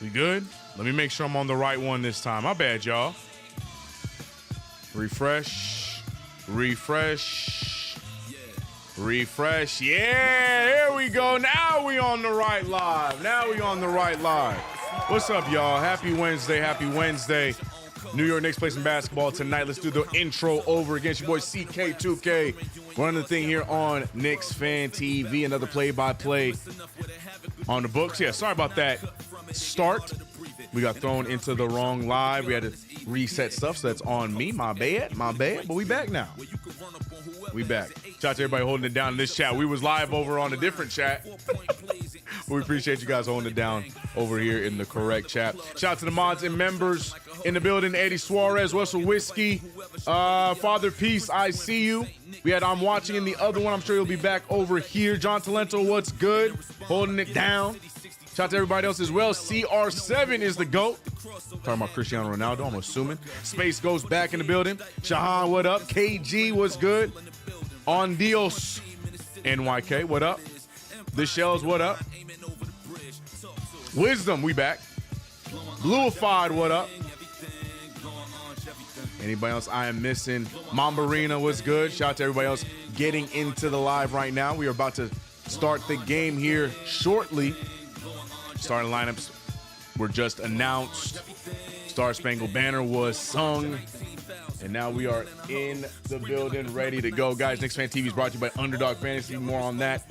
We good? Let me make sure I'm on the right one this time. My bad, y'all. Refresh. Refresh. Refresh. Yeah, here we go. Now we on the right live. Now we on the right live. What's up, y'all? Happy Wednesday. Happy Wednesday. New York Knicks play some basketball tonight. Let's do the intro over against your boy CK2K. Running the thing here on KnicksFanTV. Another play-by-play on the books. Yeah, sorry about that start. We got thrown into the wrong live. We had to reset stuff, so that's on me. My bad. But we back now. We back. Shout out to everybody holding it down in this chat. We was live over on a different chat. We appreciate you guys holding it down over here in the correct chat. Shout out to the mods and members in the building. Eddie Suarez, Russell Whiskey, Father Peace, I see you. We had I'm watching in the other one. I'm sure he'll be back over here. John Talento, what's good? Holding it down. Shout out to everybody else as well. CR7 is the GOAT. Talking about Cristiano Ronaldo, I'm assuming. Space goes back in the building. Shahan, what up? KG, what's good? On Dios. NYK, what up? The Shells, what up? Wisdom, we back. Bluified, what up? Anybody else I am missing? Mambarina, what's good? Shout out to everybody else getting into the live right now. We are about to start the game here shortly. Starting lineups were just announced. Star Spangled Banner was sung. And now we are in the building, ready to go. Guys, KnicksFanTV is brought to you by Underdog Fantasy. More on that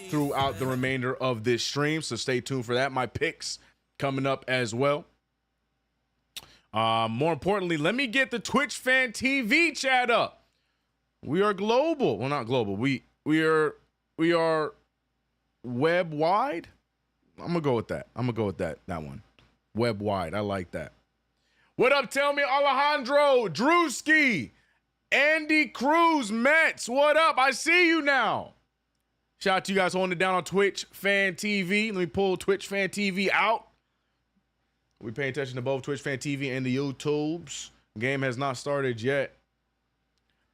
throughout the remainder of this stream, so stay tuned for that. My picks coming up as well. More importantly, let me get the Twitch Fan TV chat up. We are global. Well, not global. We are web wide. I'm gonna go with that. That one. Web wide. I like that. What up? Tell me, Alejandro, Drewski, Andy Cruz, Mets. What up? I see you now. Shout out to you guys holding it down on Twitch Fan TV. Let me pull Twitch Fan TV out. We pay attention to both Twitch Fan TV and the YouTubes. Game has not started yet.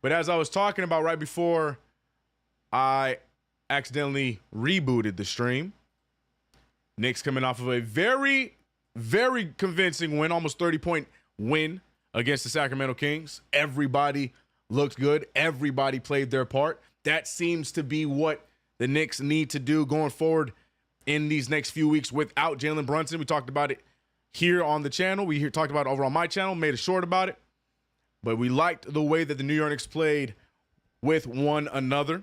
But as I was talking about right before I accidentally rebooted the stream, Knicks coming off of a very, very convincing win, almost 30-point win against the Sacramento Kings. Everybody looked good. Everybody played their part. That seems to be what the Knicks need to do going forward in these next few weeks without Jalen Brunson. We talked about it here on the channel. We talked about it over on my channel, made a short about it. But we liked the way that the New York Knicks played with one another.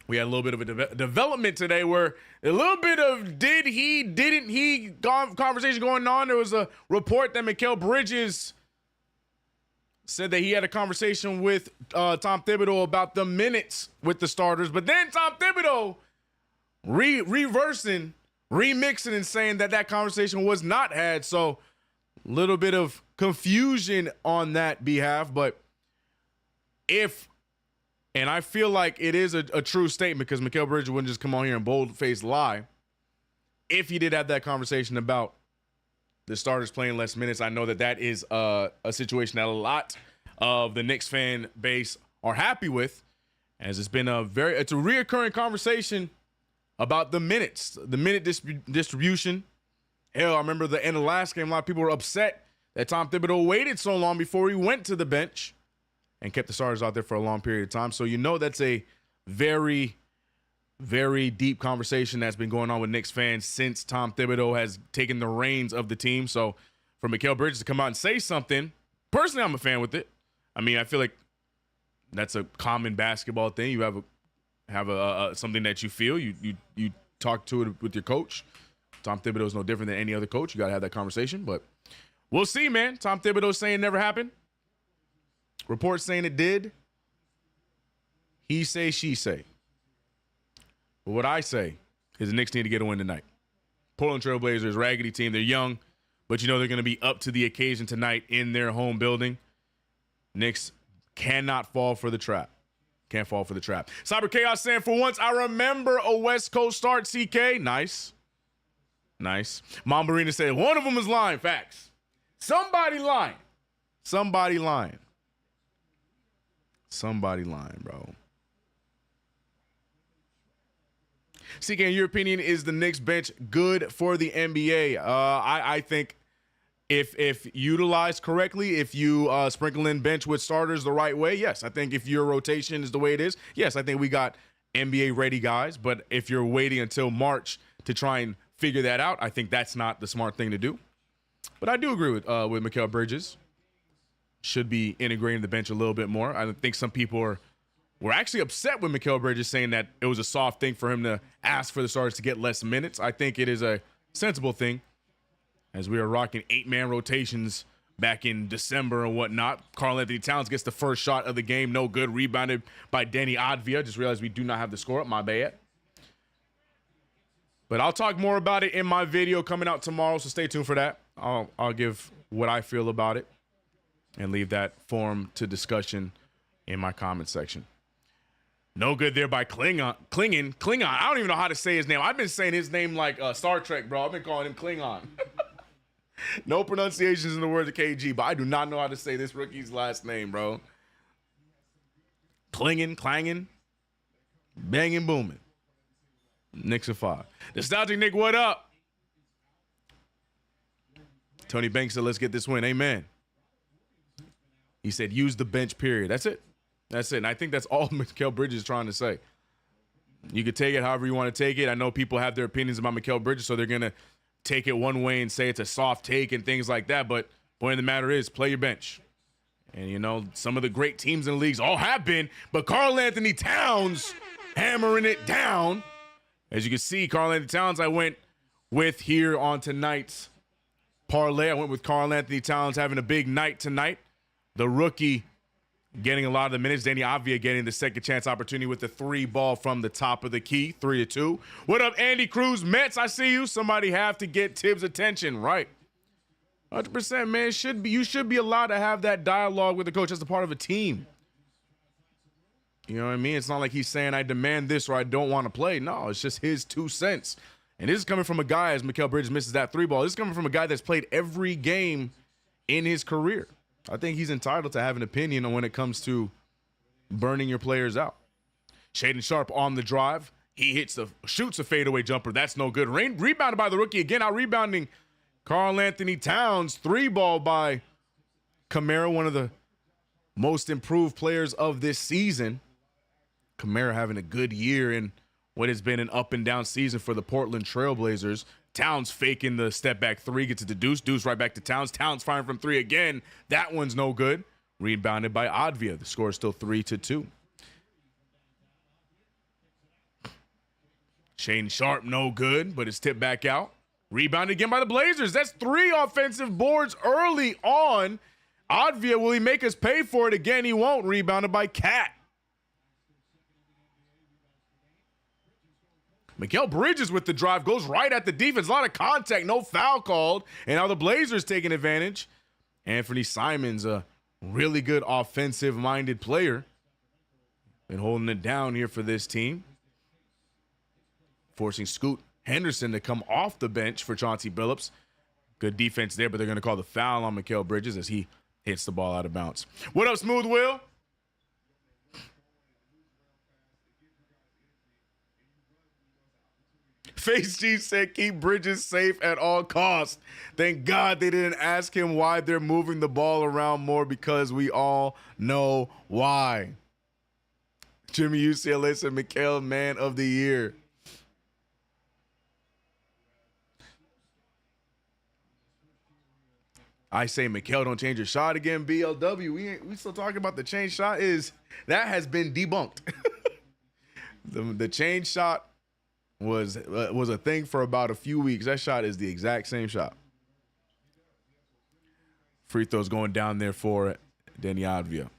We had a little bit of a development today where a little bit of did he, didn't he conversation going on. There was a report that Mikal Bridges said that he had a conversation with Tom Thibodeau about the minutes with the starters. But then Tom Thibodeau reversing, remixing and saying that conversation was not had. So a little bit of confusion on that behalf. But and I feel like it is a true statement because Mikal Bridges wouldn't just come on here and bold-faced lie. If he did have that conversation about the starters playing less minutes, I know that is a situation that a lot of the Knicks fan base are happy with, as it's been it's a reoccurring conversation about the minutes, the minute distribution. Hell, I remember the end of the last game, a lot of people were upset that Tom Thibodeau waited so long before he went to the bench and kept the starters out there for a long period of time. So that's a very, very deep conversation that's been going on with Knicks fans since Tom Thibodeau has taken the reins of the team. So for Mikal Bridges to come out and say something, personally, I'm a fan with it. I mean, I feel like that's a common basketball thing. You have a something that you feel. You talk to it with your coach. Tom Thibodeau is no different than any other coach. You got to have that conversation. But we'll see, man. Tom Thibodeau saying it never happened. Reports saying it did. He say, she say. But what I say is the Knicks need to get a win tonight. Portland Trail Blazers, raggedy team. They're young, but they're going to be up to the occasion tonight in their home building. Knicks cannot fall for the trap. Can't fall for the trap. Cyber Chaos saying, for once, I remember a West Coast start, CK. Nice. Mom Marina said, one of them is lying. Facts. Somebody lying, bro. CK, in your opinion, is the Knicks bench good for the NBA? I think if utilized correctly, if you sprinkle in bench with starters the right way, yes. I think if your rotation is the way it is, yes, I think we got NBA ready guys. But if you're waiting until March to try and figure that out, I think that's not the smart thing to do. But I do agree with Mikal Bridges. Should be integrating the bench a little bit more. I think some people were actually upset with Mikal Bridges, saying that it was a soft thing for him to ask for the starters to get less minutes. I think it is a sensible thing, as we are rocking 8-man rotations back in December and whatnot. Karl-Anthony Towns gets the first shot of the game. No good. Rebounded by Danny Advia. Just realized we do not have the score up. My bad. But I'll talk more about it in my video coming out tomorrow, so stay tuned for that. I'll give what I feel about it and leave that forum to discussion in my comment section. No good there by Klingon. I don't even know how to say his name. I've been saying his name like Star Trek, bro. I've been calling him Klingon. No pronunciations in the words of KG, but I do not know how to say this rookie's last name, bro. Clanging, banging, booming. Knicks of 5. Nostalgic Nick, what up? Tony Banks said, let's get this win. Amen. He said, use the bench, period. That's it. And I think that's all Mikal Bridges is trying to say. You could take it however you want to take it. I know people have their opinions about Mikal Bridges, so they're going to take it one way and say it's a soft take and things like that. But point of the matter is, play your bench. And, you know, some of the great teams in the leagues all have been, but Karl-Anthony Towns hammering it down. As you can see, Karl-Anthony Towns I went with here on tonight's parlay. I went with Karl-Anthony Towns having a big night tonight. The rookie getting a lot of the minutes. Danny Avdia getting the second chance opportunity with the 3 ball from the top of the key, 3-2. What up, Andy Cruz? Mets, I see you. Somebody have to get Tibbs' attention, right? 100%, man. You should be allowed to have that dialogue with the coach as a part of a team. You know what I mean? It's not like he's saying I demand this or I don't want to play. No, it's just his 2 cents. And this is coming from a guy, as Mikal Bridges misses that 3 ball, this is coming from a guy that's played every game in his career. I think he's entitled to have an opinion on when it comes to burning your players out. Shaedon Sharpe on the drive. He shoots a fadeaway jumper. That's no good. Rebounded by the rookie again. Out rebounding Karl-Anthony Towns. 3 ball by Kamara, one of the most improved players of this season. Kamara having a good year in what has been an up and down season for the Portland Trailblazers. Towns faking the step back 3, gets it to Deuce. Deuce right back to Towns. Towns firing from 3 again. That one's no good. Rebounded by Advia. The score is still 3-2. Shaedon Sharpe, no good, but it's tipped back out. Rebounded again by the Blazers. That's 3 offensive boards early on. Advia, will he make us pay for it again? He won't. Rebounded by Cat. Mikal Bridges with the drive, goes right at the defense. A lot of contact, no foul called. And now the Blazers taking advantage. Anthony Simons, a really good offensive-minded player. Been holding it down here for this team. Forcing Scoot Henderson to come off the bench for Chauncey Billups. Good defense there, but they're going to call the foul on Mikal Bridges as he hits the ball out of bounds. What up, Smooth Will? Face G said keep Bridges safe at all costs. Thank God they didn't ask him why they're moving the ball around more, because we all know why. Jimmy UCLA said Mikal Man of the Year. I say Mikal don't change your shot again, BLW. We still talking about the change shot. That has been debunked. The change shot was a thing for about a few weeks. That shot is the exact same shot. Free throws going down there for Danny Advia.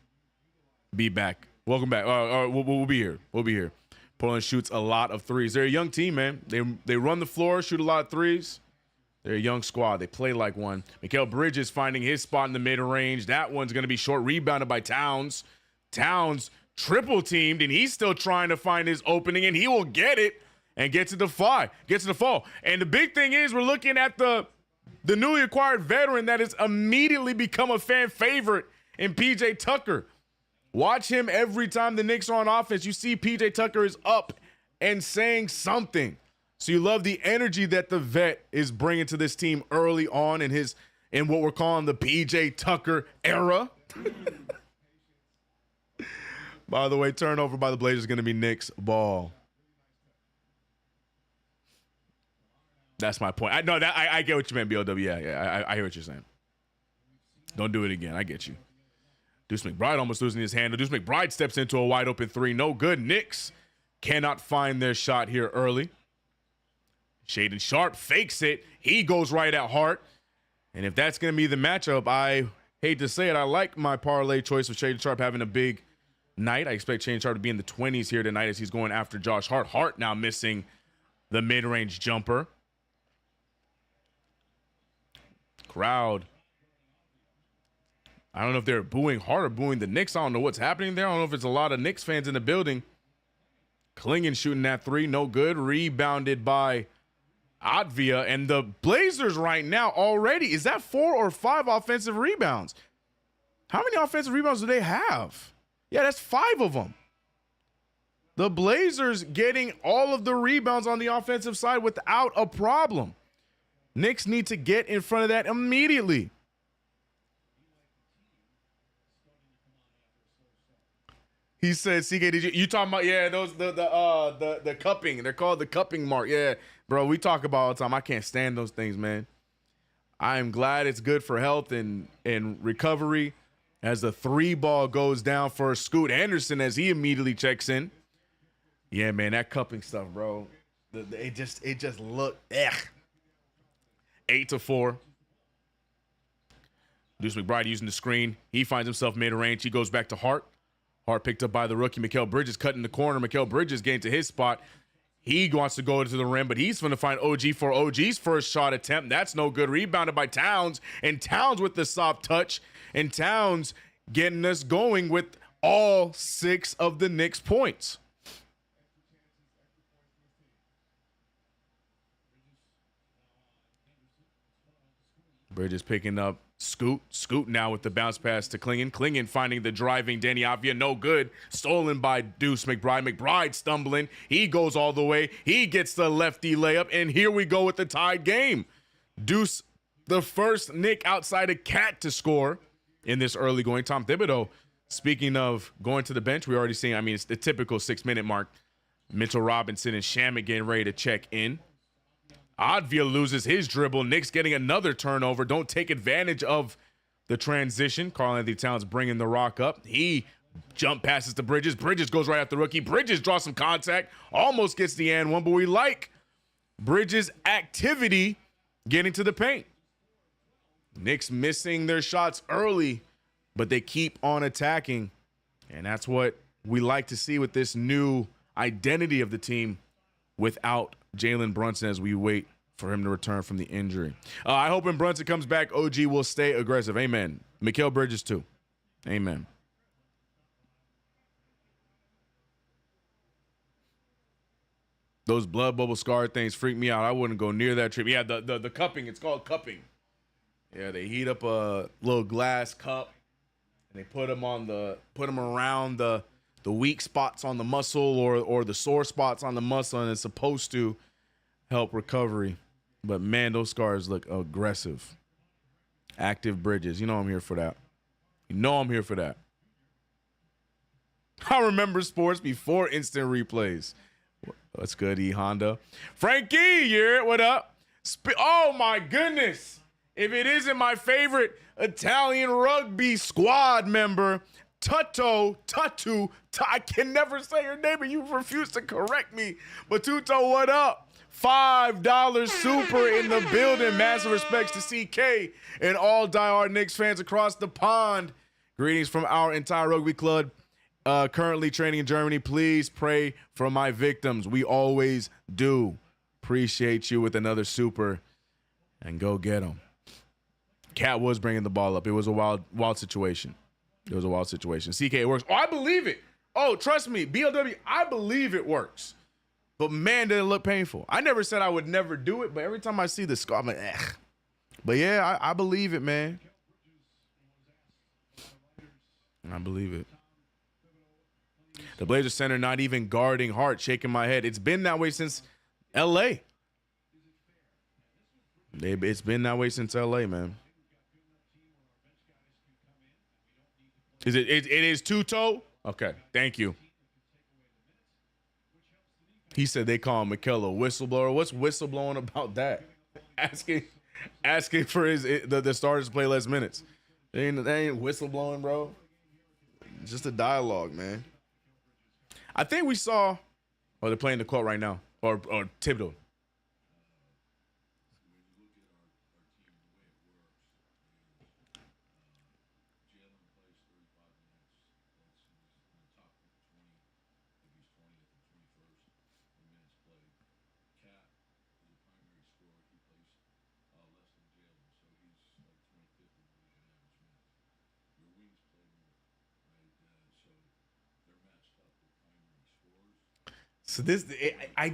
Be back. Welcome back. We'll be here. We'll be here. Portland shoots a lot of threes. They're a young team, man. They run the floor, shoot a lot of threes. They're a young squad. They play like one. Mikal Bridges finding his spot in the mid-range. That one's going to be short, rebounded by Towns. Towns triple teamed, and he's still trying to find his opening, and he will get it and get to the fall. And the big thing is we're looking at the newly acquired veteran that has immediately become a fan favorite in PJ Tucker. Watch him every time the Knicks are on offense. You see PJ Tucker is up and saying something. So you love the energy that the vet is bringing to this team early on in what we're calling the PJ Tucker era. By the way, turnover by the Blazers is going to be Knicks ball. That's my point. I get what you meant, BLW. Yeah, I hear what you're saying. Don't do it again. I get you. Deuce McBride almost losing his handle. Deuce McBride steps into a wide open three. No good. Knicks cannot find their shot here early. Shaedon Sharpe fakes it. He goes right at Hart. And if that's going to be the matchup, I hate to say it, I like my parlay choice of Shaedon Sharpe having a big night. I expect Shaedon Sharpe to be in the 20s here tonight as he's going after Josh Hart. Hart now missing the mid-range jumper. Crowd. I don't know if they're booing Hart or booing the Knicks. I don't know what's happening there. I don't know if it's a lot of Knicks fans in the building. Clingan shooting that three. No good. Rebounded by Advia. And the Blazers right now already, is that 4 or 5 offensive rebounds? How many offensive rebounds do they have? Yeah, that's 5 of them. The Blazers getting all of the rebounds on the offensive side without a problem. Knicks need to get in front of that immediately. He said, CK, did you talking about, yeah, those the cupping. They're called the cupping mark. Yeah, bro, we talk about all the time. I can't stand those things, man. I am glad it's good for health and recovery as the 3-ball goes down for Scoot Anderson as he immediately checks in. Yeah, man, that cupping stuff, bro. It just looked 8-4. Deuce McBride using the screen. He finds himself mid-range. He goes back to Hart. Hart picked up by the rookie. Mikal Bridges cutting the corner. Mikal Bridges getting to his spot. He wants to go to the rim, but he's going to find OG for OG's first shot attempt. That's no good. Rebounded by Towns, and Towns with the soft touch, and Towns getting us going with all 6 of the Knicks points. Bridges picking up Scoot. Scoot now with the bounce pass to Clingan. Clingan finding the driving Danny Avia. No good. Stolen by Deuce McBride. McBride stumbling. He goes all the way. He gets the lefty layup. And here we go with the tied game. Deuce, the first Knick outside of Cat to score in this early going. Tom Thibodeau, speaking of going to the bench, we already seen, it's the typical 6-minute mark. Mitchell Robinson and Shamet getting ready to check in. Advia loses his dribble. Knicks getting another turnover. Don't take advantage of the transition. Karl-Anthony Towns bringing the rock up. He jump passes to Bridges. Bridges goes right at the rookie. Bridges draws some contact. Almost gets the and one, but we like Bridges' activity getting to the paint. Knicks missing their shots early, but they keep on attacking. And that's what we like to see with this new identity of the team without Jalen Brunson as we wait for him to return from the injury. I hope when Brunson comes back, OG will stay aggressive. Amen. Mikal Bridges too. Amen. Those blood bubble scar things freak me out. I wouldn't go near that trip. Yeah, the cupping. It's called cupping. Yeah, they heat up a little glass cup and they put them around the weak spots on the muscle or the sore spots on the muscle, and it's supposed to help recovery. But man, those scars look aggressive. Active Bridges. You know I'm here for that. I remember sports before instant replays. What's good, E Honda? Frankie, you're it. What up? Oh my goodness. If it isn't my favorite Italian rugby squad member, Tatu, I can never say your name, and you refuse to correct me. But Tuto, what up? $5 super in the building. Massive respects to CK and all diehard Knicks fans across the pond. Greetings from our entire rugby club. Currently training in Germany. Please pray for my victims. We always do. Appreciate you with another super. And go get them. Cat was bringing the ball up. It was a wild situation. CK, it works. Oh, I believe it. Oh, trust me, BLW, I believe it works. But man, did it look painful. I never said I would never do it, but every time I see the scar, I'm like, eh. But yeah, I believe it, man. I believe it. The Blazers center not even guarding Hart, shaking my head. It's been that way since L.A. It's been that way since L.A., man. It is two-toe? Okay, thank you. He said they call Mikel a whistleblower. What's whistleblowing about that? Asking for the starters to play less minutes. They ain't whistleblowing, bro. It's just a dialogue, man. I think we saw. Oh, they're playing the quote right now, or Thibodeau. So I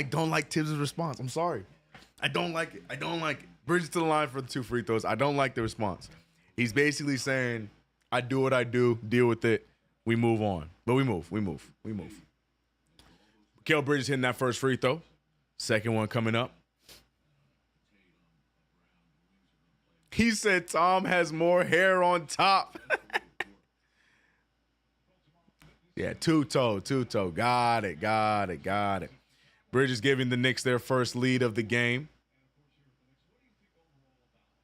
don't like Tibbs' response. I'm sorry. I don't like it. Bridges to the line for the 2 free throws. I don't like the response. He's basically saying, I do what I do, deal with it. We move on. But we move. Mikal Bridges hitting that first free throw. Second one coming up. He said Tom has more hair on top. Yeah, two-toe. Got it. Bridges giving the Knicks their first lead of the game.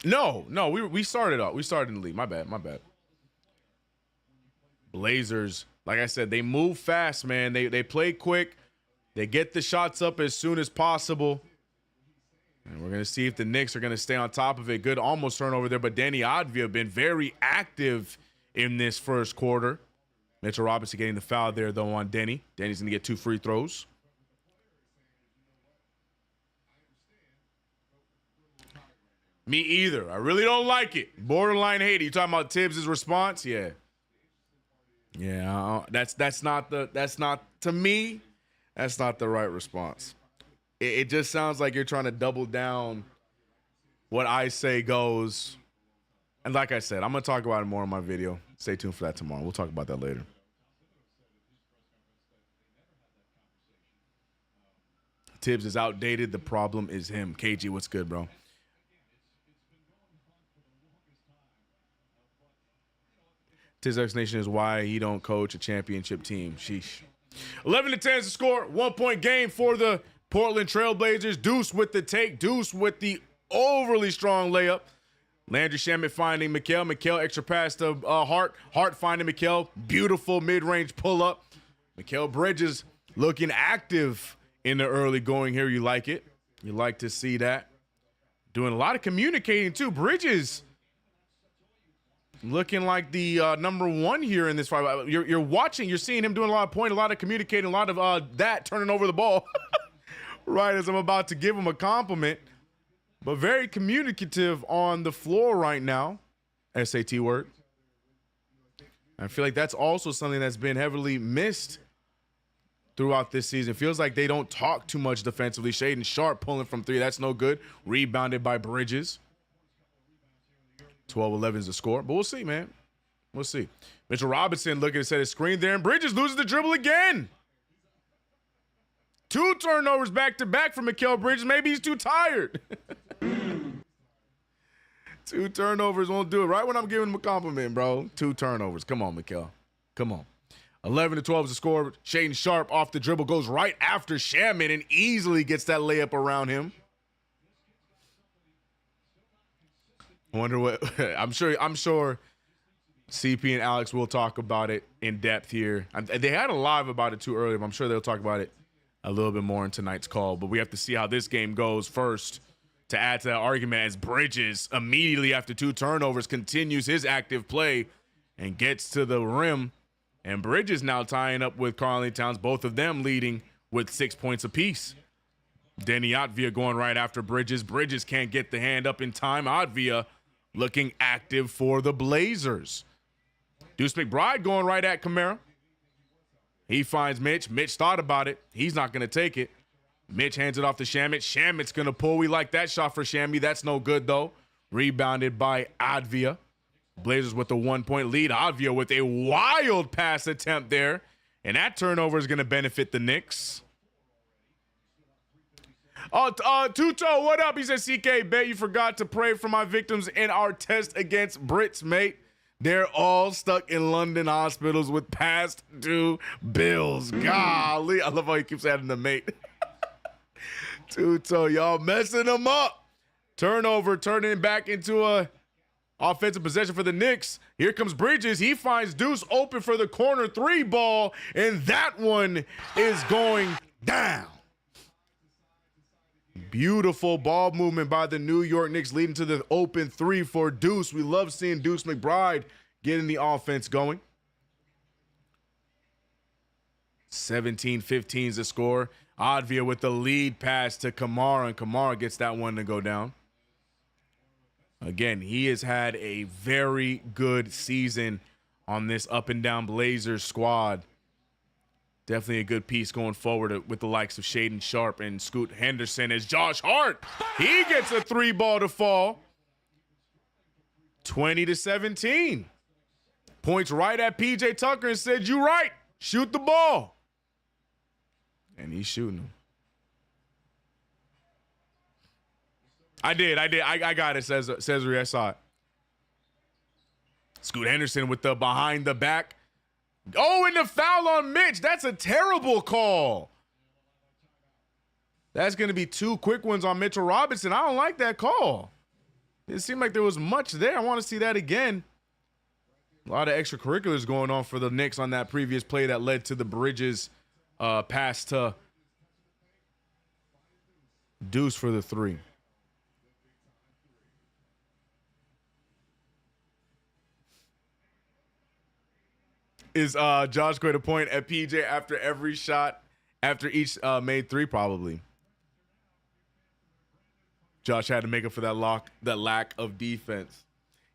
No, we started off. We started in the lead. My bad. Blazers, like I said, they move fast, man. They play quick. They get the shots up as soon as possible. And we're going to see if the Knicks are going to stay on top of it. Good almost turnover there, but Danny Advia been very active in this first quarter. Mitchell Robinson getting the foul there, though, on Denny. Denny's going to get 2 free throws. Me either. I really don't like it. Borderline hate it. You talking about Tibbs' response? Yeah. That's not to me, that's not the right response. It just sounds like you're trying to double down what I say goes. And like I said, I'm going to talk about it more in my video. Stay tuned for that tomorrow. We'll talk about that later. Tibbs is outdated. The problem is him. KG, what's good, bro? Tibbs explanation is why he don't coach a championship team. Sheesh. 11-10 is the score. 1-point game for the Portland Trailblazers. Deuce with the take. Deuce with the overly strong layup. Landry Shamet finding Mikal. Mikal extra pass to Hart. Hart finding Mikal. Beautiful mid-range pull-up. Mikal Bridges looking active in the early going here. You like it. You like to see that. Doing a lot of communicating, too. Bridges looking like the number one here in this fight. You're watching. You're seeing him doing a lot of pointing, a lot of communicating, a lot of that turning over the ball right as I'm about to give him a compliment. But very communicative on the floor right now. SAT word. I feel like that's also something that's been heavily missed throughout this season. Feels like they don't talk too much defensively. Shaedon Sharpe pulling from 3. That's no good. Rebounded by Bridges. 12-11 is the score. But we'll see, man. We'll see. Mitchell Robinson looking to set his screen there, and Bridges loses the dribble again. 2 turnovers back-to-back for Mikal Bridges. Maybe he's too tired. 2 turnovers won't do it. Right when I'm giving him a compliment, bro. 2 turnovers. Come on, Mikal. Come on. 11-12 is the score. Shaedon Sharpe off the dribble goes right after Shamet and easily gets that layup around him. I wonder what I'm sure CP and Alex will talk about it in depth here. They had a live about it too earlier, but I'm sure they'll talk about it a little bit more in tonight's call. But we have to see how this game goes first to add to that argument, as Bridges immediately after 2 turnovers continues his active play and gets to the rim. And Bridges now tying up with Karl-Anthony Towns, both of them leading with 6 points apiece. Denny Advia going right after Bridges. Bridges can't get the hand up in time. Advia looking active for the Blazers. Deuce McBride going right at Kamara. He finds Mitch. Mitch thought about it. He's not going to take it. Mitch hands it off to Shamet. Shamet's going to pull. We like that shot for Shammy. That's no good, though. Rebounded by Advia. Blazers with the 1-point lead. Avia with a wild pass attempt there. And that turnover is going to benefit the Knicks. Tuto, what up? He said, CK, bet you forgot to pray for my victims in our test against Brits, mate. They're all stuck in London hospitals with past due bills. Golly. I love how he keeps adding the mate. Tuto, y'all messing them up. Turnover, turning back into a offensive possession for the Knicks. Here comes Bridges. He finds Deuce open for the corner 3 ball, and that one is going down. Beautiful ball movement by the New York Knicks, leading to the open 3 for Deuce. We love seeing Deuce McBride getting the offense going. 17-15 is the score. Advia with the lead pass to Kamara, and Kamara gets that one to go down. Again, he has had a very good season on this up-and-down Blazers squad. Definitely a good piece going forward with the likes of Shaden Sharp and Scoot Henderson as Josh Hart. He gets a 3 ball to fall. 20-17. Points right at PJ Tucker and said, "You right. Shoot the ball." And he's shooting them. I did. I got it, Cesare. I saw it. Scoot Henderson with the behind the back. Oh, and the foul on Mitch. That's a terrible call. That's going to be 2 quick ones on Mitchell Robinson. I don't like that call. It seemed like there was much there. I want to see that again. A lot of extracurriculars going on for the Knicks on that previous play that led to the Bridges pass to Deuce for the 3. Is Josh going to point at PJ after every shot, after each made 3? Probably. Josh had to make up for that lack of defense.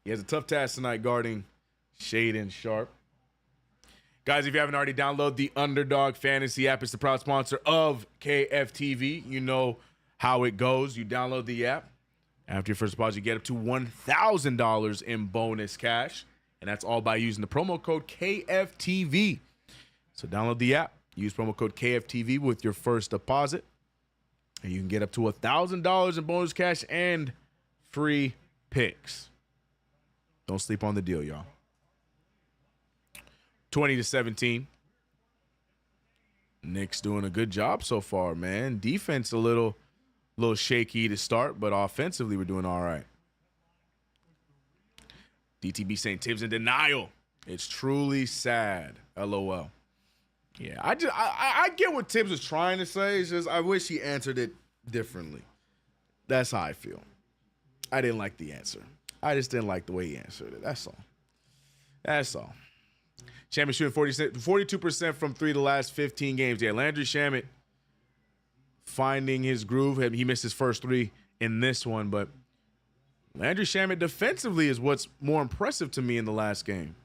He has a tough task tonight guarding Shaden Sharp. Guys, if you haven't already, download the Underdog Fantasy app. It's the proud sponsor of KFTV. You know how it goes. You download the app. After your first deposit, you get up to $1,000 in bonus cash. And that's all by using the promo code KFTV. So download the app, use promo code KFTV with your first deposit, and you can get up to $1,000 in bonus cash and free picks. Don't sleep on the deal, y'all. 20-17. Knicks doing a good job so far, man. Defense a little shaky to start, but offensively we're doing all right. DTB saying Tibbs in denial. It's truly sad. LOL. Yeah, I get what Tibbs was trying to say. It's just I wish he answered it differently. That's how I feel. I didn't like the answer. I just didn't like the way he answered it. That's all. That's all. Shamet shooting 42% from 3 the last 15 games. Yeah, Landry Shamet finding his groove. He missed his first 3 in this one, but Landry Shamet defensively is what's more impressive to me in the last game.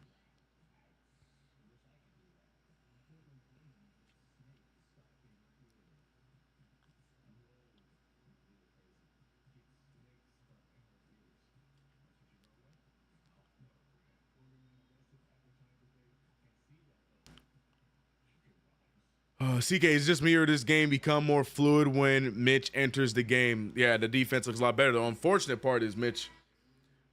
CK, is just me or this game become more fluid when Mitch enters the game? Yeah, the defense looks a lot better. The unfortunate part is Mitch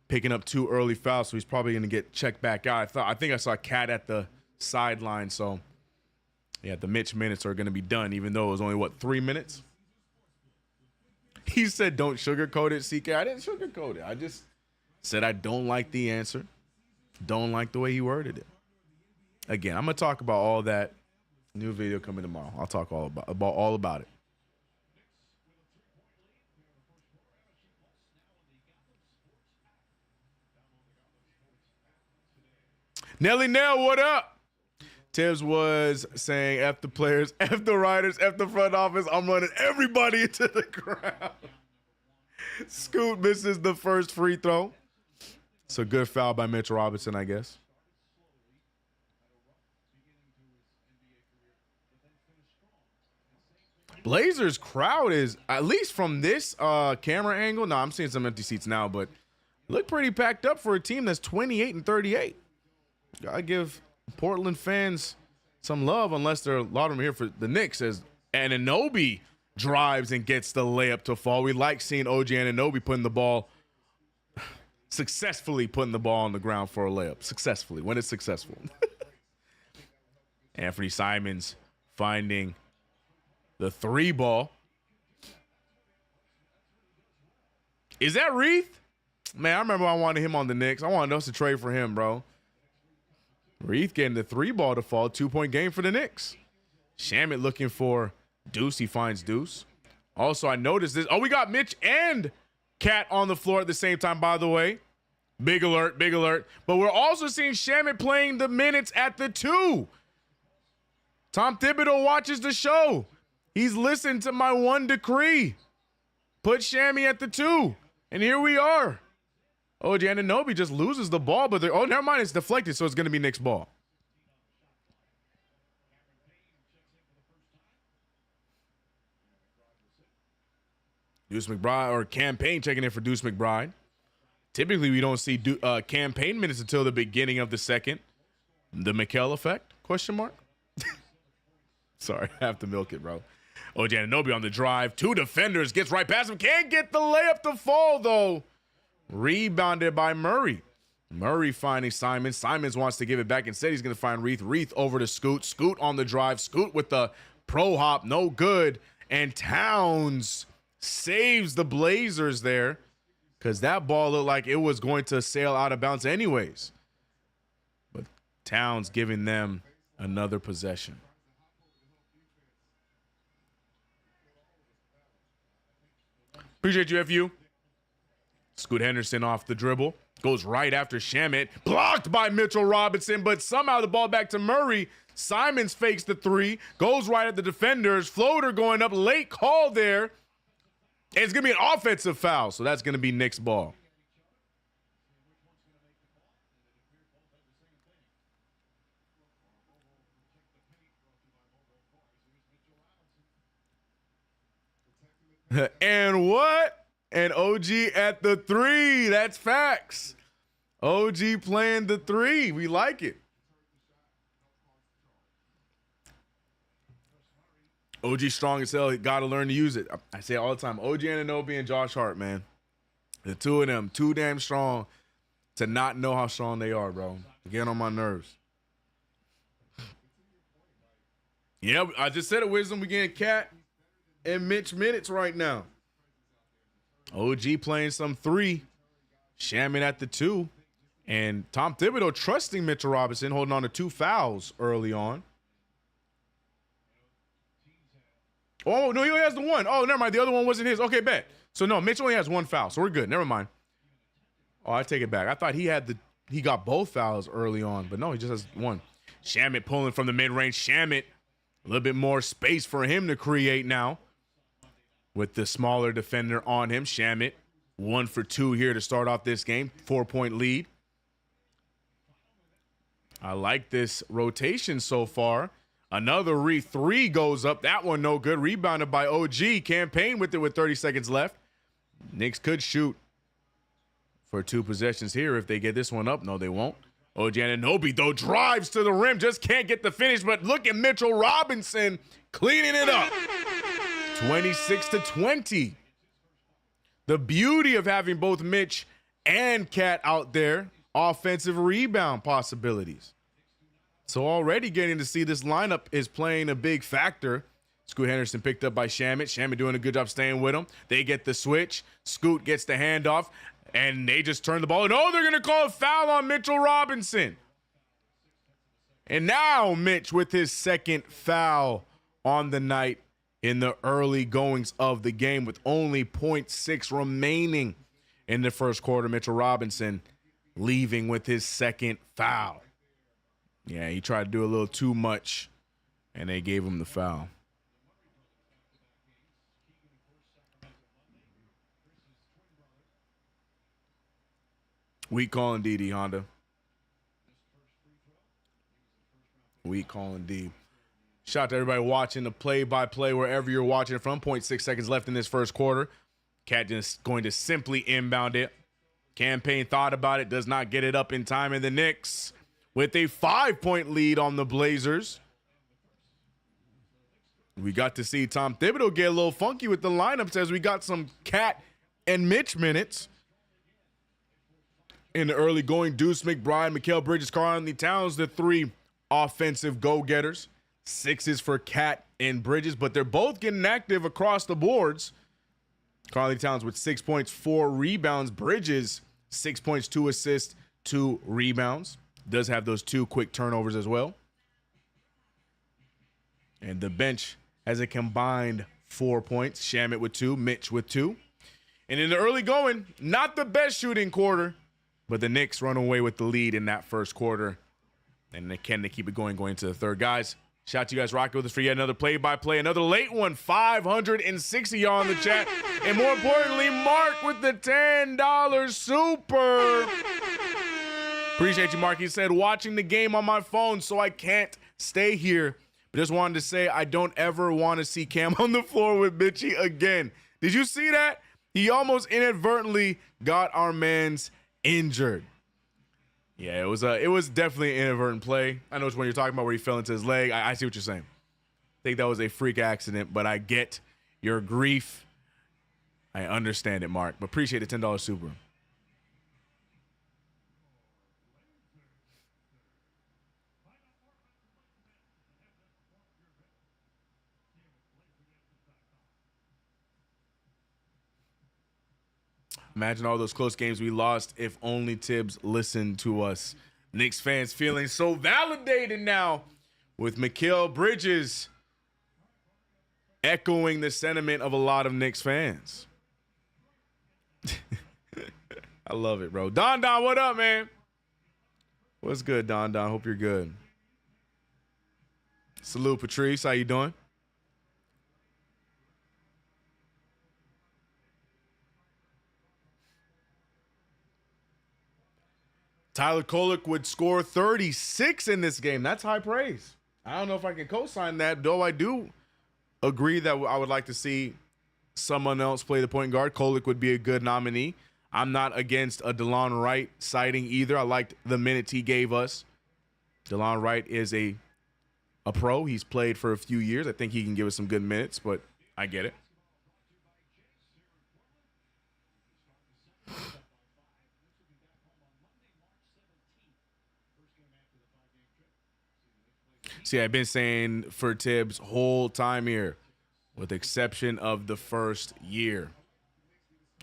picking up 2 early fouls, so he's probably going to get checked back out. I think I saw Cat at the sideline, so yeah, the Mitch minutes are going to be done, even though it was only, 3 minutes? He said don't sugarcoat it, CK. I didn't sugarcoat it. I just said I don't like the answer. Don't like the way he worded it. Again, I'm going to talk about all that. New video coming tomorrow. I'll talk all about it. Nelly Nell, what up? Tibbs was saying F the players, F the writers, F the front office. I'm running everybody into the ground. Scoot misses the first free throw. It's a good foul by Mitchell Robinson, I guess. Blazers crowd is, at least from this camera angle, no, I'm seeing some empty seats now, but Look pretty packed up for a team that's 28-38. Gotta give Portland fans some love, unless there are a lot of them here for the Knicks, as Anunoby drives and gets the layup to fall. We like seeing OG Anunoby successfully putting the ball on the ground for a layup. Successfully, when it's successful. Anthony Simons finding the 3 ball. Is that Reith? Man, I remember I wanted him on the Knicks. I wanted us to trade for him, bro. Reith getting the 3 ball to fall. 2-point game for the Knicks. Shamet looking for Deuce. He finds Deuce. Also, I noticed this. Oh, we got Mitch and Cat on the floor at the same time, by the way. Big alert, big alert. But we're also seeing Shamet playing the minutes at the 2. Tom Thibodeau watches the show. He's listened to my 1 decree. Put Shammy at the 2. And here we are. OG Anunoby just loses the ball, but oh, never mind, it's deflected, so it's going to be Knicks ball. Deuce McBride, or Campaign checking in for Deuce McBride. Typically, we don't see Campaign minutes until the beginning of the second. The Mikal effect? Question mark? Sorry, I have to milk it, bro. OG Anunoby on the drive. 2 defenders, gets right past him. Can't get the layup to fall, though. Rebounded by Murray. Murray finding Simons. Simons wants to give it back. Instead, he's going to find Reith. Reith over to Scoot. Scoot on the drive. Scoot with the pro hop. No good. And Towns saves the Blazers there, because that ball looked like it was going to sail out of bounds anyways. But Towns giving them another possession. Appreciate you, FU. Scoot Henderson off the dribble. Goes right after Shamet. Blocked by Mitchell Robinson, but somehow the ball back to Murray. Simons fakes the 3. Goes right at the defenders. Floater going up. Late call there. And it's going to be an offensive foul, so that's going to be Knicks ball. And what? And OG at the 3. That's facts. OG playing the 3. We like it. OG strong as hell. Got to learn to use it. I say it all the time. OG Anunoby and Josh Hart, man. The 2 of them, too damn strong to not know how strong they are, bro. Getting on my nerves. Yeah, I just said it, Wisdom. We getting Cat and Mitch minutes right now. OG playing some 3. Shaman at the 2. And Tom Thibodeau trusting Mitchell Robinson, holding on to 2 fouls early on. Oh, no, he only has the 1. Oh, never mind. The other one wasn't his. Okay, bet. So, no, Mitch only has 1 foul, so we're good. Never mind. Oh, I take it back. I thought he got both fouls early on, but no, he just has 1. Shamet pulling from the mid-range. Shamet, a little bit more space for him to create now with the smaller defender on him. Shamet, 1 for 2 here to start off this game. 4-point lead. I like this rotation so far. Another 3 goes up. That one no good. Rebounded by OG. Campaign with it with 30 seconds left. Knicks could shoot for 2 possessions here if they get this one up. No, they won't. OG Anunoby, though, drives to the rim. Just can't get the finish. But look at Mitchell Robinson cleaning it up. 26-20. The beauty of having both Mitch and Cat out there. Offensive rebound possibilities. So already getting to see this lineup is playing a big factor. Scoot Henderson picked up by Shamet. Shamet doing a good job staying with him. They get the switch. Scoot gets the handoff, and they just turn the ball. And oh, they're going to call a foul on Mitchell Robinson. And now Mitch with his 2nd foul on the night in the early goings of the game with only 0.6 remaining in the first quarter. Mitchell Robinson leaving with his 2nd foul. Yeah, he tried to do a little too much, and they gave him the foul. Weak call indeed, Honda. Weak call indeed. Shout out to everybody watching the play-by-play wherever you're watching it from. 0.6 seconds left in this first quarter. Cat just going to simply inbound it. Campaign thought about it, does not get it up in time, and the Knicks with a 5-point lead on the Blazers. We got to see Tom Thibodeau get a little funky with the lineups as we got some Cat and Mitch minutes. In the early going, Deuce McBride, Mikal Bridges, Karl-Anthony Towns, the three offensive go-getters. 6s for Cat and Bridges, but they're both getting active across the boards. Karl-Anthony Towns with 6 points, 4 rebounds. Bridges, 6 points, 2 assists, 2 rebounds. Does have those 2 quick turnovers as well. And the bench has a combined 4 points. Shamet with 2, Mitch with 2. And in the early going, not the best shooting quarter, but the Knicks run away with the lead in that first quarter. And they keep it going into the third. Guys, shout out to you guys rocking with us for yet another play-by-play. Another late one, 560 y'all in the chat. And more importantly, Mark with the $10 super. Appreciate you, Mark. He said, watching the game on my phone, so I can't stay here. But just wanted to say I don't ever want to see Cam on the floor with Mitchie again. Did you see that? He almost inadvertently got our man's injured. Yeah, it was definitely an inadvertent play. I know which one you're talking about where he fell into his leg. I see what you're saying. I think that was a freak accident, but I get your grief. I understand it, Mark. But appreciate the $10 super. Imagine all those close games we lost if only Tibbs listened to us. Knicks fans feeling so validated now with Mikal Bridges echoing the sentiment of a lot of Knicks fans. I love it, bro. Don, what up, man? What's good, Don? Hope you're good. Salute, Patrice. How you doing? Tyler Kolek would score 36 in this game. That's high praise. I don't know if I can co-sign that, though I do agree that I would like to see someone else play the point guard. Kolek would be a good nominee. I'm not against a DeLon Wright sighting either. I liked the minutes he gave us. DeLon Wright is a pro. He's played for a few years. I think he can give us some good minutes, but I get it. See, I've been saying for Tibbs whole time here, with the exception of the first year.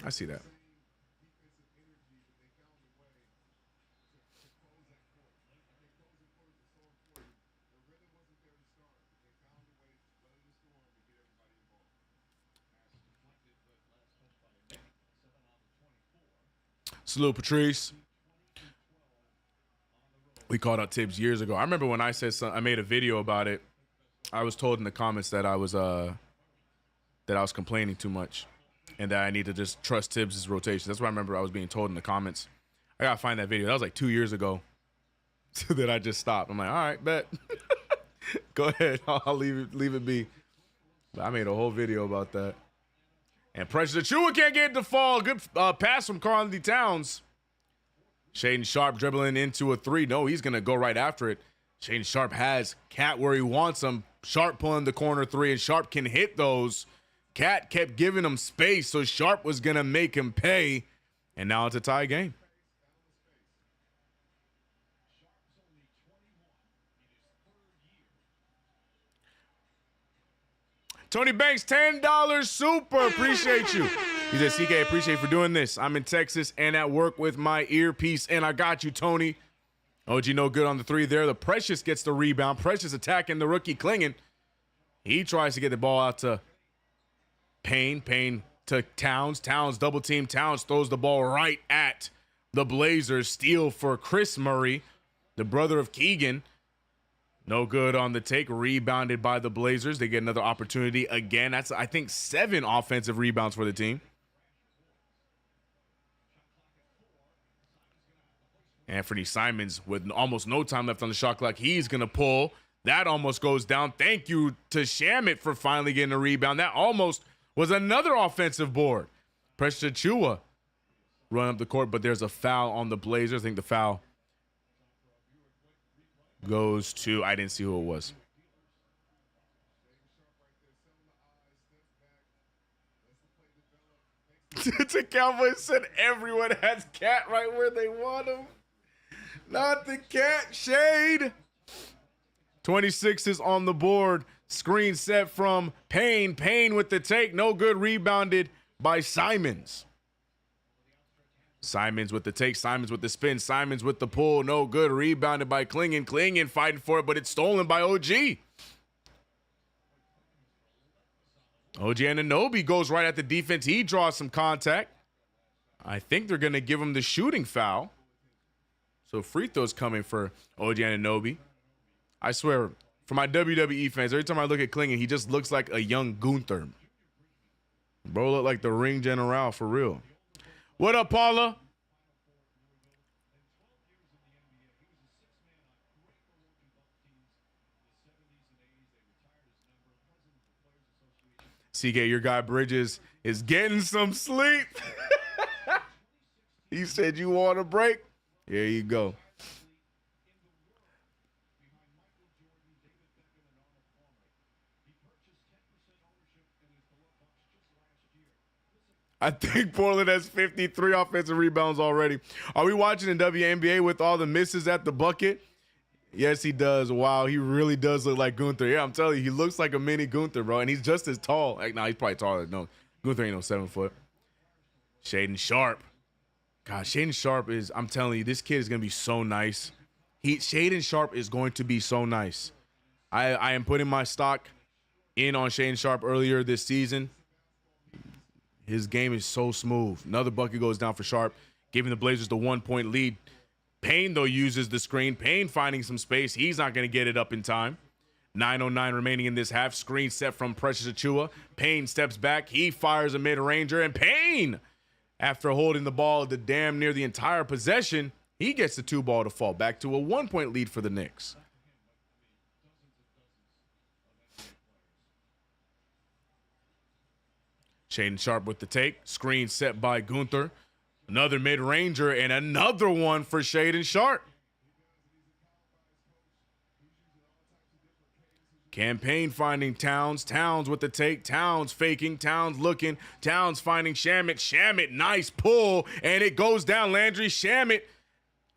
I see that. Salute, Patrice. We called out Tibbs years ago. I remember when I said I made a video about it. I was told in the comments that I was complaining too much, and that I need to just trust Tibbs' rotation. That's what I remember I was being told in the comments. I gotta find that video. That was like 2 years ago. So that I just stopped. I'm like, all right, bet. Go ahead. I'll leave it be. But I made a whole video about that. And Precious Achua can't get the fall. Good pass from Karl-Anthony Towns. Shaedon Sharpe dribbling into a 3. No, he's going to go right after it. Shaedon Sharpe has Cat where he wants him. Sharpe pulling the corner 3, and Sharpe can hit those. Cat kept giving him space, so Sharpe was going to make him pay. And now it's a tie game. Tony Banks, $10 super. Appreciate you. He said, CK, appreciate you for doing this. I'm in Texas and at work with my earpiece, and I got you, Tony. OG no good on the 3 there. The Precious gets the rebound. Precious attacking the rookie Klingen. He tries to get the ball out to Payne. Payne to Towns. Towns double team. Towns throws the ball right at the Blazers. Steal for Chris Murray, the brother of Keegan. No good on the take. Rebounded by the Blazers. They get another opportunity again. That's, I think, 7 offensive rebounds for the team. Anthony Simons with almost no time left on the shot clock. He's going to pull. That almost goes down. Thank you to Shamet for finally getting a rebound. That almost was another offensive board. Precious Achua run up the court, but there's a foul on the Blazers. I think the foul goes to, I didn't see who it was. The Cowboys said everyone has Cat right where they want him. Not the Cat. Shade. 26 is on the board. Screen set from Payne. Payne with the take. No good. Rebounded by Simons. Simons with the take. Simons with the spin. Simons with the pull. No good. Rebounded by Clingan. Clingan fighting for it, but it's stolen by OG. OG Anunoby goes right at the defense. He draws some contact. I think they're going to give him the shooting foul. So free throws coming for OG Anunoby. I swear, for my WWE fans, every time I look at Clingan, he just looks like a young Gunther. Bro look like the ring general for real. What up, Paula? CK, your guy Bridges is getting some sleep. He said you want a break? There you go. I think Portland has 53 offensive rebounds already. Are we watching the WNBA with all the misses at the bucket? Yes, he does. Wow, he really does look like Gunther. Yeah, I'm telling you, he looks like a mini Gunther, bro. And he's just as tall. Like, he's probably taller. No, Gunther ain't no 7 foot. Shaden Sharp. God, Shaden Sharp is, I'm telling you, this kid is going to be so nice. Shaden Sharp is going to be so nice. I am putting my stock in on Shaden Sharp earlier this season. His game is so smooth. Another bucket goes down for Sharp, giving the Blazers the 1-point lead. Payne, though, uses the screen. Payne finding some space. He's not going to get it up in time. 9:09 remaining in this half. Screen set from Precious Achiuwa. Payne steps back. He fires a mid-ranger. And Payne, after holding the ball to damn near the entire possession, he gets the 2-ball to fall. Back to a 1-point lead for the Knicks. Shaden Sharp with the take. Screen set by Gunther. Another mid-ranger and another one for Shaden Sharp. Campaign finding Towns. Towns with the take. Towns faking. Towns looking. Towns finding Shamet. Shamet, nice pull. And it goes down. Landry Shamet.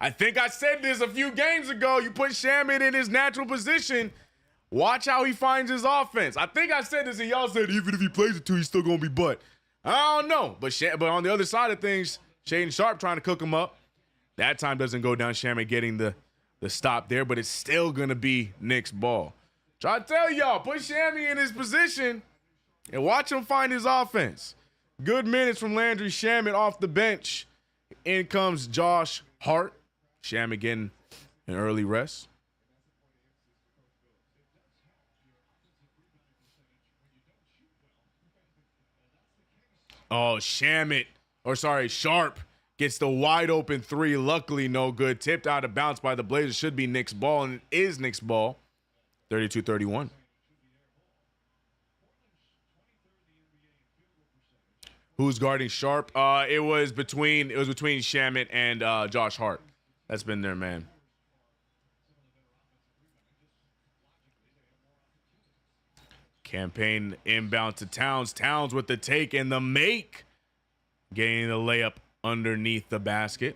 I think I said this a few games ago. You put Shamet in his natural position. Watch how he finds his offense. I think I said this and y'all said even if he plays it too, he's still going to be butt. I don't know. But on the other side of things, Shaden Sharp trying to cook him up. That time doesn't go down. Shamet getting the stop there, but it's still going to be Knicks ball. Try to tell y'all, put Shammy in his position and watch him find his offense. Good minutes from Landry Shamet off the bench. In comes Josh Hart. Shamet getting an early rest. Oh, Sharp gets the wide open 3. Luckily, no good. Tipped out of bounds by the Blazers. Should be Knicks ball, and it is Knicks ball. 32-31. Who's guarding Sharp? It was between Shamet and Josh Hart. That's been their man. Campaign inbound to Towns. Towns with the take and the make. Getting the layup underneath the basket.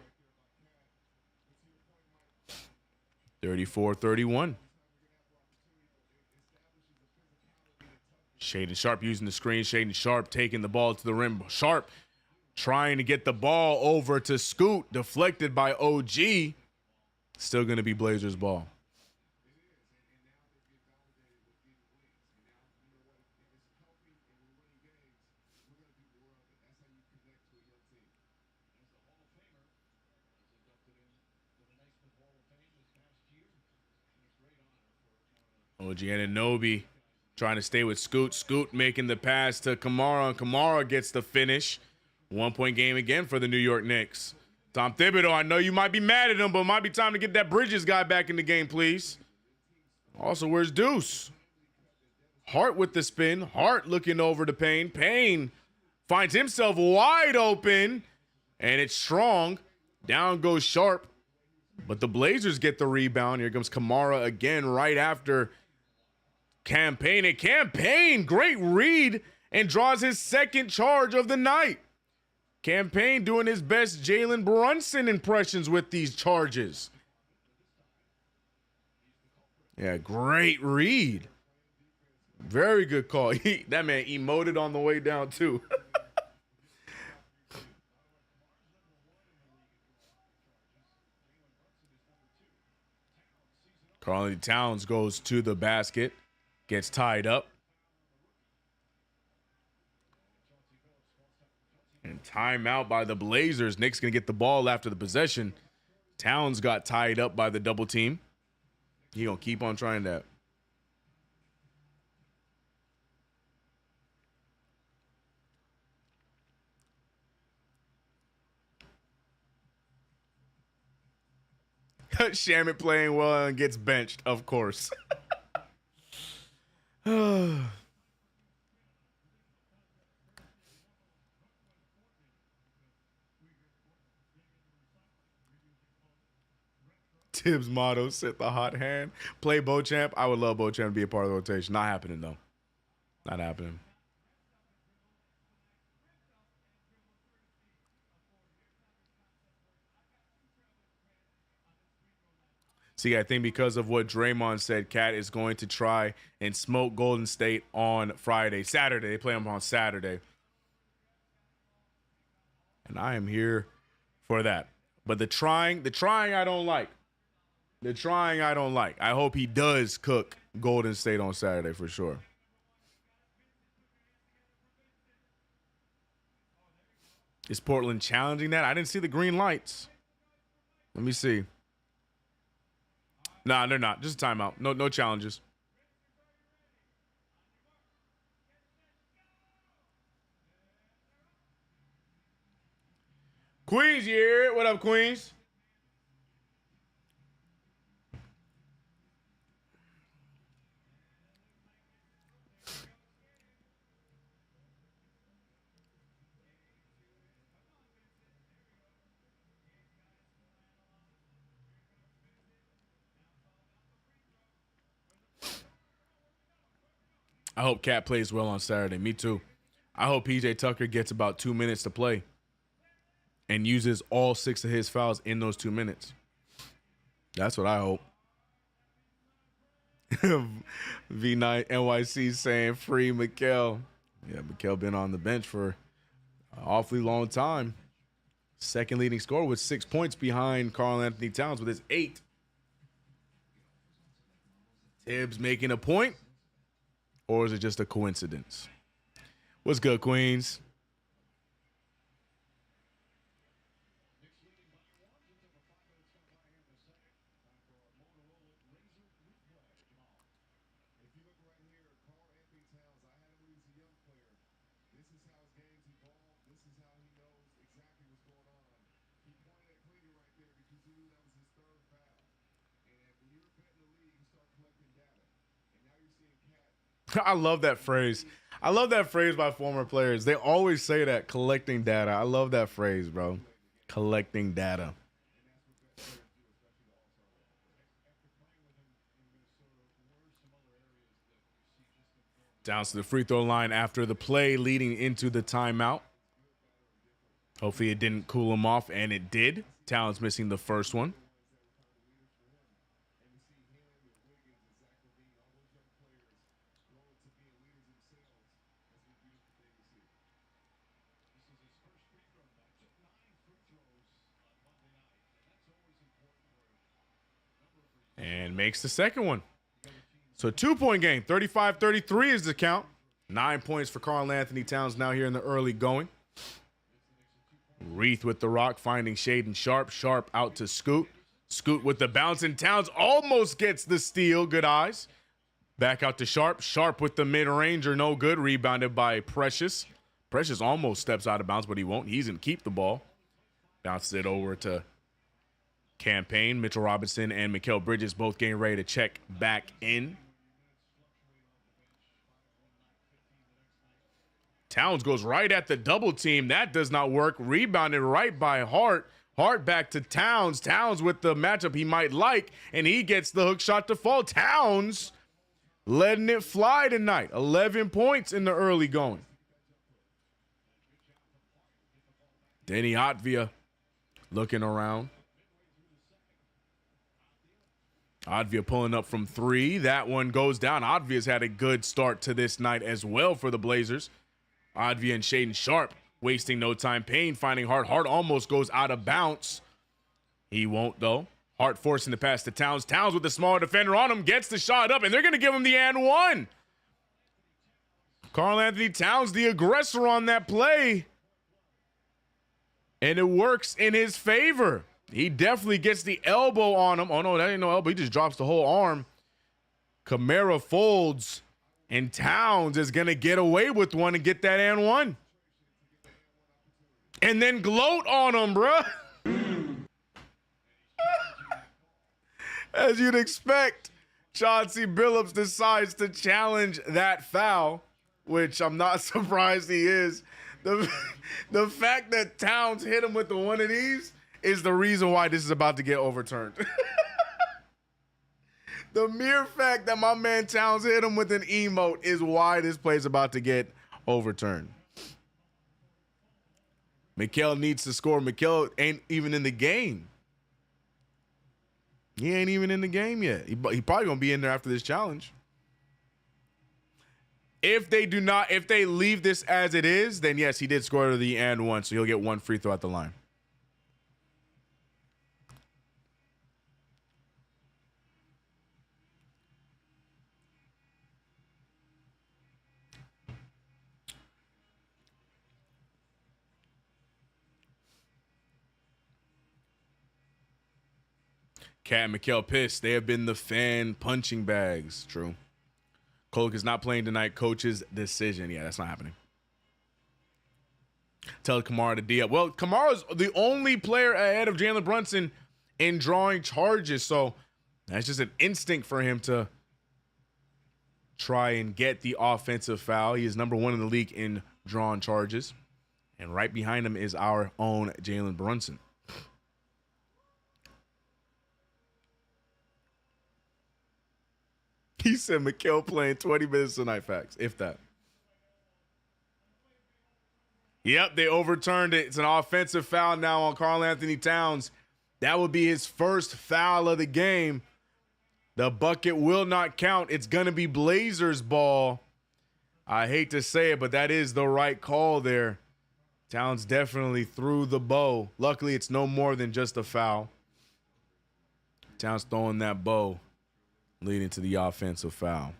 34-31. Shaden Sharp using the screen. Shaden Sharp taking the ball to the rim. Sharp trying to get the ball over to Scoot. Deflected by OG. Still going to be Blazers ball. OG Anunoby trying to stay with Scoot. Scoot making the pass to Kamara, and Kamara gets the finish. 1-point game again for the New York Knicks. Tom Thibodeau, I know you might be mad at him, but it might be time to get that Bridges guy back in the game, please. Also, where's Deuce? Hart with the spin. Hart looking over to Payne. Payne finds himself wide open, And it's strong. Down goes Sharp. But the Blazers get the rebound. Here comes Kamara again right after Campaign. And Campaign, great read, and draws his second charge of the night. Campaign doing his best Jalen Brunson impressions with these charges. Yeah, great read. Very good call. That man emoted on the way down, too. Karl-Anthony Towns goes to the basket, gets tied up. And timeout by the Blazers. Knicks going to get the ball after the possession. Towns got tied up by the double team. He going to keep on trying that. Shamet playing well and gets benched, of course. Tibbs' motto, sit the hot hand. Play Beauchamp. I would love Beauchamp to be a part of the rotation. Not happening, though. Not happening. See, I think because of what Draymond said, Cat is going to try and smoke Golden State on Saturday. They play them on Saturday. And I am here for that. But the trying I don't like. The trying I don't like. I hope he does cook Golden State on Saturday for sure. Is Portland challenging that? I didn't see the green lights. Let me see. Nah, they're not. Just a timeout. No challenges. Queens, you hear it? What up, Queens? I hope Cat plays well on Saturday. Me too. I hope PJ Tucker gets about 2 minutes to play and uses all 6 of his fouls in those 2 minutes. That's what I hope. V9 NYC saying free Mikal. Yeah, Mikal been on the bench for an awfully long time. Second leading scorer with 6 points behind Karl-Anthony Towns with his 8. Tibbs making a point. Or is it just a coincidence? What's good, Queens? I love that phrase. I love that phrase by former players. They always say that, collecting data. I love that phrase, bro. Collecting data. Down to the free throw line after the play leading into the timeout. Hopefully it didn't cool him off, and it did. Towns missing the first one. And makes the second one. So 2-point game, 35-33 is the count. 9 points for Karl-Anthony Towns now here in the early going. Reith with the rock, finding Shaedon Sharpe. Sharpe out to Scoot. Scoot with the bounce, and Towns almost gets the steal. Good eyes. Back out to Sharpe. Sharpe with the mid-ranger, no good. Rebounded by Precious. Precious almost steps out of bounds, but he won't. He's going to keep the ball. Bounces it over to Campaign. Mitchell Robinson and Mikal Bridges both getting ready to check back in. Towns goes right at the double team. That does not work. Rebounded right by Hart. Hart back to Towns. Towns with the matchup he might like, and he gets the hook shot to fall. Towns letting it fly tonight. 11 points in the early going. Denny Otvia looking around. Otvia pulling up from 3. That one goes down. Otvia's had a good start to this night as well for the Blazers. Otvia and Shaedon Sharpe wasting no time. Payne finding Hart. Hart almost goes out of bounds. He won't, though. Hart forcing the pass to Towns. Towns with the small defender on him. Gets the shot up, and they're going to give him the and one. Karl-Anthony Towns, the aggressor on that play. And it works in his favor. He definitely gets the elbow on him. Oh, no, that ain't no elbow. He just drops the whole arm. Kamara folds, and Towns is going to get away with one and get that and one. And then gloat on him, bruh. As you'd expect, Chauncey Billups decides to challenge that foul, which I'm not surprised he is. The fact that Towns hit him with the one of these is the reason why this is about to get overturned. The mere fact that my man Towns hit him with an emote is why this play is about to get overturned. Mikal needs to score. Mikal ain't even in the game. He ain't even in the game yet. He probably gonna be in there after this challenge. If they leave this as it is, then yes, he did score the and one, so he'll get one free throw at the line. Cat and Mikal pissed. They have been the fan punching bags. True. Kolk is not playing tonight. Coach's decision. Yeah, that's not happening. Tell Kamara to D up. Well, Kamara's the only player ahead of Jalen Brunson in drawing charges, so that's just an instinct for him to try and get the offensive foul. He is number 1 in the league in drawn charges, and right behind him is our own Jalen Brunson. He said Mikal playing 20 minutes tonight, facts, if that. Yep, they overturned it. It's an offensive foul now on Karl-Anthony Towns. That would be his first foul of the game. The bucket will not count. It's going to be Blazers ball. I hate to say it, but that is the right call there. Towns definitely threw the bow. Luckily, it's no more than just a foul. Towns throwing that bow, leading to the offensive foul.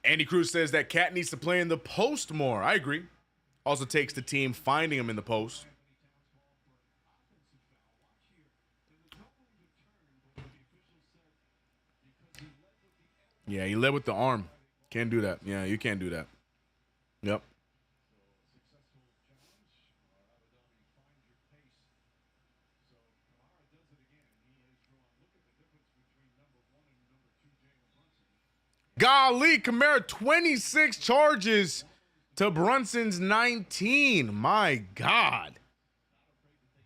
Andy Cruz says that Cat needs to play in the post more. I agree. Also takes the team finding him in the post. Yeah, he led with the arm. Can't do that. Yeah, you can't do that. Yep. Golly, Kamara 26 charges to Brunson's 19. My God.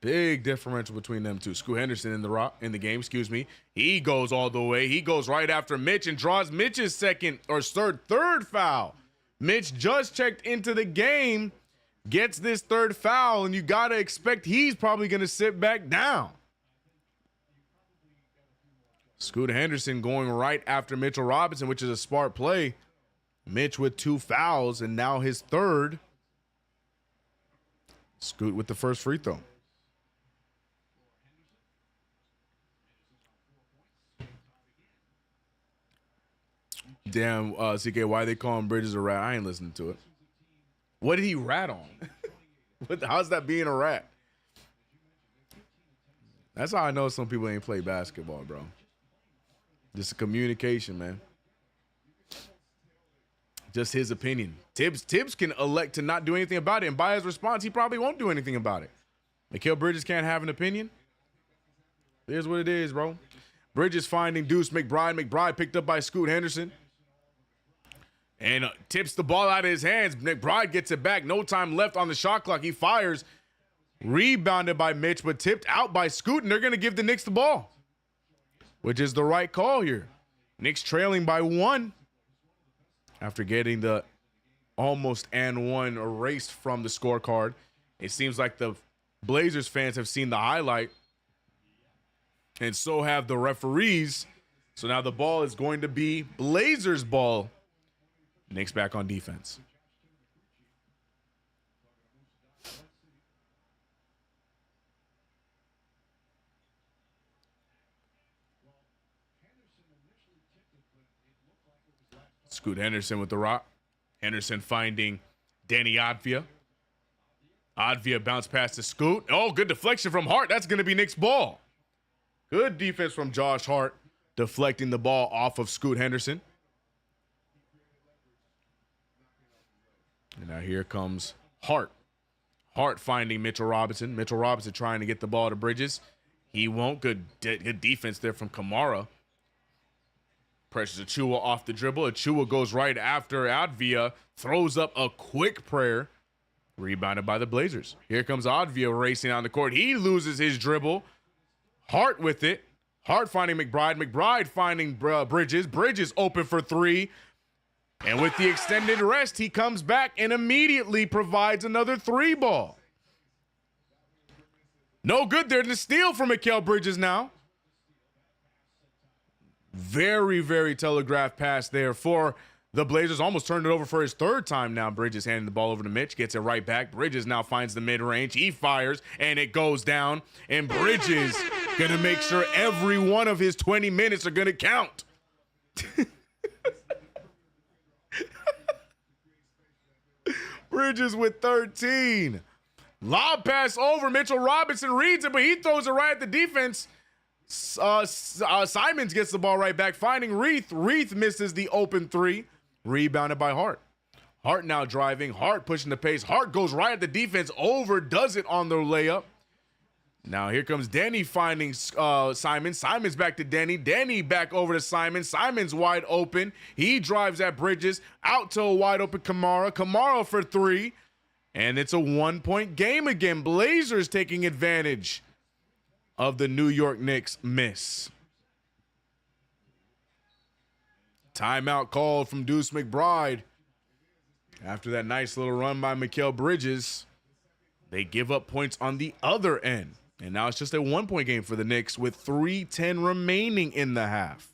Big differential between them two. Scoot Henderson in the game, He goes all the way. He goes right after Mitch and draws Mitch's third foul. Mitch just checked into the game, gets this third foul, and you got to expect he's probably going to sit back down. Scoot Henderson going right after Mitchell Robinson, which is a smart play. Mitch with 2 fouls, and now his third. Scoot with the first free throw. Damn, CK, why they call him Bridges a rat? I ain't listening to it. What did he rat on? How's that being a rat? That's how I know some people ain't play basketball, bro. Just a communication, man. Just his opinion. Tibbs can elect to not do anything about it, and by his response, he probably won't do anything about it. Mikal Bridges can't have an opinion. Here's what it is, bro. Bridges finding Deuce McBride. McBride picked up by Scoot Henderson. And tips the ball out of his hands. McBride gets it back. No time left on the shot clock. He fires. Rebounded by Mitch, but tipped out by Scoot. And they're going to give the Knicks the ball, which is the right call here. Knicks trailing by 1 after getting the almost and one erased from the scorecard. It seems like the Blazers fans have seen the highlight, and so have the referees. So now the ball is going to be Blazers ball. Knicks back on defense. Scoot Henderson with the rock. Henderson finding Danny Advia. Advia bounce pass to Scoot. Oh, good deflection from Hart. That's going to be Knicks ball. Good defense from Josh Hart, deflecting the ball off of Scoot Henderson. And now here comes Hart. Hart finding Mitchell Robinson. Mitchell Robinson trying to get the ball to Bridges. He won't. Good defense there from Kamara. Pressures Achua off the dribble. Achua goes right after Advia. Throws up a quick prayer. Rebounded by the Blazers. Here comes Advia racing on the court. He loses his dribble. Hart with it. Hart finding McBride. McBride finding Bridges. Bridges open for 3. And with the extended rest, he comes back and immediately provides another 3 ball. No good there. The steal from Mikal Bridges now. Very, very telegraphed pass there for the Blazers. Almost turned it over for his 3rd time now. Bridges handing the ball over to Mitch. Gets it right back. Bridges now finds the mid-range. He fires, and it goes down. And Bridges going to make sure every one of his 20 minutes are going to count. Bridges with 13. Lob pass over. Mitchell Robinson reads it, but he throws it right at the defense. Simons gets the ball right back, finding Reith. Reith misses the open 3. Rebounded by Hart. Hart now driving. Hart pushing the pace. Hart goes right at the defense. Overdoes it on the layup. Now here comes Danny finding Simons. Simons back to Danny. Danny back over to Simons. Simons wide open. He drives at Bridges. Out to a wide open Kamara. Kamara for 3. And it's a 1-point game again. Blazers taking advantage of the New York Knicks miss. Timeout called from Deuce McBride. After that nice little run by Mikal Bridges, they give up points on the other end. And now it's just a 1-point game for the Knicks with 3:10 remaining in the half.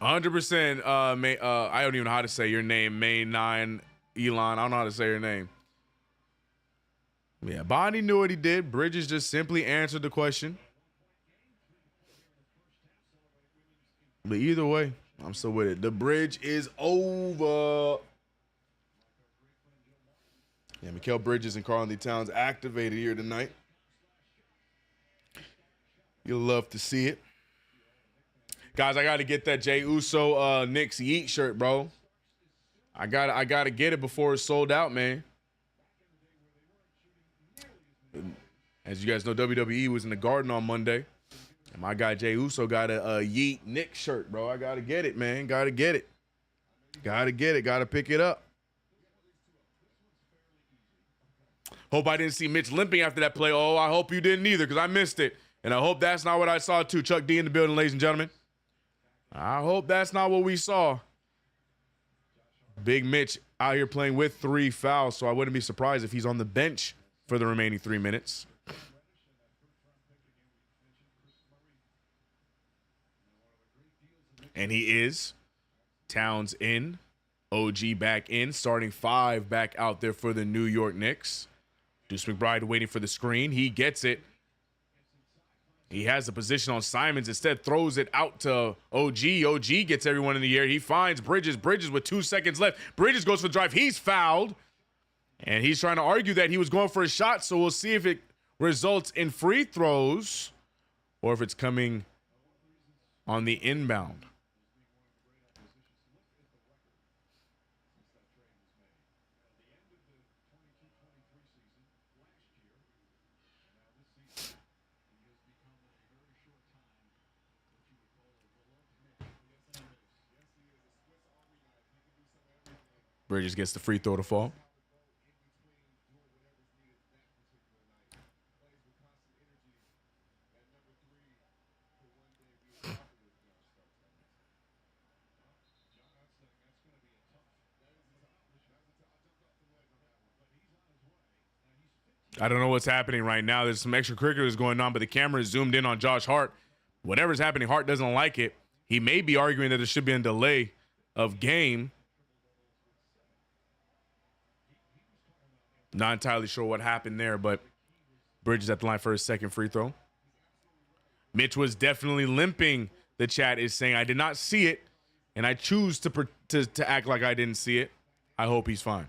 %. I don't even know how to say your name. May 9 Elon. I don't know how to say your name. Yeah, Bonnie knew what he did. Bridges just simply answered the question. But either way, I'm still with it. The bridge is over. Yeah, Mikal Bridges and Karl-Anthony Towns activated here tonight. You'll love to see it. Guys, I got to get that Jey Uso Knicks Yeet shirt, bro. I got to get it before it's sold out, man. As you guys know, WWE was in the Garden on Monday. And my guy Jey Uso got a Yeet Knicks shirt, bro. I got to get it, man. Got to get it. Got to get it. Got to pick it up. Hope I didn't see Mitch limping after that play. Oh, I hope you didn't either, because I missed it. And I hope that's not what I saw, too. Chuck D in the building, ladies and gentlemen. I hope that's not what we saw. Big Mitch out here playing with 3 fouls, so I wouldn't be surprised if he's on the bench for the remaining 3 minutes. And he is. Towns in. OG back in. Starting 5 back out there for the New York Knicks. Deuce McBride waiting for the screen. He gets it. He has the position on Simons. Instead, throws it out to OG. OG gets everyone in the air. He finds Bridges. Bridges with 2 seconds left. Bridges goes for the drive. He's fouled. And he's trying to argue that he was going for a shot. So we'll see if it results in free throws or if it's coming on the inbound. Bridges gets the free throw to fall. I don't know what's happening right now. There's some extracurriculars going on, but the camera is zoomed in on Josh Hart. Whatever's happening, Hart doesn't like it. He may be arguing that there should be a delay of game. Not entirely sure what happened there, but Bridges at the line for his second free throw. Mitch was definitely limping. The chat is saying, I did not see it, and I choose to act like I didn't see it. I hope he's fine.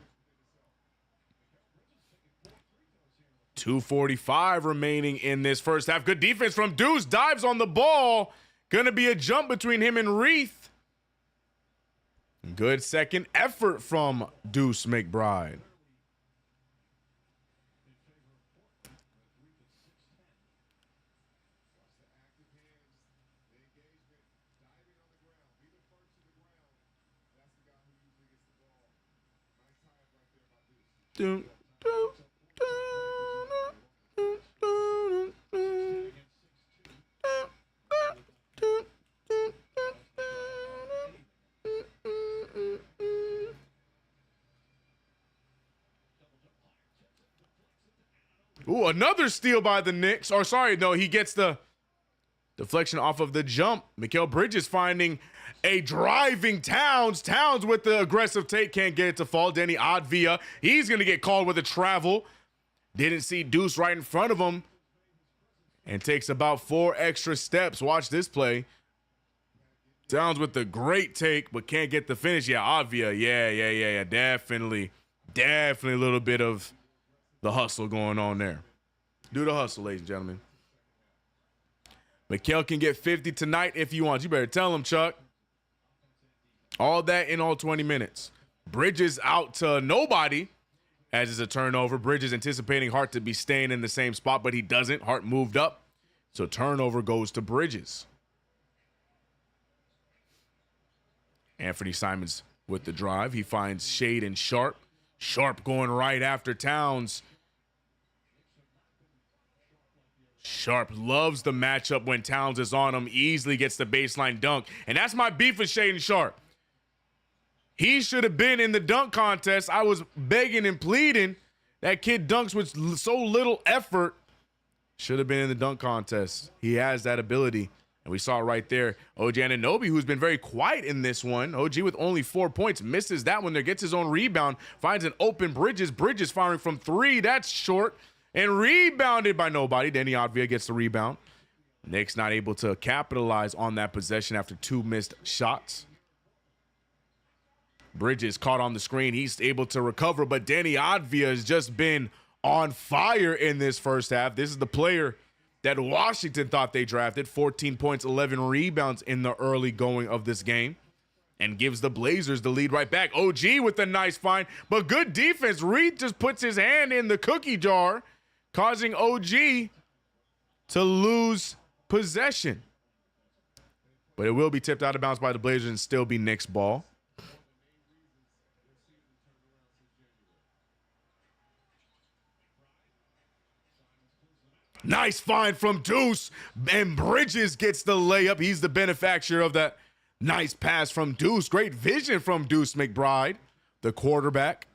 2:45 remaining in this first half. Good defense from Deuce. Dives on the ball. Gonna be a jump between him and Reith. Good second effort from Deuce McBride. Ooh, another steal by the Knicks. Or sorry, no, he gets the deflection off of the jump. Mikal Bridges finding a driving Towns. Towns with the aggressive take, can't get it to fall. Denny Advia, he's going to get called with a travel. Didn't see Deuce right in front of him. And takes about 4 extra steps. Watch this play. Towns with the great take, but can't get the finish. Yeah, Advia, yeah. Definitely a little bit of the hustle going on there. Do the hustle, ladies and gentlemen. Mikal can get 50 tonight if he wants. You better tell him, Chuck. All that in all 20 minutes. Bridges out to nobody as is a turnover. Bridges anticipating Hart to be staying in the same spot, but he doesn't. Hart moved up. So turnover goes to Bridges. Anthony Simons with the drive. He finds Shade and Sharp. Sharp going right after Towns. Sharp loves the matchup when Towns is on him. Easily gets the baseline dunk. And that's my beef with Shade and Sharp. He should have been in the dunk contest. I was begging and pleading. That kid dunks with so little effort. Should have been in the dunk contest. He has that ability. And we saw it right there. OG Anunoby, who's been very quiet in this one. OG with only 4 points. Misses that one there. Gets his own rebound. Finds an open Bridges. Bridges firing from 3. That's short. And rebounded by nobody. Denny Advia gets the rebound. Knicks not able to capitalize on that possession after 2 missed shots. Bridges caught on the screen. He's able to recover, but Denny Advia has just been on fire in this first half. This is the player that Washington thought they drafted. 14 points, 11 rebounds in the early going of this game. And gives the Blazers the lead right back. OG with a nice find, but good defense. Reed just puts his hand in the cookie jar, causing OG to lose possession. But it will be tipped out of bounds by the Blazers and still be Knicks ball. Nice find from Deuce, and Bridges gets the layup. He's the benefactor of that nice pass from Deuce. Great vision from Deuce McBride, the quarterback.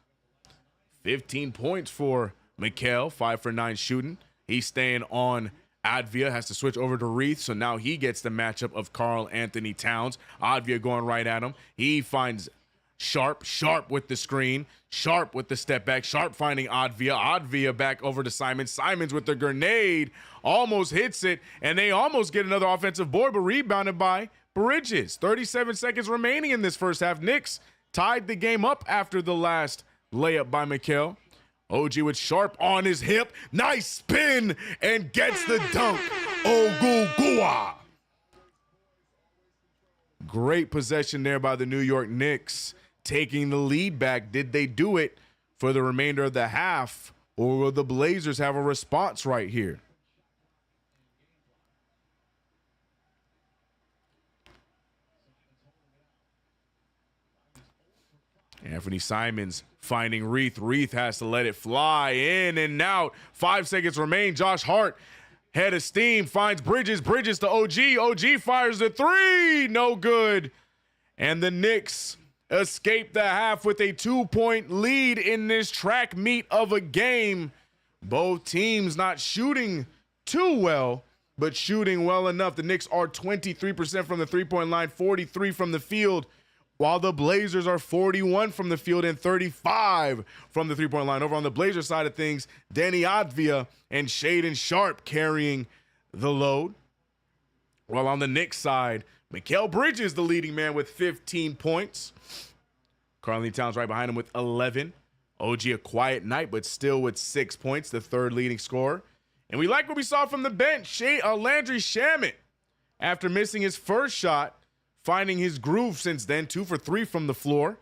15 points for Mikal, 5 for 9 shooting. He's staying on Advia, has to switch over to Reith, so now he gets the matchup of Karl Anthony Towns. Advia going right at him. He finds Sharp with the screen. Sharp with the step back. Sharp finding Advia back over to Simons. Simons with the grenade. Almost hits it, and they almost get another offensive board, but rebounded by Bridges. 37 seconds remaining in this first half. Knicks tied the game up after the last layup by Mikal. OG with Sharp on his hip. Nice spin, and gets the dunk. Ogugua. Great possession there by the New York Knicks, taking the lead back. Did they do it for the remainder of the half, or will the Blazers have a response right here? Anthony Simons finding Reith. Reith has to let it fly in and out. 5 seconds remain. Josh Hart, head of steam, finds Bridges. Bridges to OG. OG fires the 3. No good. And the Knicks escape the half with a 2-point lead in this track meet of a game. Both teams not shooting too well, but shooting well enough. The Knicks are 23% from the three-point line, 43 from the field, while the Blazers are 41 from the field and 35 from the three-point line. Over on the Blazers side of things, Danny Advia and Shaedon Sharpe carrying the load. While on the Knicks side, Mikal Bridges, the leading man with 15 points. Karl-Anthony Towns right behind him with 11. OG a quiet night, but still with 6 points, the third leading scorer. And we like what we saw from the bench. Landry Shamet, after missing his first shot, finding his groove since then, 2 for 3 from the floor.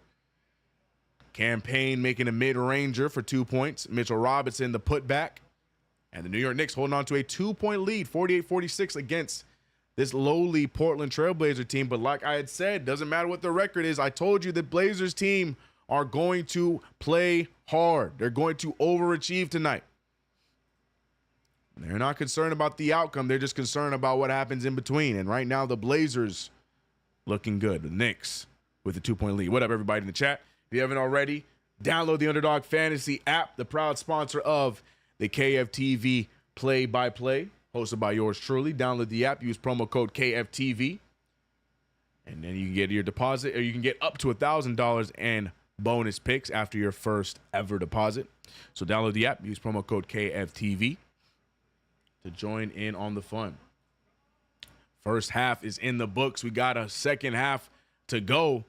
Campaign making a mid-ranger for 2 points. Mitchell Robinson, the putback. And the New York Knicks holding on to a 2-point lead, 48-46 against this lowly Portland Trailblazer team. But like I had said, doesn't matter what the record is. I told you the Blazers team are going to play hard. They're going to overachieve tonight. They're not concerned about the outcome. They're just concerned about what happens in between. And right now, the Blazers looking good. The Knicks with a 2-point lead. What up, everybody in the chat? If you haven't already, download the Underdog Fantasy app, the proud sponsor of the KFTV play-by-play, hosted by yours truly. Download the app. Use promo code KFTV. And then you can get your deposit, or you can get up to $1,000 and bonus picks after your first ever deposit. So download the app. Use promo code KFTV to join in on the fun. First half is in the books. We got a second half to go.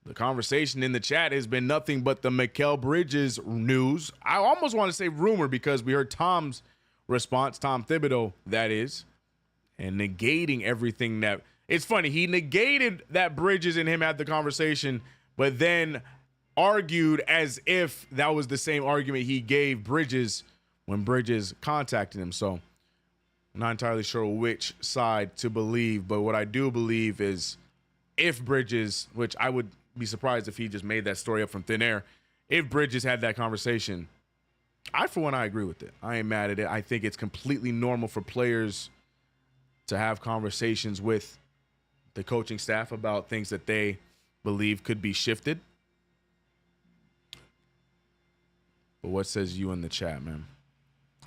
The conversation in the chat has been nothing but the Mikal Bridges news. I almost want to say rumor because we heard Tom's response, Tom Thibodeau, that is, and negating everything that. It's funny. He negated that Bridges and him had the conversation, but then argued as if that was the same argument he gave Bridges when Bridges contacted him. So I'm not entirely sure which side to believe, but what I do believe is if Bridges, which I would be surprised if he just made that story up from thin air, if Bridges had that conversation, for one, I agree with it. I ain't mad at it. I think it's completely normal for players to have conversations with the coaching staff about things that they believe could be shifted. But what says you in the chat, man?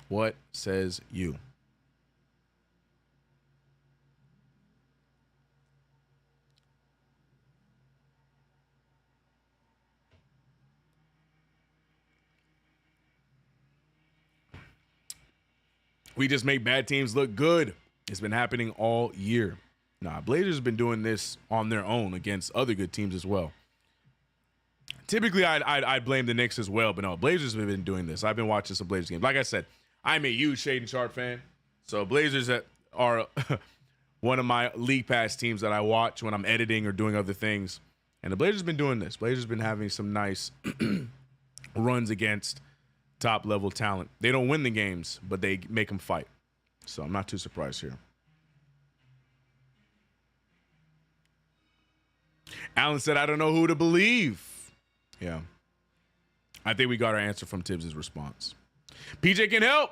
What says you? We just make bad teams look good. It's been happening all year. Nah, Blazers have been doing this on their own against other good teams as well. Typically, I'd blame the Knicks as well, but no, Blazers have been doing this. I've been watching some Blazers games. Like I said, I'm a huge Shaedon Sharpe fan. So Blazers are one of my League Pass teams that I watch when I'm editing or doing other things. And the Blazers have been doing this. Blazers have been having some nice runs against top-level talent. They don't win the games, but they make them fight. So I'm not too surprised here. Allen said, I don't know who to believe. Yeah. I think we got our answer from Tibbs' response. PJ can help.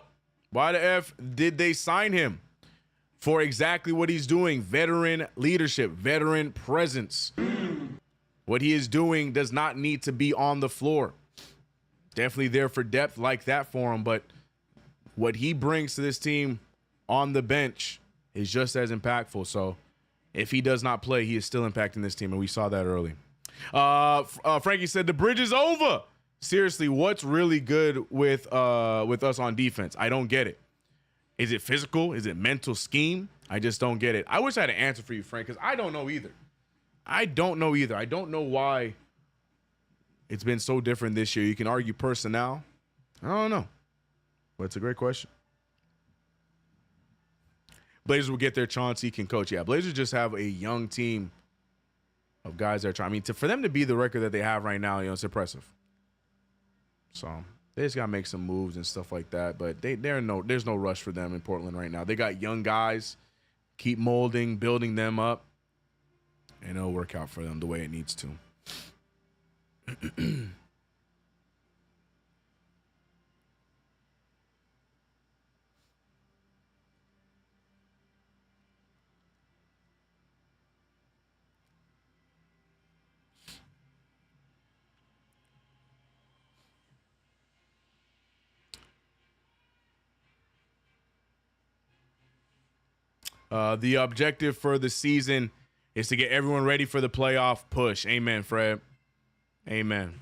Why the F did they sign him? For exactly what he's doing. Veteran leadership, veteran presence. What he is doing does not need to be on the floor. Definitely there for depth, like that for him, but what he brings to this team on the bench is just as impactful. So if he does not play, he is still impacting this team, and we saw that early. Frankie said the bridge is over. Seriously, what's really good with us on defense? I don't get it. Is it physical? Is it mental scheme? I just don't get it. I wish I had an answer for you, Frank, because I don't know either. I don't know why it's been so different this year. You can argue personnel. I don't know. But it's a great question. Blazers will get their Chauncey can coach. Yeah, Blazers just have a young team of guys that are trying. I mean, for them to be the record that they have right now, it's impressive. So they just got to make some moves and stuff like that. But there's no rush for them in Portland right now. They got young guys. Keep molding, building them up, and it'll work out for them the way it needs to. The objective for the season is to get everyone ready for the playoff push. Amen, Fred. Amen.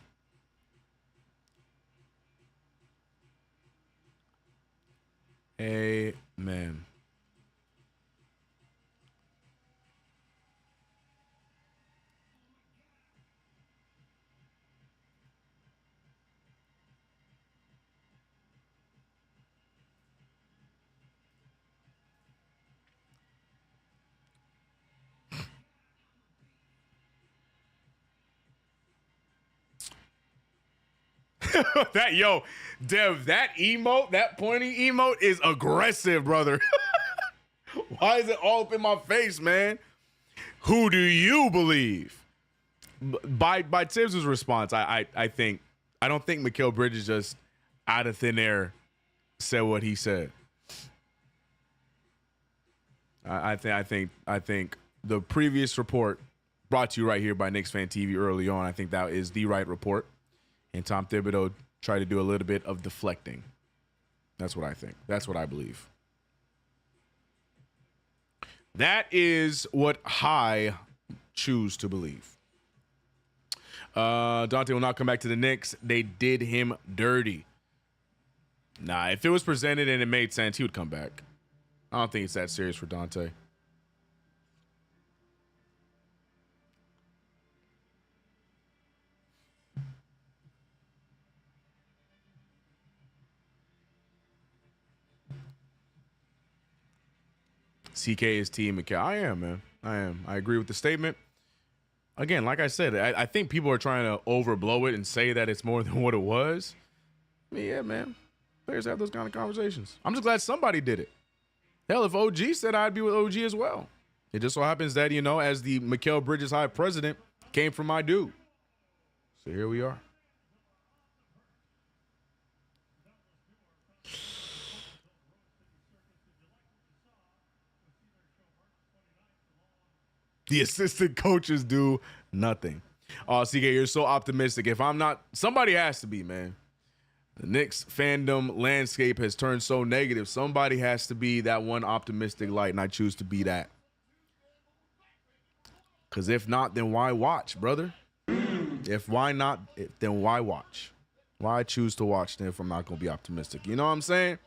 Amen. Dev, that emote, that pointing emote is aggressive, brother. Why is it all up in my face, man? Who do you believe? By Tibbs' response, I don't think Mikal Bridges just out of thin air said what he said. I think the previous report brought to you right here by KnicksFanTV early on. I think that is the right report, and Tom Thibodeau tried to do a little bit of deflecting. That's what I think. That's what I believe. That is what I choose to believe. Dante will not come back to the Knicks. They did him dirty. Nah, if it was presented and it made sense, he would come back. I don't think it's that serious for Dante. CK is Team Mikal. I am, man. I am. I agree with the statement. Again, like I said, I think people are trying to overblow it and say that it's more than what it was. I mean, yeah, man. Players have those kind of conversations. I'm just glad somebody did it. Hell, if OG said I'd be with OG as well. It just so happens that, as the Mikal Bridges High president, came from my dude. So here we are. The assistant coaches do nothing. Oh, CK, you're so optimistic. If I'm not, somebody has to be, man. The Knicks fandom landscape has turned so negative. Somebody has to be that one optimistic light, and I choose to be that. Because if not, then why watch, brother? Then why watch? Why choose to watch then if I'm not going to be optimistic? You know what I'm saying?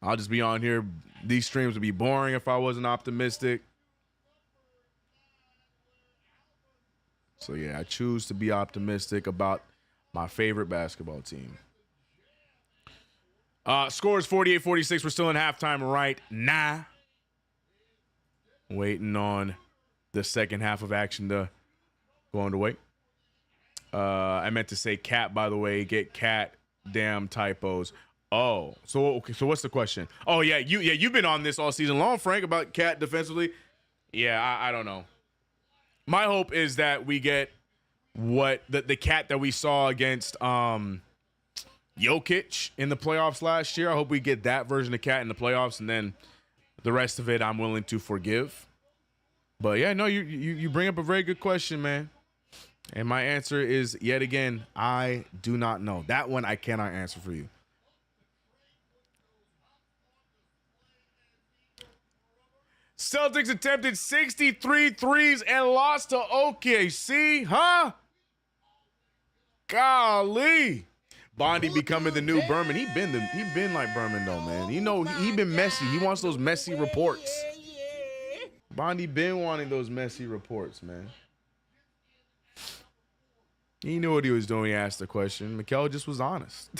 I'll just be on here. These streams would be boring if I wasn't optimistic. So, yeah, I choose to be optimistic about my favorite basketball team. Score is 48-46. We're still in halftime right now. Waiting on the second half of action to go underway. I meant to say cat, by the way. Get cat damn typos. Oh, so what's the question? Oh, yeah, you've been on this all season long, Frank, about cat defensively. Yeah, I don't know. My hope is that we get what the cat that we saw against Jokic in the playoffs last year. I hope we get that version of cat in the playoffs, and then the rest of it I'm willing to forgive. But yeah, no, you bring up a very good question, man. And my answer is, yet again, I do not know. That one I cannot answer for you. Celtics attempted 63 threes and lost to OKC, huh? Golly. Bondi becoming the new Berman. He been like Berman though, man. He been messy. He wants those messy reports. Bondi been wanting those messy reports, man. He knew what he was doing when he asked the question. Mikal just was honest.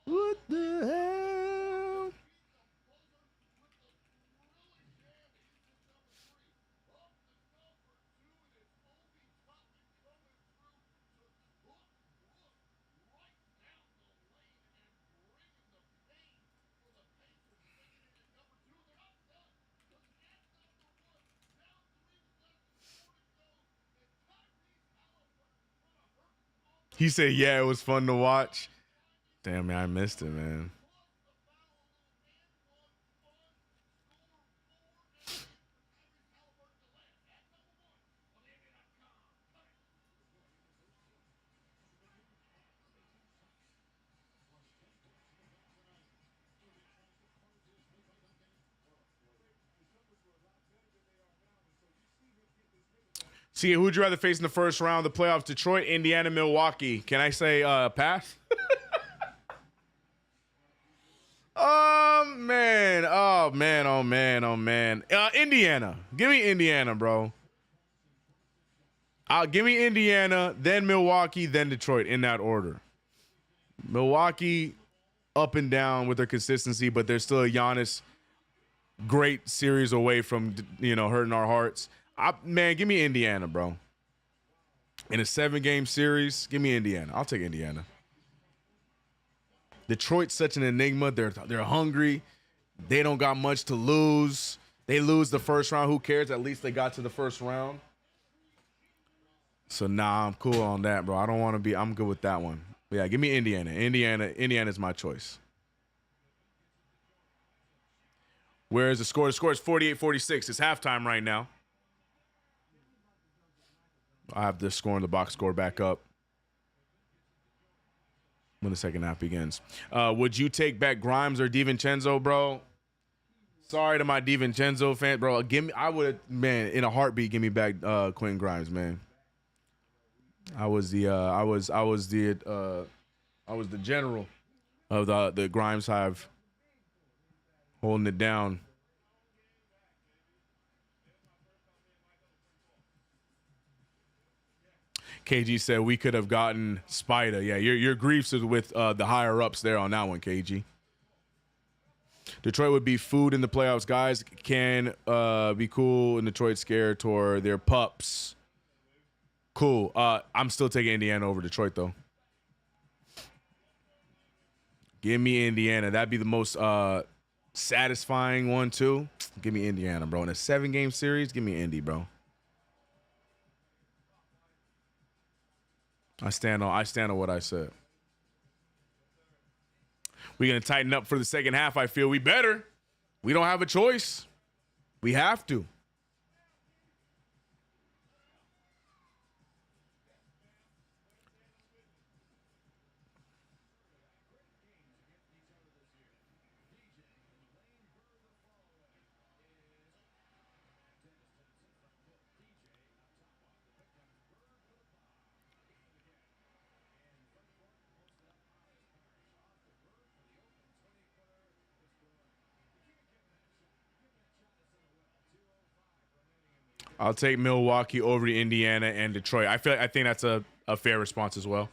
What the hell? He said, yeah, it was fun to watch. Damn, man, I missed it, man. See, who'd you rather face in the first round of the playoffs? Detroit, Indiana, Milwaukee. Can I say pass? Oh man. Oh man. Oh man. Oh man. Indiana. Give me Indiana, bro. Give me Indiana, then Milwaukee, then Detroit in that order. Milwaukee up and down with their consistency, but they're still a Giannis great series away from hurting our hearts. Man, give me Indiana, bro. In a 7-game series, give me Indiana. I'll take Indiana. Detroit's such an enigma. They're hungry. They don't got much to lose. They lose the first round. Who cares? At least they got to the first round. So nah, I'm cool on that, bro. I don't want to be. I'm good with that one. But yeah, give me Indiana. Indiana's my choice. Where is the score? The score is 48-46. It's halftime right now. I have the score in the box score back up when the second half begins. Would you take back Grimes or DiVincenzo, bro? Sorry to my DiVincenzo fan, bro. I would, man, in a heartbeat, give me back Quentin Grimes, man. I was the general of the Grimes hive, holding it down. KG said we could have gotten Spider. Yeah, your griefs is with the higher ups there on that one, KG. Detroit would be food in the playoffs. Guys can be cool in Detroit scared toward their pups. Cool. I'm still taking Indiana over Detroit, though. Give me Indiana. That'd be the most satisfying one, too. Give me Indiana, bro. In a 7-game series, give me Indy, bro. I stand on what I said. We're going to tighten up for the second half. I feel we better. We don't have a choice. We have to. I'll take Milwaukee over Indiana and Detroit. I think that's a fair response as well.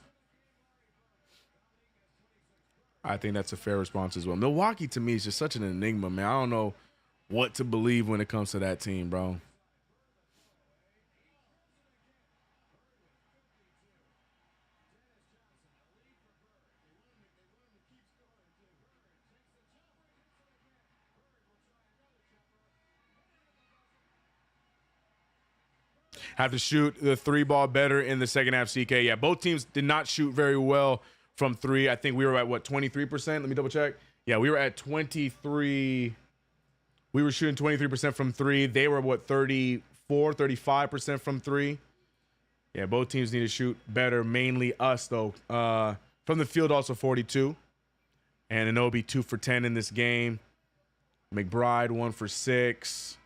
I think that's a fair response as well. Milwaukee to me is just such an enigma, man. I don't know what to believe when it comes to that team, bro. Have to shoot the 3-ball better in the second half, CK. Yeah, both teams did not shoot very well from 3. I think we were at, 23%? Let me double check. Yeah, we were at 23. We were shooting 23% from 3. They were, 35% from 3. Yeah, both teams need to shoot better, mainly us, though. From the field, also 42. And Anunoby 2 for 10 in this game. McBride 1 for 6.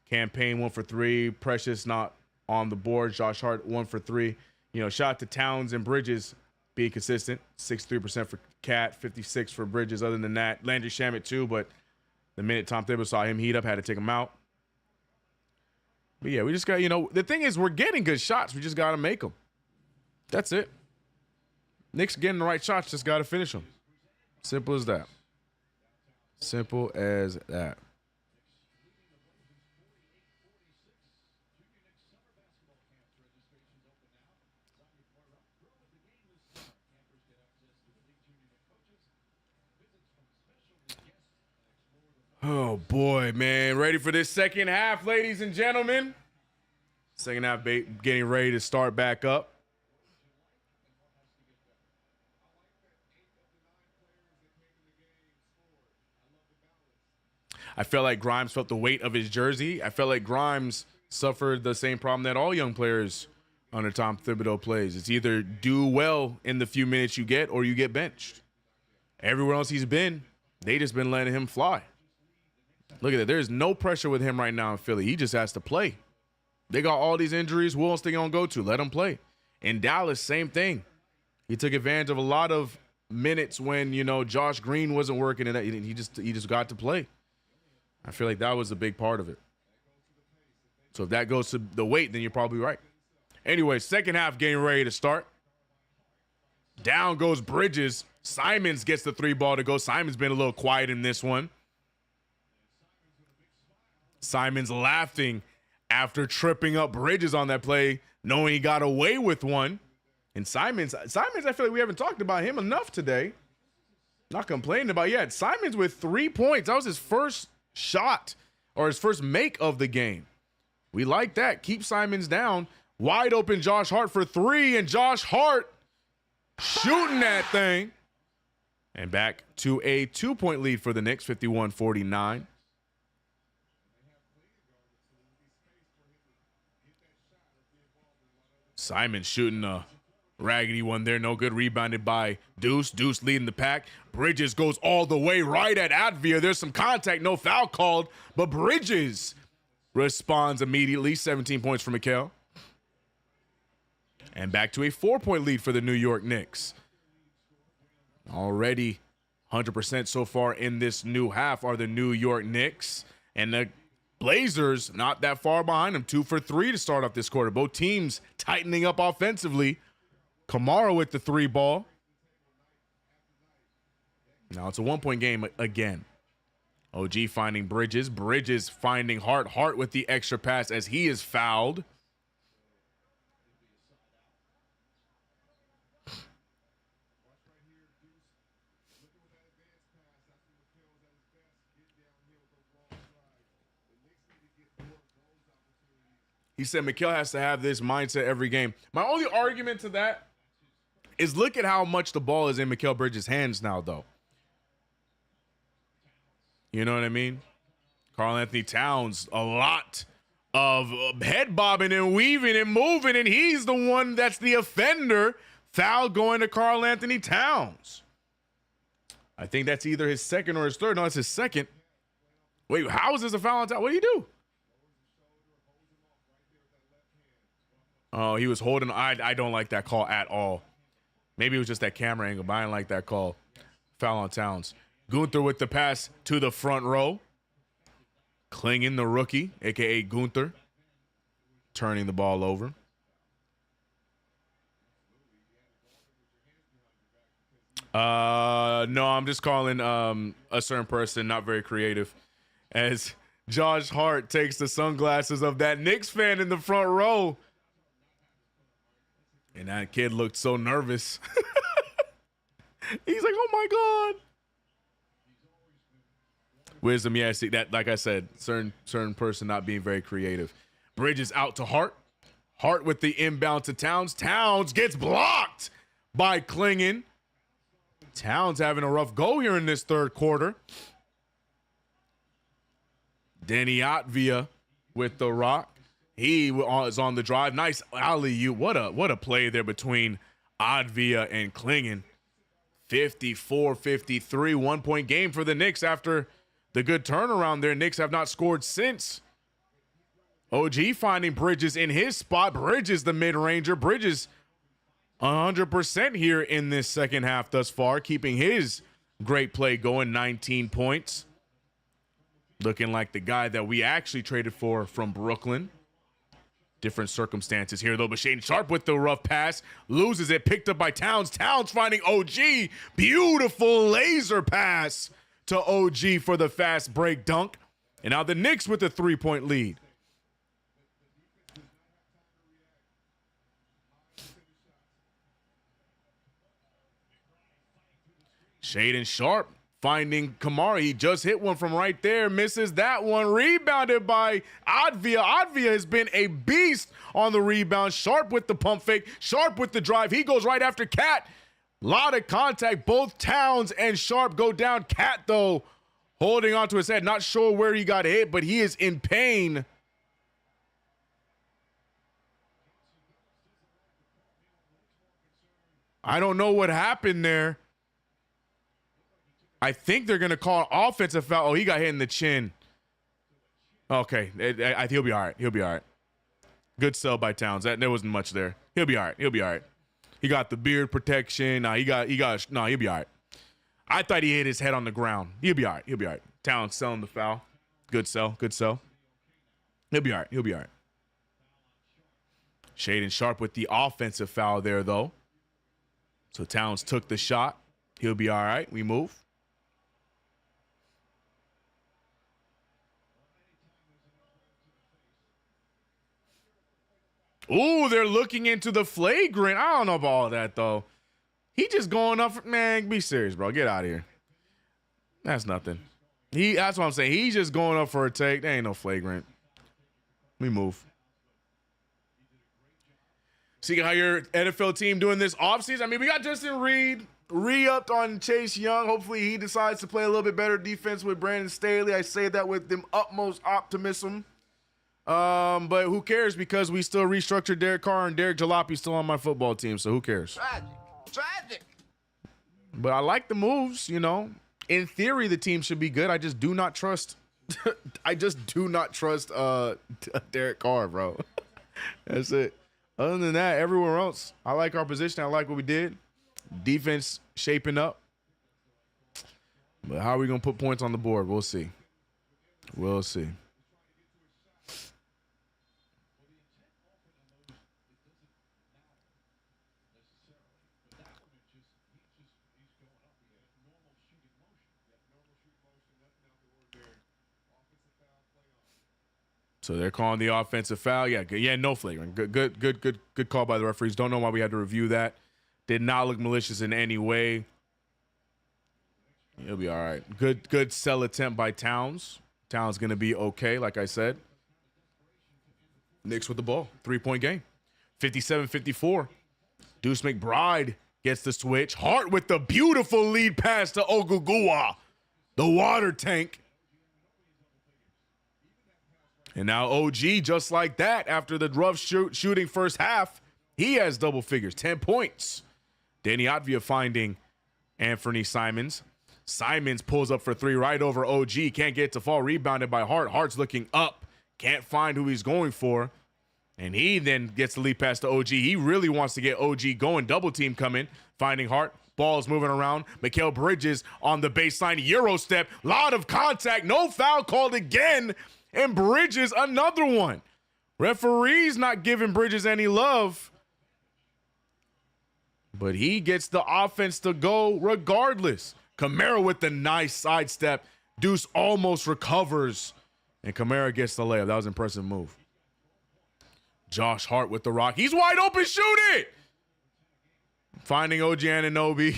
Campaign 1 for 3. Precious not on the board. Josh Hart 1 for 3. Shout out to Towns and Bridges being consistent. 63% for Cat, 56 for Bridges. Other than that, Landry Shamet too, but the minute Tom Thibodeau saw him heat up, had to take him out. But yeah, we just got, the thing is we're getting good shots. We just got to make them. That's it. Knicks getting the right shots, just got to finish them. Simple as that. Simple as that. Oh, boy, man. Ready for this second half, ladies and gentlemen? Second half getting ready to start back up. I felt like Grimes felt the weight of his jersey. I felt like Grimes suffered the same problem that all young players under Tom Thibodeau plays. It's either do well in the few minutes you get or you get benched. Everywhere else he's been, they just been letting him fly. Look at that. There's no pressure with him right now in Philly. He just has to play. They got all these injuries. Who else they gonna go to? Let him play. In Dallas, same thing. He took advantage of a lot of minutes when, you know, Josh Green wasn't working, and he just got to play. I feel like that was a big part of it. So if that goes to the weight, then you're probably right. Anyway, second half getting ready to start. Down goes Bridges. Simons gets the 3 ball to go. Simons been a little quiet in this one. Simons laughing after tripping up Bridges on that play, knowing he got away with one. And Simons, I feel like we haven't talked about him enough today. Not complaining about yet. Simons with 3 points. That was his first shot or his first make of the game. We like that. Keep Simons down. Wide open Josh Hart for 3, and Josh Hart shooting that thing. And back to a 2-point lead for the Knicks, 51-49. Simons shooting a raggedy one there. No good. Rebounded by Deuce. Deuce leading the pack. Bridges goes all the way right at Advia. There's some contact. No foul called. But Bridges responds immediately. 17 points for Mikal. And back to a 4-point lead for the New York Knicks. Already 100% so far in this new half are the New York Knicks. And the Blazers not that far behind them. 2 for 3 to start off this quarter. Both teams tightening up offensively. Kamara with the 3 ball. Now it's a 1-point game again. OG finding Bridges. Bridges finding Hart. Hart with the extra pass as he is fouled. He said Mikal has to have this mindset every game. My only argument to that is look at how much the ball is in Mikal Bridges' hands now, though. You know what I mean? Karl-Anthony Towns, a lot of head bobbing and weaving and moving, and he's the one that's the offender. Foul going to Karl-Anthony Towns. I think that's either his second or his third. No, it's his second. Wait, how is this a foul on Towns? What do you do? Oh, he was holding. I don't like that call at all. Maybe it was just that camera angle, but I didn't like that call. Foul on Towns. Gunther with the pass to the front row. Clingan, the rookie, a.k.a. Gunther, turning the ball over. No, I'm just calling a certain person not very creative. As Josh Hart takes the sunglasses of that Knicks fan in the front row. And that kid looked so nervous. He's like, oh my God. Wisdom, yeah, see that, like I said, certain person not being very creative. Bridges out to Hart. Hart with the inbound to Towns. Towns gets blocked by Clingan. Towns having a rough go here in this third quarter. Denny Atvia with the rock. He is on the drive. Nice alley-oop. What a play there between Advia and Clingan. 54-53, 1-point game for the Knicks after the good turnaround there. Knicks have not scored since. OG finding Bridges in his spot. Bridges, the mid-ranger. Bridges 100% here in this second half thus far, keeping his great play going, 19 points. Looking like the guy that we actually traded for from Brooklyn. Different circumstances here, though. But Shaedon Sharpe with the rough pass. Loses it. Picked up by Towns. Towns finding OG. Beautiful laser pass to OG for the fast break dunk. And now the Knicks with the 3-point lead. Shaedon Sharpe finding Kamara. He just hit one from right there. Misses that one. Rebounded by Advia. Advia has been a beast on the rebound. Sharpe with the pump fake. Sharpe with the drive. He goes right after Cat. Lot of contact. Both Towns and Sharpe go down. Cat, though, holding onto his head. Not sure where he got hit, but he is in pain. I don't know what happened there. I think they're going to call an offensive foul. Oh, he got hit in the chin. Okay. He'll be all right. He'll be all right. Good sell by Towns. There wasn't much there. He'll be all right. He'll be all right. He got the beard protection. He'll be all right. I thought he hit his head on the ground. He'll be all right. He'll be all right. Towns selling the foul. Good sell. Good sell. He'll be all right. He'll be all right. Shaden Sharp with the offensive foul there, though. So Towns took the shot. He'll be all right. We move. Ooh, they're looking into the flagrant. I don't know about all that, though. He just going up for, man, be serious, bro. Get out of here. That's nothing. That's what I'm saying. He's just going up for a take. There ain't no flagrant. We move. See how your NFL team doing this offseason? I mean, we got Justin Reed re-upped on Chase Young. Hopefully he decides to play a little bit better defense with Brandon Staley. I say that with the utmost optimism. But who cares, because we still restructured Derek Carr and Derek Jalopy's still on my football team, so who cares? Tragic. But I like the moves, you know. In theory, the team should be good. I just do not trust Derek Carr, bro. That's it. Other than that, everywhere else, I like our position. I like what we did. Defense shaping up. But how are we going to put points on the board? We'll see. We'll see. So they're calling the offensive foul. Yeah, no flagrant. Good call by the referees. Don't know why we had to review that. Did not look malicious in any way. He'll be all right. Good sell attempt by Towns. Towns going to be okay, like I said. Knicks with the ball. 3-point game. 57-54. Deuce McBride gets the switch. Hart with the beautiful lead pass to Ogugua, the water tank. And now OG, just like that, after the rough shooting first half, he has double figures, 10 points. Danny Otvia finding Anthony Simons. Simons pulls up for three right over OG. Can't get to fall. Rebounded by Hart. Hart's looking up. Can't find who he's going for. And he then gets the lead pass to OG. He really wants to get OG going. Double team coming. Finding Hart. Ball's moving around. Mikal Bridges on the baseline. Euro step. Lot of contact. No foul called again. And Bridges, another one. Referee's not giving Bridges any love. But he gets the offense to go regardless. Kamara with the nice sidestep. Deuce almost recovers. And Kamara gets the layup. That was an impressive move. Josh Hart with the rock. He's wide open. Shoot it! Finding OG Anunoby.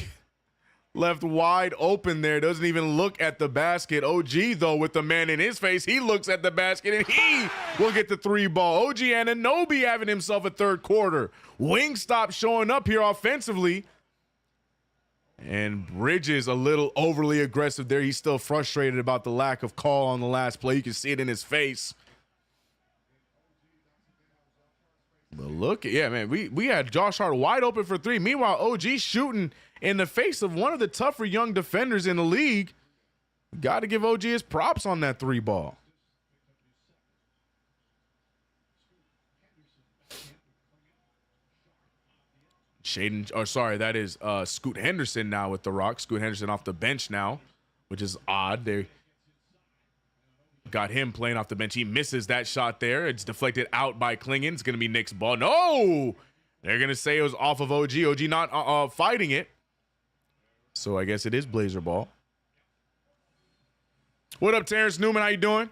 Left wide open there. Doesn't even look at the basket. OG, though, with the man in his face, he looks at the basket, and he will get the three ball. OG Anunoby having himself a third quarter. Wingstop showing up here offensively. And Bridges a little overly aggressive there. He's still frustrated about the lack of call on the last play. You can see it in his face. But look, yeah, man, we had Josh Hart wide open for three. Meanwhile, OG shooting in the face of one of the tougher young defenders in the league. Got to give OG his props on that three ball. That is Scoot Henderson now with the rock. Scoot Henderson off the bench now, which is odd. They got him playing off the bench. He misses that shot there. It's deflected out by Klingon. It's going to be Knicks ball. No! They're going to say it was off of OG. OG not fighting it. So I guess it is Blazer ball. What up, Terrence Newman? How you doing?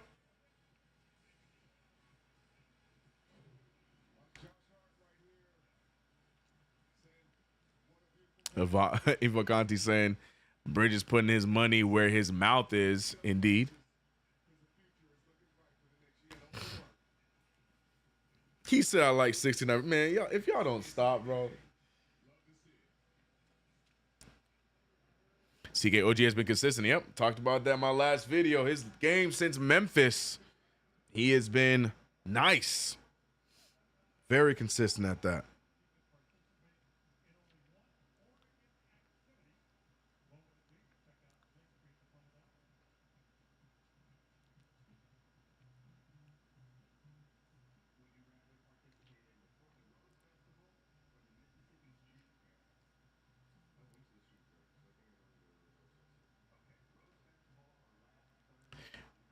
Ivakanti saying Bridges putting his money where his mouth is. Indeed. He said I like 69. Man, y'all, if y'all don't stop, bro. CKOG has been consistent. Yep, talked about that in my last video. His game since Memphis, he has been nice. Very consistent at that.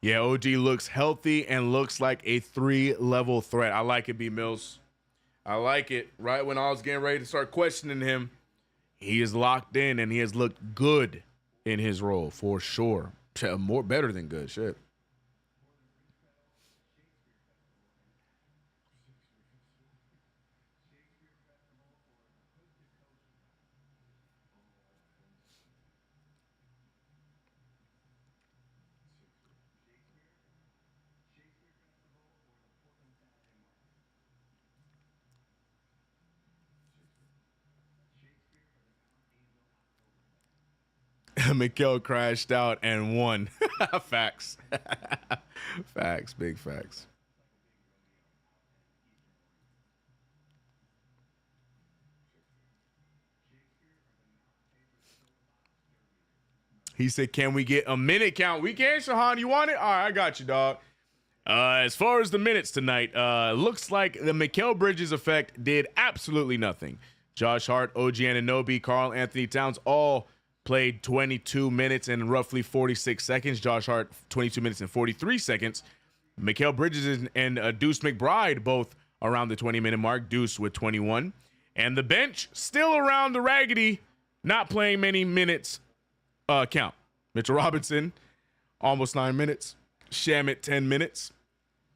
Yeah, OG looks healthy and looks like a 3-level threat. I like it, B Mills. I like it. Right when I was getting ready to start questioning him, he is locked in and he has looked good in his role for sure. More better than good. Shit. Mikal crashed out and won. Facts. Facts. Big facts. He said, can we get a minute count? We can, Shahan. You want it? All right, I got you, dog. As far as the minutes tonight, looks like the Mikal Bridges effect did absolutely nothing. Josh Hart, OG Anunoby, Karl Anthony Towns all played 22 minutes and roughly 46 seconds. Josh Hart, 22 minutes and 43 seconds. Mikal Bridges and Deuce McBride both around the 20-minute mark. Deuce with 21. And the bench still around the raggedy, not playing many minutes count. Mitchell Robinson, almost 9 minutes. Shamet, 10 minutes.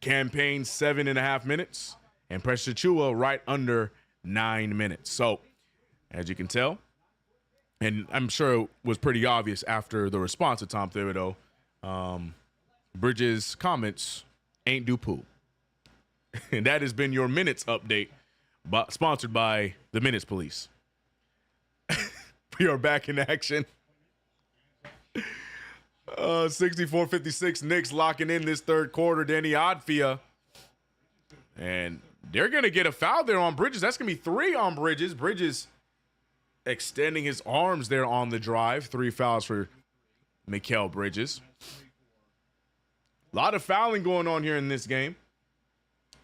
Campaign, 7.5 minutes. And Precious Achiuwa right under 9 minutes. So, as you can tell, and I'm sure it was pretty obvious after the response to Tom Thibodeau, Bridges' comments ain't do poo. And that has been your minutes update, sponsored by the Minutes Police. We are back in action. 64-56 Knicks locking in this third quarter. Danny Adfia. And they're going to get a foul there on Bridges. That's going to be 3 on Bridges. Bridges extending his arms there on the drive. 3 fouls for Mikal Bridges. A lot of fouling going on here in this game.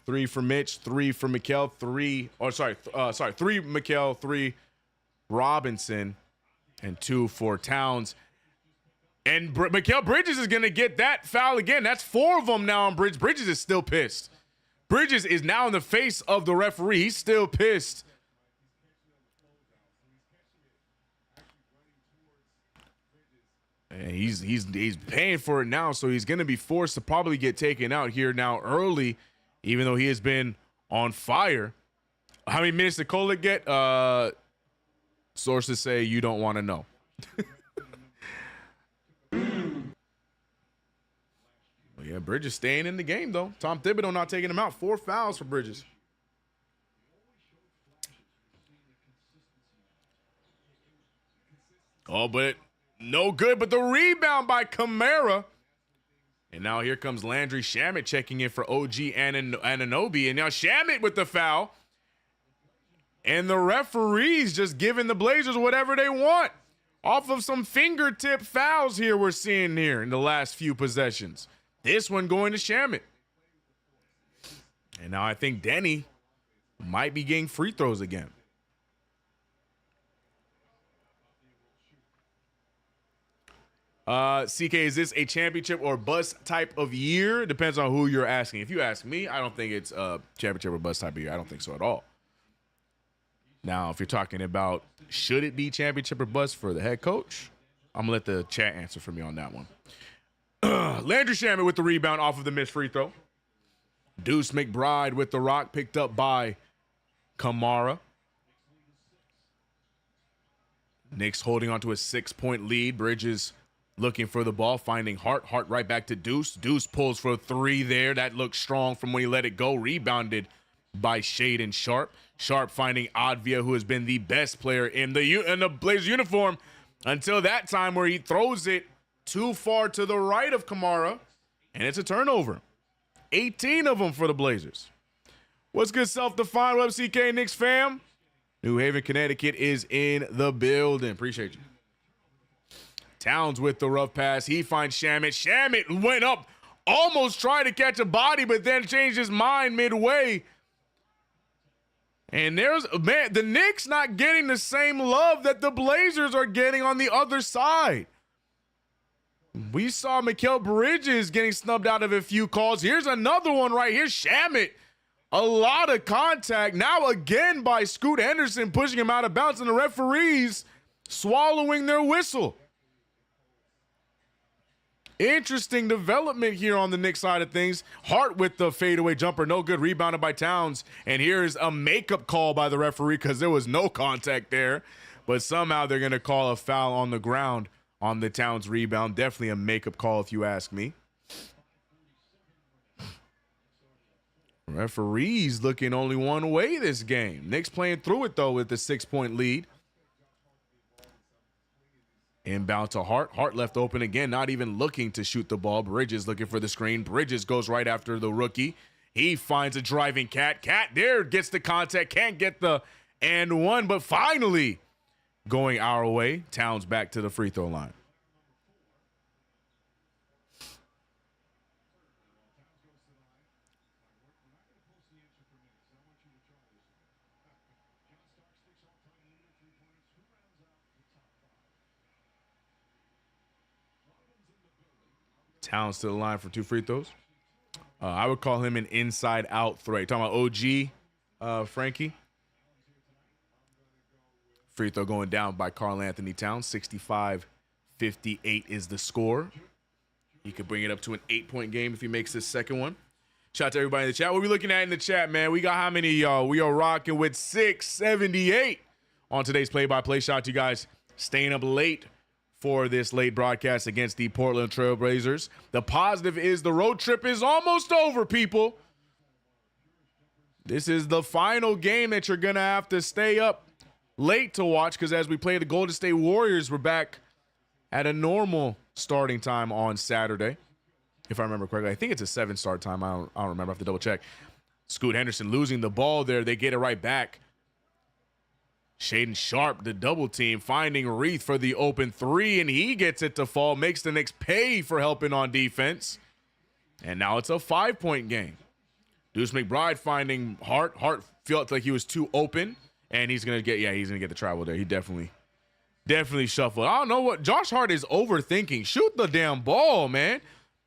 3 for Mitch, 3 for Mikal, 3 Mikal, 3 Robinson, and 2 for Towns. And Mikal Bridges is going to get that foul again. That's 4 of them now on Bridges. Bridges is still pissed. Bridges is now in the face of the referee. He's still pissed. And he's paying for it now, so he's going to be forced to probably get taken out here now early, even though he has been on fire. How many minutes did Kolek get? Sources say you don't want to know. Yeah, Bridges staying in the game, though. Tom Thibodeau not taking him out. 4 fouls for Bridges. Oh, but no good. But the rebound by Kamara. And now here comes Landry Shamet checking in for OG Anunoby. And now Shamet with the foul. And the referees just giving the Blazers whatever they want. Off of some fingertip fouls here we're seeing here in the last few possessions. This one going to Shamet. And now I think Denny might be getting free throws again. CK, is this a championship or bust type of year? Depends on who you're asking. If you ask me, I don't think it's a championship or bust type of year. I don't think so at all. Now, if you're talking about should it be championship or bust for the head coach, I'm going to let the chat answer for me on that one. Landry Shamet with the rebound off of the missed free throw. Deuce McBride with the rock picked up by Kamara. Knicks holding on to a 6-point lead. Bridges looking for the ball, finding Hart. Hart right back to Deuce. Deuce pulls for a 3 there. That looked strong from when he let it go. Rebounded by Shaedon Sharpe. Sharpe finding Advia, who has been the best player in the Blazers uniform. until that time where he throws it too far to the right of Kamara, and it's a turnover. 18 of them for the Blazers. What's good, self-defined Web CK Knicks fam? New Haven, Connecticut is in the building. Appreciate you. Towns with the rough pass. He finds Shamet. Shamet went up, almost tried to catch a body, but then changed his mind midway. And there's, man, the Knicks not getting the same love that the Blazers are getting on the other side. We saw Mikal Bridges getting snubbed out of a few calls. Here's another one right here. Shamet. A lot of contact. Now again by Scoot Henderson, pushing him out of bounds, and the referees swallowing their whistle. Interesting development here on the Knicks side of things. Hart with the fadeaway jumper. No good. Rebounded by Towns. And here's a makeup call by the referee because there was no contact there. But somehow they're going to call a foul on the ground on the Towns rebound. Definitely a makeup call if you ask me. Referees looking only one way this game. Knicks playing through it, though, with the 6-point lead. Inbound to Hart. Hart left open again, not even looking to shoot the ball. Bridges looking for the screen. Bridges goes right after the rookie. He finds a driving Cat. Cat there gets the contact. Can't get the and one, but finally going our way. Towns back to the free throw line. Towns to the line for 2 free throws. I would call him an inside-out threat. Talking about OG Frankie. Free throw going down by Karl Anthony Towns. 65-58 is the score. He could bring it up to an 8-point game if he makes this second one. Shout out to everybody in the chat. What are we looking at in the chat, man? We got how many, y'all? We are rocking with 678 on today's play-by-play. Shout out to you guys staying up late for this late broadcast against the Portland Trail Blazers. The positive is the road trip is almost over, people. This is the final game that you're going to have to stay up late to watch, because as we play the Golden State Warriors, we're back at a normal starting time on Saturday. If I remember correctly, I think it's a 7 start time. I don't remember. I have to double check. Scoot Henderson losing the ball there. They get it right back. Shaedon Sharpe, the double team, finding Reith for the open 3, and he gets it to fall, makes the Knicks pay for helping on defense. And now it's a 5-point game. Deuce McBride finding Hart. Hart felt like he was too open, and he's going to get the travel there. He definitely shuffled. I don't know what Josh Hart is overthinking. Shoot the damn ball, man.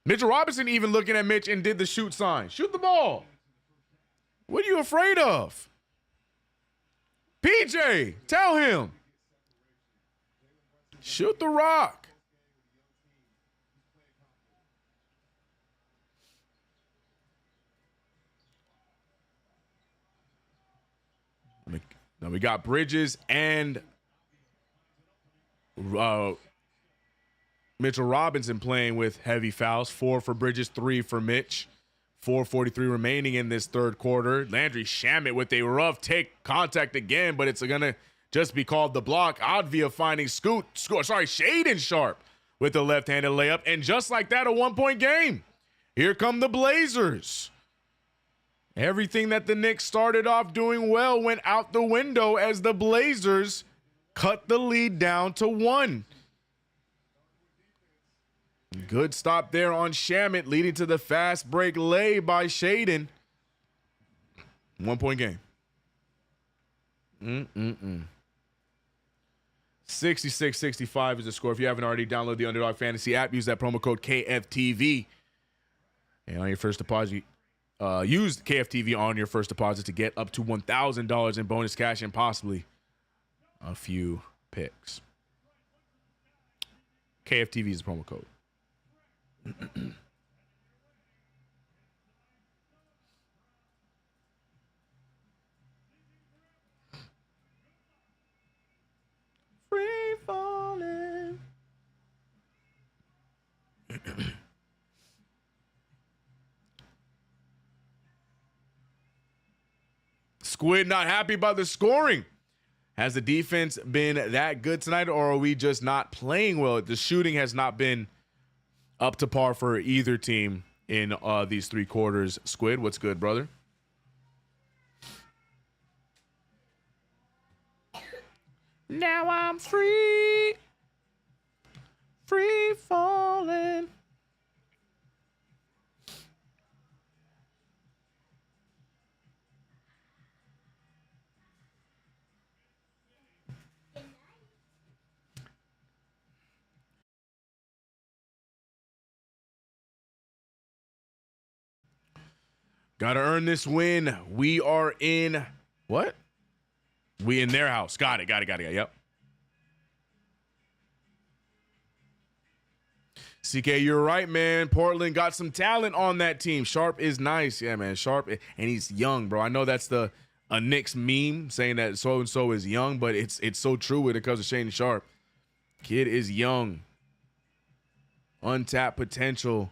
Mitchell Robinson even looking at Mitch and did the shoot sign. Shoot the ball. What are you afraid of? PJ, tell him. Shoot the rock. Now we got Bridges and Mitchell Robinson playing with heavy fouls. 4 for Bridges, 3 for Mitch. 4:43 remaining in this third quarter. Landry Shamet with a rough take contact again, but it's going to just be called the block. Advia finding Shaedon Sharpe with the left-handed layup. And just like that, a 1-point game. Here come the Blazers. Everything that the Knicks started off doing well went out the window as the Blazers cut the lead down to 1. Good stop there on Shamet, leading to the fast break lay by Shaedon. 1-point game. 66-65 is the score. If you haven't already, download the Underdog Fantasy app. Use that promo code KFTV. And on your first deposit, use KFTV on your first deposit to get up to $1,000 in bonus cash and possibly a few picks. KFTV is the promo code. Free falling. Squid not happy about the scoring. Has the defense been that good tonight, or are we just not playing well? The shooting has not been up to par for either team in these 3 quarters. Squid, what's good, brother? Now I'm free falling. Gotta earn this win. We are in what? We in their house. Got it. Yep. CK, you're right, man. Portland got some talent on that team. Sharp is nice. Yeah, man. Sharp, and he's young, bro. I know that's a Knicks meme saying that so-and-so is young, but it's so true when it comes to Shane Sharp. Kid is young. Untapped potential.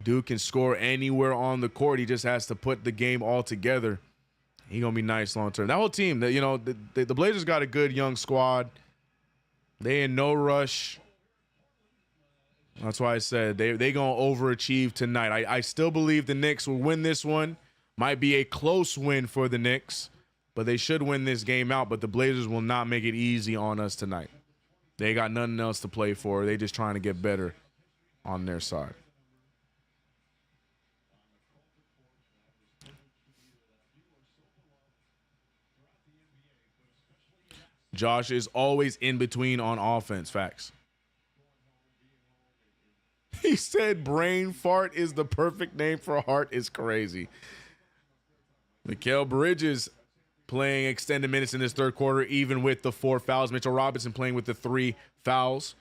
Dude can score anywhere on the court. He just has to put the game all together. He gonna be nice long term. That whole team, the Blazers got a good young squad. They in no rush. That's why I said they gonna overachieve tonight. I still believe the Knicks will win this one. Might be a close win for the Knicks, but they should win this game out. But the Blazers will not make it easy on us tonight. They got nothing else to play for. They just trying to get better on their side. Josh is always in between on offense. Facts. He said brain fart is the perfect name for heart is crazy. Mikal Bridges playing extended minutes in this 3rd quarter, even with the 4 fouls. Mitchell Robinson playing with the 3 fouls.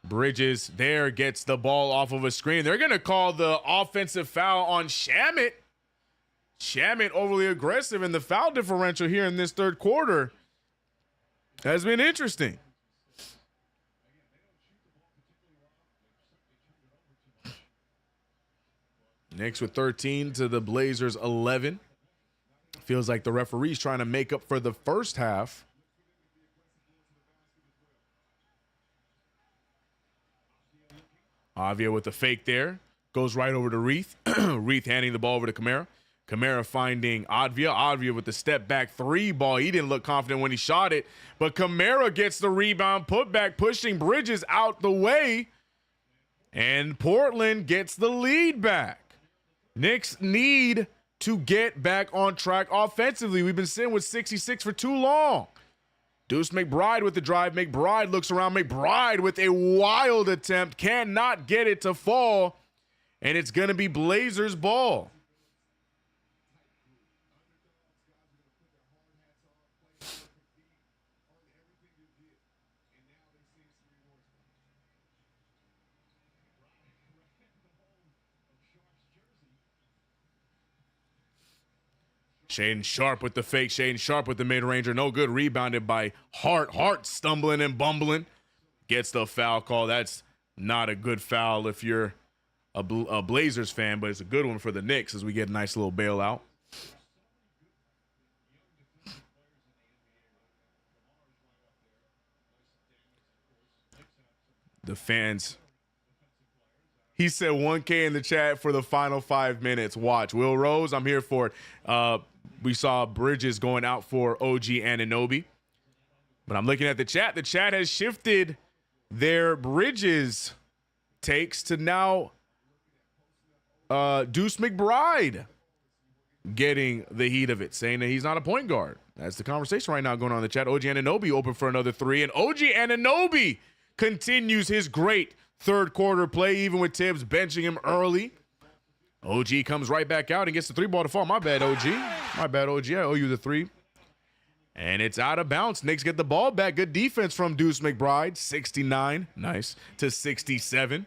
Bridges there gets the ball off of a screen. They're going to call the offensive foul on Shamet. Shamet overly aggressive, and the foul differential here in this 3rd quarter has been interesting. Knicks with 13 to the Blazers 11. Feels like the referee's trying to make up for the first half. Avia with the fake there. Goes right over to Reith. Reith handing the ball over to Kamara. Kamara finding Advia. Advia with the step back 3 ball. He didn't look confident when he shot it, but Kamara gets the rebound, put back, pushing Bridges out the way, and Portland gets the lead back. Knicks need to get back on track offensively. We've been sitting with 66 for too long. Deuce McBride with the drive. McBride looks around. McBride with a wild attempt. Cannot get it to fall, and it's going to be Blazers ball. Shaden Sharp with the fake. Shaden Sharp with the mid-ranger. No good. Rebounded by Hart. Hart stumbling and bumbling. Gets the foul call. That's not a good foul if you're a Blazers fan, but it's a good one for the Knicks as we get a nice little bailout. The fans. He said 1K in the chat for the final 5 minutes. Watch. Will Rose, I'm here for it. We saw Bridges going out for OG Anunoby. But I'm looking at the chat. The chat has shifted their Bridges takes to now Deuce McBride getting the heat of it, saying that he's not a point guard. That's the conversation right now going on in the chat. OG Anunoby open for another 3, and OG Anunoby continues his great 3rd quarter play, even with Tibbs benching him early. OG comes right back out and gets the 3 ball to fall. My bad, OG. My bad, OG. I owe you the 3. And it's out of bounds. Knicks get the ball back. Good defense from Deuce McBride. 69. Nice. To 67.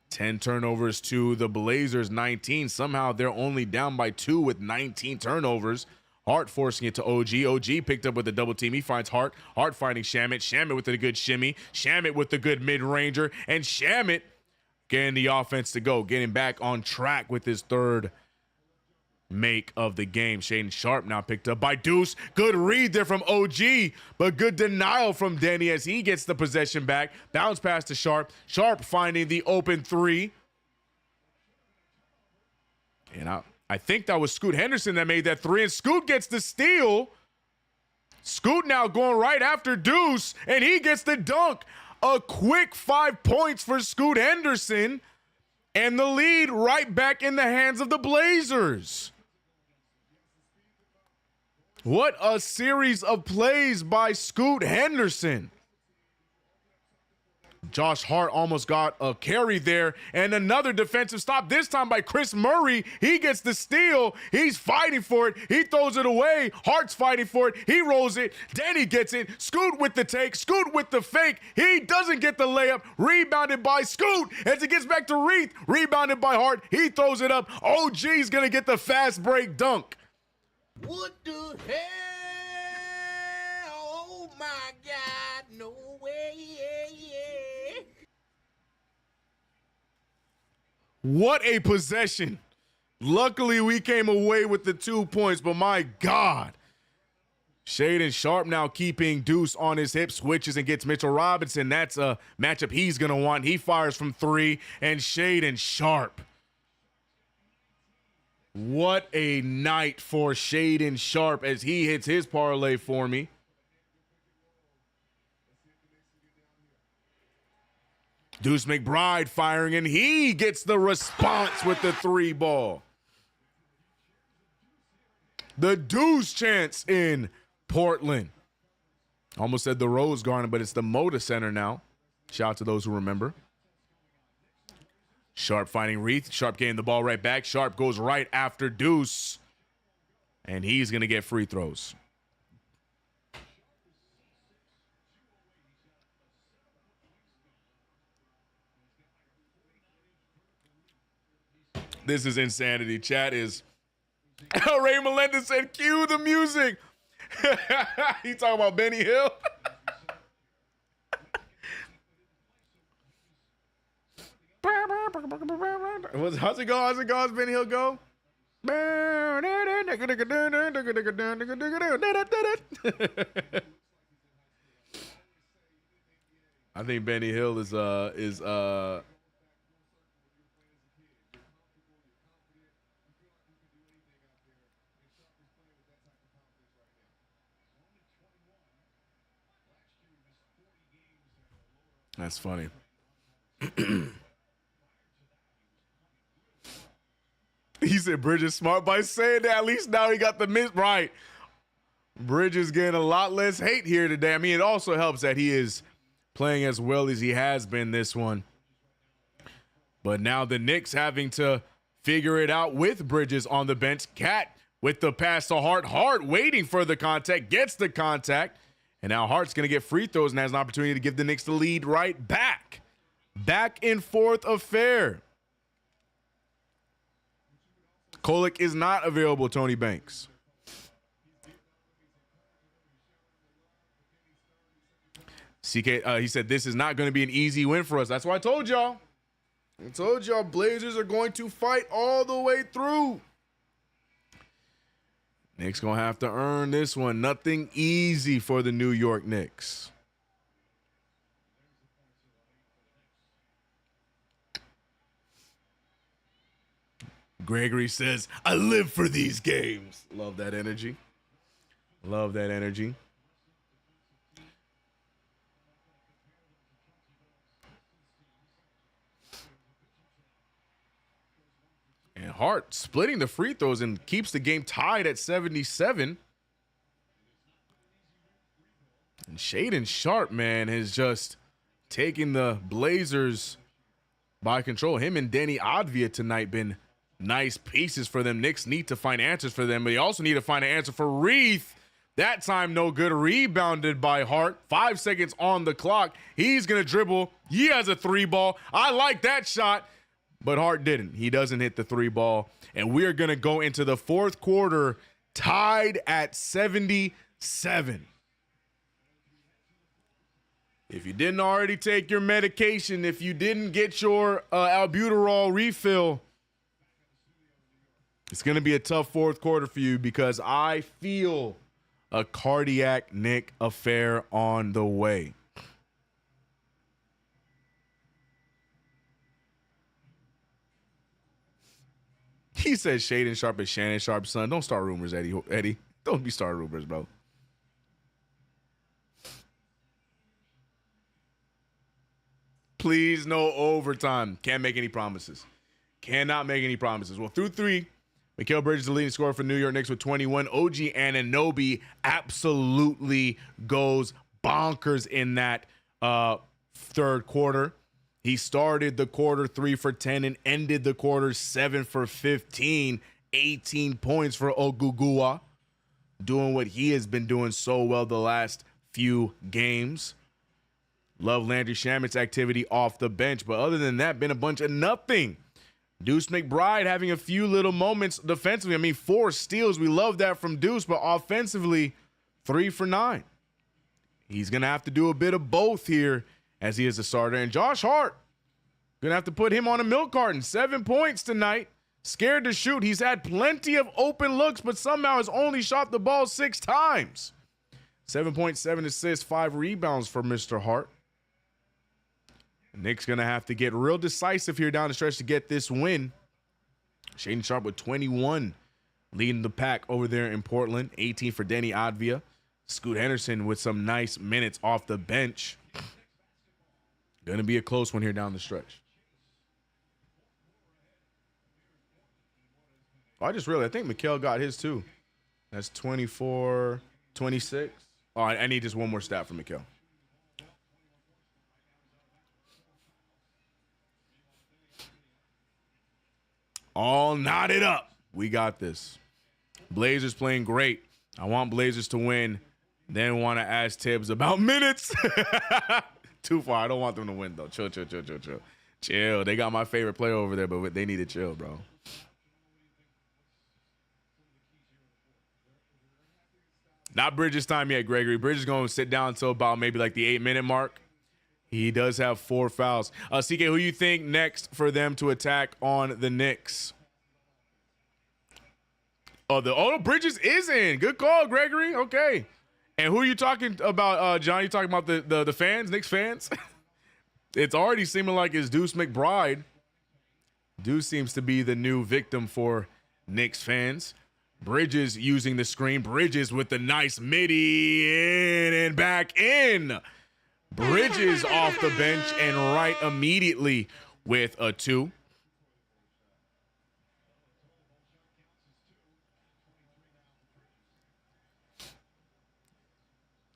10 turnovers to the Blazers, 19. Somehow they're only down by 2 with 19 turnovers. Hart forcing it to OG. OG picked up with the double team. He finds Hart. Hart finding Shamet. Shamet with the good shimmy. Shamet with the good mid-ranger. And Shamet getting the offense to go. Getting back on track with his 3rd make of the game. Shaedon Sharpe now picked up by Deuce. Good read there from OG, but good denial from Denny as he gets the possession back. Bounce pass to Sharpe. Sharpe finding the open three. And I think that was Scoot Henderson that made that three, and Scoot gets the steal. Scoot now going right after Deuce, and he gets the dunk. A quick 5 points for Scoot Henderson, and the lead right back in the hands of the Blazers. What a series of plays by Scoot Henderson. Josh Hart almost got a carry there, and another defensive stop, this time by Chris Murray. He gets the steal. He's fighting for it. He throws it away. Hart's fighting for it. He rolls it. Danny gets it. Scoot with the take. Scoot with the fake. He doesn't get the layup. Rebounded by Scoot as it gets back to Reith. Rebounded by Hart. He throws it up. OG's going to get the fast break dunk. What the hell? Oh, my God. No way. What a possession. Luckily, we came away with the 2 points, but my God. Shaedon Sharpe now keeping Deuce on his hip, switches and gets Mitchell Robinson. That's a matchup he's going to want. He fires from three, and Shaedon Sharpe. What a night for Shaedon Sharpe as he hits his parlay for me. Deuce McBride firing, and he gets the response with the three ball. The Deuce chance in Portland. Almost said the Rose Garden, but it's the Moda Center now. Shout out to those who remember. Sharpe finding Reith. Sharpe getting the ball right back. Sharpe goes right after Deuce, and he's going to get free throws. This is insanity. Chat is Ray Melendez said, cue the music. He talking about Benny Hill. How's it go? How's it go? How's Benny Hill go? I think Benny Hill is That's funny. He said Bridges smart by saying that. At least now he got the miss right. Bridges getting a lot less hate here today. I mean, it also helps that he is playing as well as he has been this one. But now the Knicks having to figure it out with Bridges on the bench. Cat with the pass to Hart. Hart waiting for the contact, gets the contact. And now Hart's going to get free throws and has an opportunity to give the Knicks the lead right back. Back and forth affair. Kolek is not available, Tony Banks. CK, he said, this is not going to be an easy win for us. That's why I told y'all. Blazers are going to fight all the way through. Knicks going to have to earn this one. Nothing easy for the New York Knicks. Gregory says, I live for these games. Love that energy. Love that energy. And Hart splitting the free throws and keeps the game tied at 77. And Shaedon Sharpe, man, has just taken the Blazers by control. Him and Denny Advia tonight been nice pieces for them. Knicks need to find answers for them, but they also need to find an answer for Reith. That time, no good. Rebounded by Hart. 5 seconds on the clock. He's going to dribble. He has a three ball. I like that shot. But Hart didn't. He doesn't hit the three ball. And we are going to go into the fourth quarter tied at 77. If you didn't already take your medication, if you didn't get your albuterol refill, It's going to be a tough fourth quarter for you because I feel a cardiac Knick affair on the way. He says Shaden Sharp is Shannon Sharp's son. Don't start rumors, Eddie. Eddie, don't be starting rumors, bro. Please, no overtime. Can't make any promises. Cannot make any promises. Well, through 3, Mikal Bridges, the leading scorer for New York Knicks with 21. OG Anunoby absolutely goes bonkers in that third quarter. He started the quarter 3 for 10 and ended the quarter 7 for 15. 18 points for Ogugua, doing what he has been doing so well the last few games. Love Landry Shamet's activity off the bench, but other than that, been a bunch of nothing. Deuce McBride having a few little moments defensively. I mean, 4 steals. We love that from Deuce, but offensively, 3 for 9. He's going to have to do a bit of both here as he is a starter. And Josh Hart, going to have to put him on a milk carton. 7 points tonight. Scared to shoot. He's had plenty of open looks, but somehow has only shot the ball 6 times. 7.7 assists, 5 rebounds for Mr. Hart. Knicks going to have to get real decisive here down the stretch to get this win. Shaden Sharp with 21 leading the pack over there in Portland. 18 for Denny Advia. Scoot Henderson with some nice minutes off the bench. Going to be a close one here down the stretch. I just realized, I think Mikal got his too. That's 24, 26. Oh, I need just one more stat from Mikal. All knotted up. We got this. Blazers playing great. I want Blazers to win. Then want to ask Tibbs about minutes. Too far. I don't want them to win, though. Chill. Chill. They got my favorite player over there, but they need to chill, bro. Not Bridges' time yet, Gregory. Bridges going to sit down until about maybe like the 8-minute mark. He does have 4 fouls. CK, who you think next for them to attack on the Knicks? Oh, Bridges is in. Good call, Gregory. Okay. And who are you talking about, John? You talking about the fans, Knicks fans? It's already seeming like it's Deuce McBride. Deuce seems to be the new victim for Knicks fans. Bridges using the screen. Bridges with the nice midi in and back in. Bridges off the bench and right immediately with a 2.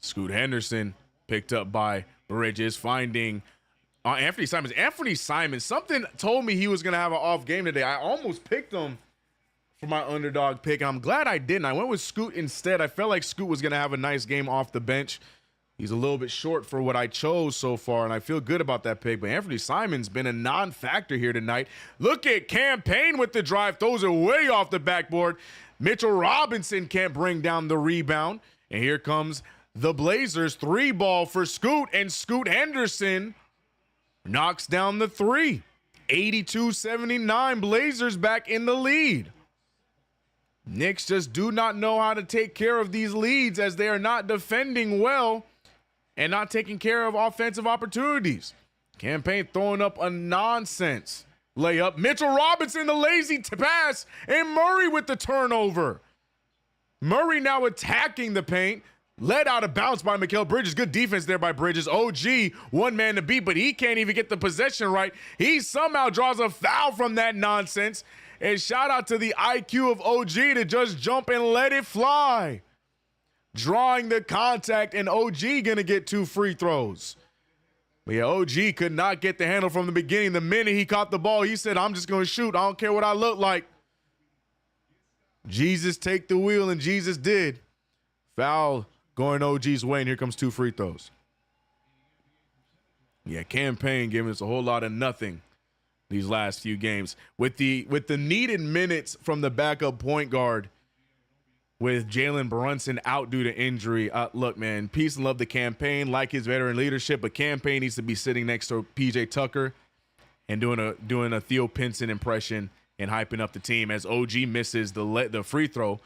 Scoot Henderson picked up by Bridges, finding Anthony Simons. Anthony Simons, something told me he was going to have an off game today. I almost picked him for my underdog pick. I'm glad I didn't. I went with Scoot instead. I felt like Scoot was going to have a nice game off the bench. He's a little bit short for what I chose so far, and I feel good about that pick. But Anthony Simons been a non-factor here tonight. Look at Campaign with the drive. Throws it way off the backboard. Mitchell Robinson can't bring down the rebound. And here comes the Blazers. 3-ball for Scoot, and Scoot Henderson knocks down the 3. 82-79. Blazers back in the lead. Knicks just do not know how to take care of these leads as they are not defending well and not taking care of offensive opportunities. Campaign throwing up a nonsense layup. Mitchell Robinson, the lazy pass, and Murray with the turnover. Murray now attacking the paint. Led out of bounds by Mikal Bridges. Good defense there by Bridges. OG, one man to beat, but he can't even get the possession right. He somehow draws a foul from that nonsense. And shout out to the IQ of OG to just jump and let it fly. Drawing the contact, and OG gonna get 2 free throws. But yeah, OG could not get the handle from the beginning. The minute he caught the ball, he said, I'm just gonna shoot. I don't care what I look like. Jesus take the wheel, and Jesus did. Foul going OG's way, and here comes 2 free throws. Yeah, Campaign giving us a whole lot of nothing these last few games. With the needed minutes from the backup point guard, with Jalen Brunson out due to injury. Look, man, peace and love to Campaign, like his veteran leadership, but Campaign needs to be sitting next to PJ Tucker and doing a Theo Pinson impression and hyping up the team as OG misses the free throw.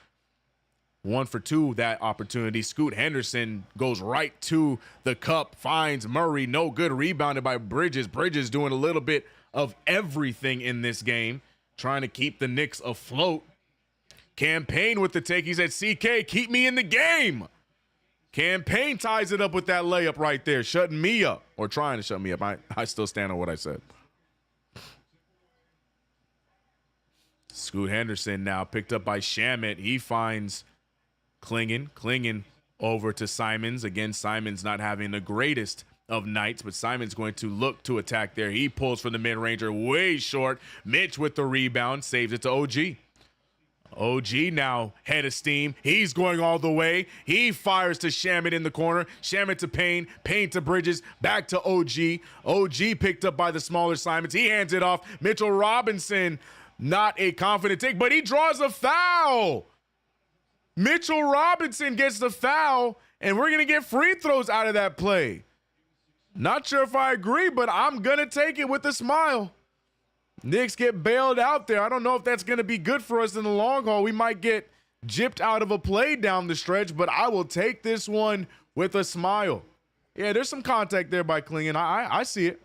1 for 2 that opportunity. Scoot Henderson goes right to the cup, finds Murray. No good. Rebounded by Bridges. Bridges doing a little bit of everything in this game, trying to keep the Knicks afloat. Campaign with the take. He said, CK, keep me in the game. Campaign ties it up with that layup right there, shutting me up, or trying to shut me up. I still stand on what I said. Scoot Henderson now picked up by Shamet. He finds Clinging over to Simons. Again, Simons not having the greatest of nights, but Simons going to look to attack there. He pulls from the mid-ranger way short. Mitch with the rebound, saves it to OG. OG now head of steam. He's going all the way. He fires to Shamet in the corner. Shamet to Payne. Payne to Bridges. Back to OG. OG picked up by the smaller Simons. He hands it off. Mitchell Robinson, not a confident take, but he draws a foul. Mitchell Robinson gets the foul, and we're going to get free throws out of that play. Not sure if I agree, but I'm going to take it with a smile. Knicks get bailed out there. I don't know if that's going to be good for us in the long haul. We might get gypped out of a play down the stretch, but I will take this one with a smile. Yeah, there's some contact there by Clingan. I see it.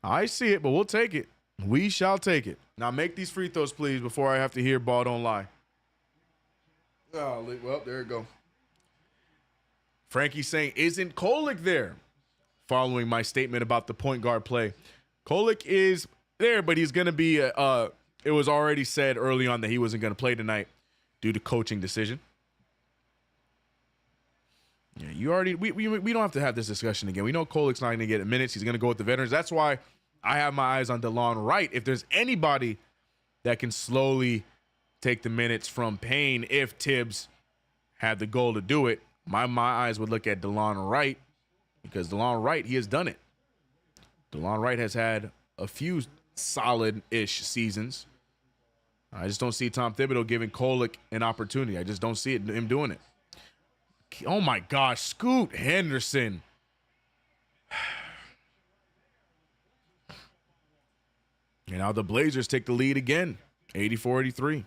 I see it, but we'll take it. We shall take it. Now make these free throws, please, before I have to hear ball don't lie. Oh, well, there you go. Frankie saying, isn't Kolek there? Following my statement about the point guard play. Kolek is there, but he's going to be, it was already said early on that he wasn't going to play tonight due to coaching decision. Yeah, you already, we don't have to have this discussion again. We know Kolek's not going to get minutes. He's going to go with the veterans. That's why I have my eyes on DeLon Wright. If there's anybody that can slowly take the minutes from Payne, if Tibbs had the goal to do it, my eyes would look at DeLon Wright, because DeLon Wright, he has done it. DeLon Wright has had a few solid-ish seasons. I just don't see Tom Thibodeau giving Kolek an opportunity. I just don't see him doing it. Oh my gosh, Scoot Henderson. And now the Blazers take the lead again, 84-83.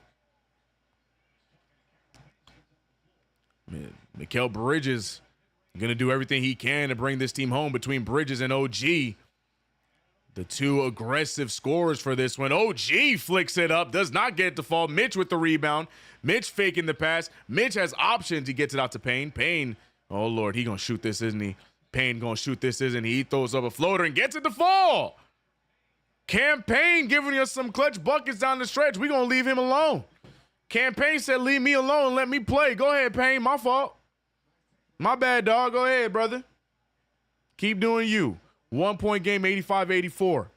Mikal Bridges going to do everything he can to bring this team home. Between Bridges and OG, the two aggressive scorers for this one. OG flicks it up, does not get it to fall. Mitch with the rebound. Mitch faking the pass. Mitch has options. He gets it out to Payne. Payne, oh Lord, he going to shoot this, isn't he? Payne going to shoot this, isn't he? He throws up a floater and gets it to fall. Campaign giving us some clutch buckets down the stretch. We're going to leave him alone. Campaign said, leave me alone. Let me play. Go ahead, Payne. My fault. My bad, dog. Go ahead, brother. Keep doing you. 1 point game, 85-84.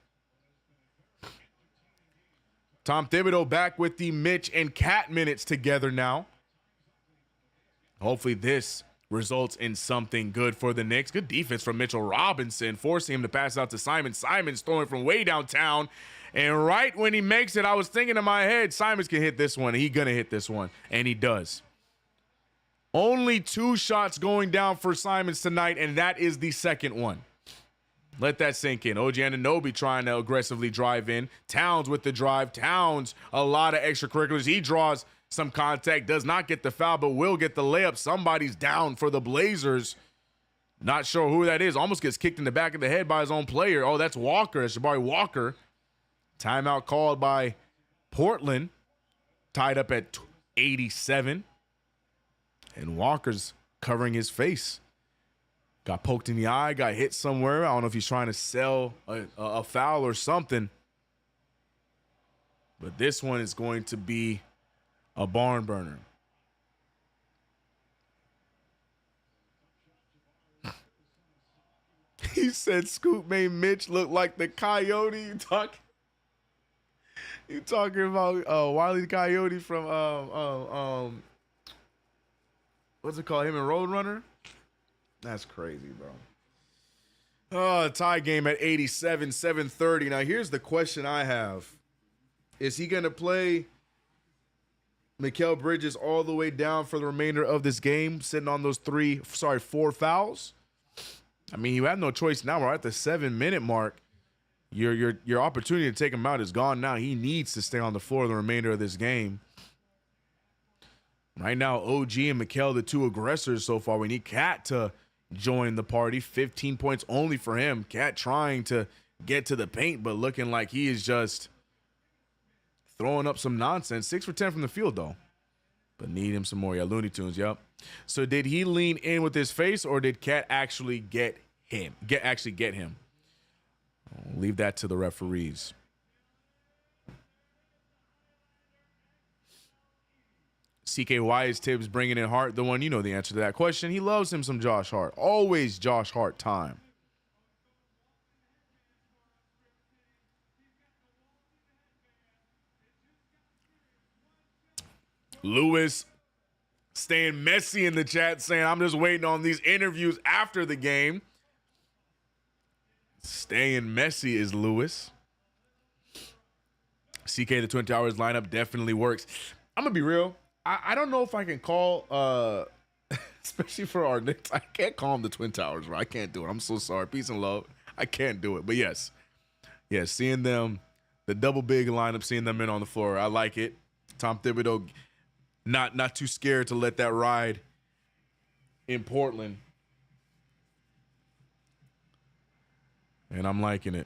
Tom Thibodeau back with the Mitch and Cat minutes together now. Hopefully this results in something good for the Knicks. Good defense from Mitchell Robinson, forcing him to pass out to Simon. Simon's throwing from way downtown. And right when he makes it, I was thinking in my head, Simons can hit this one. He's going to hit this one. And he does. Only 2 shots going down for Simons tonight, and that is the second one. Let that sink in. OG Anunoby trying to aggressively drive in. Towns with the drive. Towns, a lot of extracurriculars. He draws some contact, does not get the foul, but will get the layup. Somebody's down for the Blazers. Not sure who that is. Almost gets kicked in the back of the head by his own player. Oh, that's Walker. That's Jabari Walker. Timeout called by Portland. Tied up at 87. And Walker's covering his face. Got poked in the eye, got hit somewhere. I don't know if he's trying to sell a foul or something. But this one is going to be a barn burner. He said Scoop made Mitch look like the Coyote. You talking about Wile E. Coyote from what's it called? Him and Roadrunner? That's crazy, bro. Oh, tie game at 87, 7:30. Now, here's the question I have. Is he going to play Mikal Bridges all the way down for the remainder of this game, sitting on those 4 fouls? I mean, you have no choice now. We're at the 7-minute mark. Your opportunity to take him out is gone now. He needs to stay on the floor the remainder of this game. Right now, OG and Mikal, the two aggressors so far. We need Cat to join the party. 15 points only for him. Cat trying to get to the paint, but looking like he is just throwing up some nonsense. 6 for 10 from the field, though. But need him some more. Yeah, Looney Tunes, yep. So did he lean in with his face, or did Cat actually get him? Get him? I'll leave that to the referees. CKY is Tibbs bringing in Hart, the one, you know the answer to that question. He loves him some Josh Hart. Always Josh Hart time. Lewis staying messy in the chat, saying, I'm just waiting on these interviews after the game. Staying messy is Lewis. CK, the Twin Towers lineup definitely works. I'm going to be real. I don't know if I can call, especially for our Knicks, I can't call them the Twin Towers, bro. I can't do it. I'm so sorry. Peace and love. I can't do it. But yes, seeing them, the double big lineup, seeing them in on the floor, I like it. Tom Thibodeau not too scared to let that ride in Portland. And I'm liking it.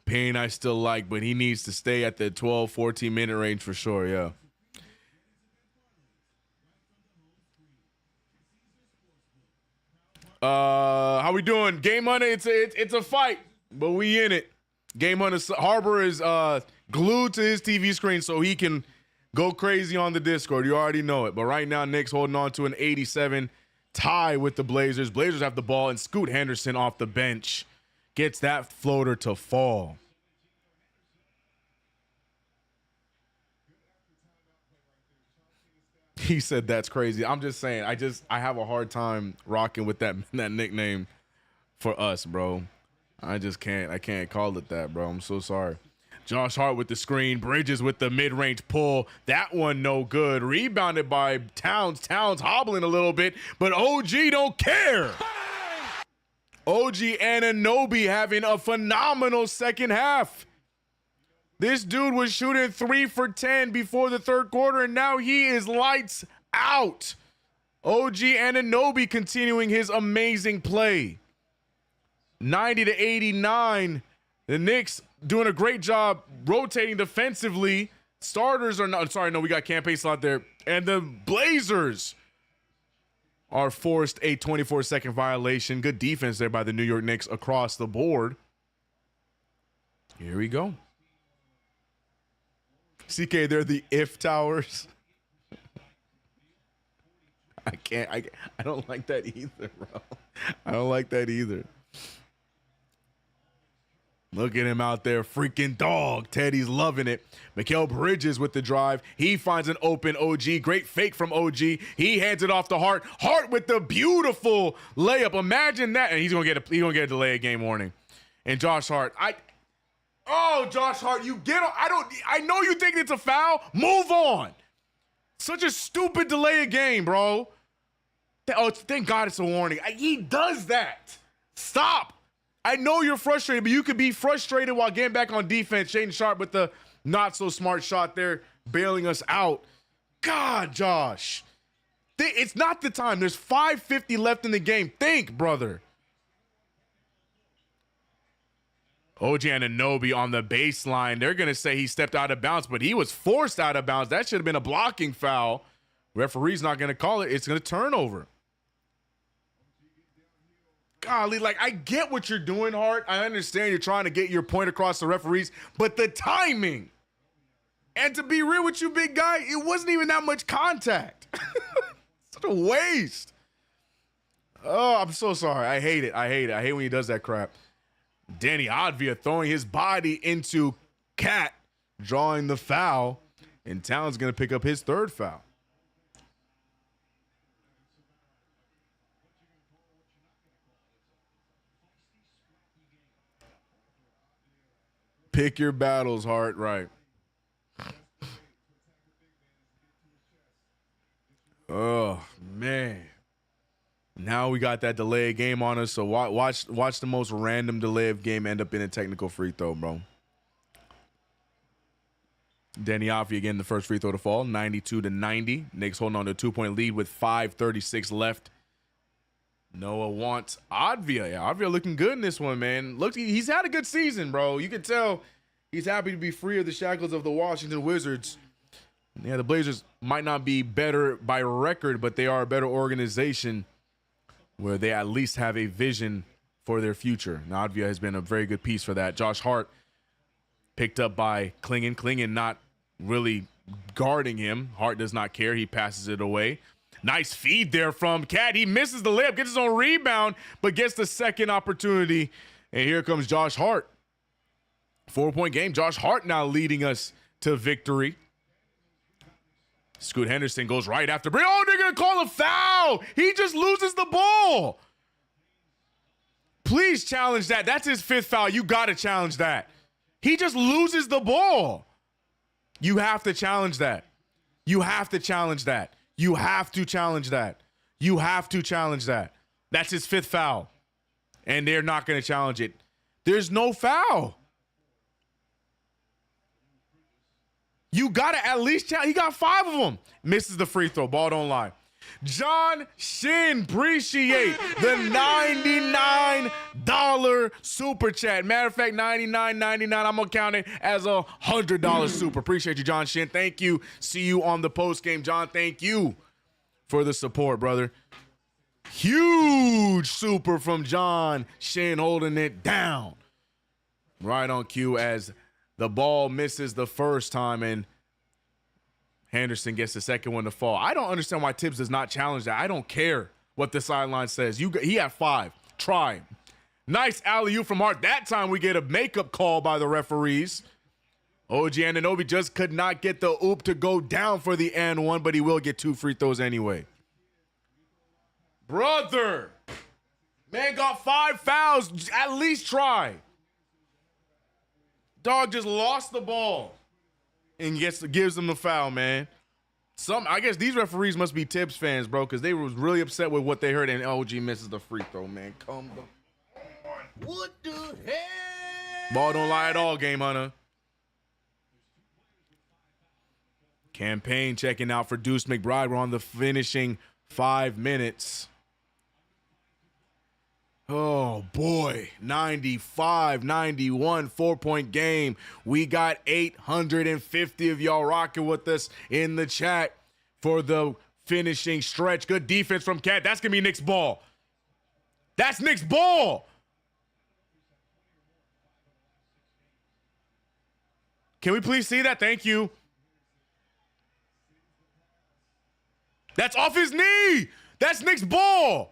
Payne I still like, but he needs to stay at the 12, 14-minute range for sure, yeah. How we doing? Game Hunter, it's a fight, but we in it. Game Hunter Harbor is glued to his TV screen so he can go crazy on the Discord. You already know it. But right now, Knicks holding on to an 87 tie with the Blazers. Blazers have the ball, and Scoot Henderson off the bench gets that floater to fall. He said that's crazy. I'm just saying, I have a hard time rocking with that nickname for us, bro. I can't call it that, bro. I'm so sorry. Josh Hart with the screen. Bridges with the mid-range pull. That one no good. Rebounded by Towns. Towns hobbling a little bit, but OG don't care. OG Anunoby having a phenomenal second half. This dude was shooting 3 for 10 before the third quarter, and now he is lights out. OG Anunoby continuing his amazing play. 90-89. The Knicks doing a great job rotating defensively. Starters are not, sorry, no, we got campaign slot there. And the Blazers are forced a 24-second violation. Good defense there by the New York Knicks across the board. Here we go. CK, they're the if towers. I don't like that either, bro. I don't like that either. Look at him out there, freaking dog. Teddy's loving it. Mikal Bridges with the drive. He finds an open OG. Great fake from OG. He hands it off to Hart. Hart with the beautiful layup. Imagine that. And he's gonna get a delay of game warning. And Josh Hart, Josh Hart, you get on. I know you think it's a foul. Move on. Such a stupid delay of game, bro. Oh, thank God it's a warning. He does that. Stop. I know you're frustrated, but you could be frustrated while getting back on defense. Shaden Sharp with the not so smart shot there, bailing us out. God, Josh. It's not the time. There's 5:50 left in the game. Think, brother. OG Anunoby on the baseline. They're going to say he stepped out of bounds, but he was forced out of bounds. That should have been a blocking foul. Referee's not going to call it. It's going to turn over. Golly, like, I get what you're doing, Hart. I understand you're trying to get your point across the referees, but the timing. And to be real with you, big guy, it wasn't even that much contact. Such a waste. Oh, I'm so sorry. I hate it. I hate when he does that crap. Danny Advia throwing his body into Cat, drawing the foul, and Towns going to pick up his third foul. Pick your battles, Hart, right. Man. Now we got that delay game on us, so watch the most random delay of game end up in a technical free throw, bro. Danny Offey again, the first free throw to fall, 92-90. Knicks holding on to a 2-point lead with 5:36 left. Noah wants Advia. Yeah, Advia looking good in this one, man. Look, he's had a good season, bro. You can tell he's happy to be free of the shackles of the Washington Wizards. Yeah, the Blazers might not be better by record, but they are a better organization where they at least have a vision for their future. Now, Advia has been a very good piece for that. Josh Hart picked up by Klingen not really guarding him. Hart does not care. He passes it away. Nice feed there from Cat. He misses the layup, gets his own rebound, but gets the second opportunity. And here comes Josh Hart. 4-point game. Josh Hart now leading us to victory. Scoot Henderson goes right after. Oh, they're going to call a foul. He just loses the ball. Please challenge that. That's his 5th foul. You got to challenge that. He just loses the ball. You have to challenge that. You have to challenge that. You have to challenge that. You have to challenge that. That's his 5th foul. And they're not going to challenge it. There's no foul. You got to at least challenge. He got 5 of them. Misses the free throw. Ball don't lie. John Shin, appreciate the $99 super chat. Matter of fact, $99.99. I'm going to count it as a $100 super. Appreciate you, John Shin. Thank you. See you on the post game. John, thank you for the support, brother. Huge super from John Shin, holding it down. Right on cue as the ball misses the first time and Henderson gets the second one to fall. I don't understand why Tibbs does not challenge that. I don't care what the sideline says. He had 5. Try. Nice alley-oop from Hart. That time we get a makeup call by the referees. OG Anunoby just could not get the oop to go down for the and one, but he will get 2 free throws anyway. Brother. Man got 5 fouls. At least try. Dog just lost the ball. And gives them the foul, man. I guess these referees must be Tibbs fans, bro, because they was really upset with what they heard, and OG misses the free throw, man. Come on. What the hell? Ball don't lie at all, Game Hunter. Campaign checking out for Deuce McBride. We're on the finishing 5 minutes. Oh, boy. 95-91, 4-point game. We got 850 of y'all rocking with us in the chat for the finishing stretch. Good defense from Cat. That's going to be Knicks ball. That's Knicks ball. Can we please see that? Thank you. That's off his knee. That's Knicks ball.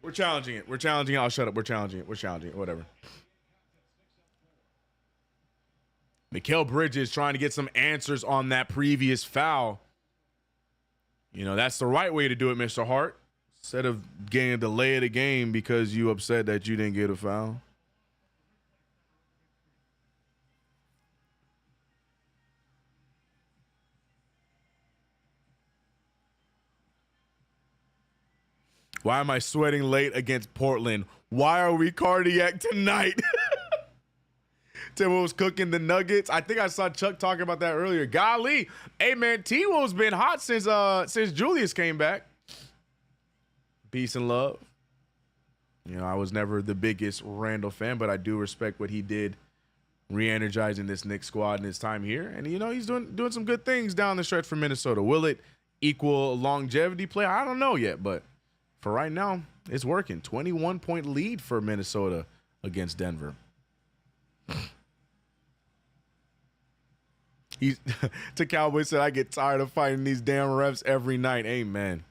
We're challenging it. We're challenging it. I'll shut up. We're challenging it. We're challenging it. Whatever. Mikal Bridges trying to get some answers on that previous foul. You know, that's the right way to do it, Mr. Hart. Instead of getting a delay of the game because you upset that you didn't get a foul. Why am I sweating late against Portland? Why are we cardiac tonight? Timberwolves cooking the Nuggets. I think I saw Chuck talking about that earlier. Golly. Hey, man, T-Wolves been hot since Julius came back. Peace and love. You know, I was never the biggest Randall fan, but I do respect what he did re-energizing this Knicks squad in his time here. And, you know, he's doing some good things down the stretch for Minnesota. Will it equal longevity play? I don't know yet, but for right now, it's working. 21-point lead for Minnesota against Denver. To Cowboy said, I get tired of fighting these damn refs every night. Amen.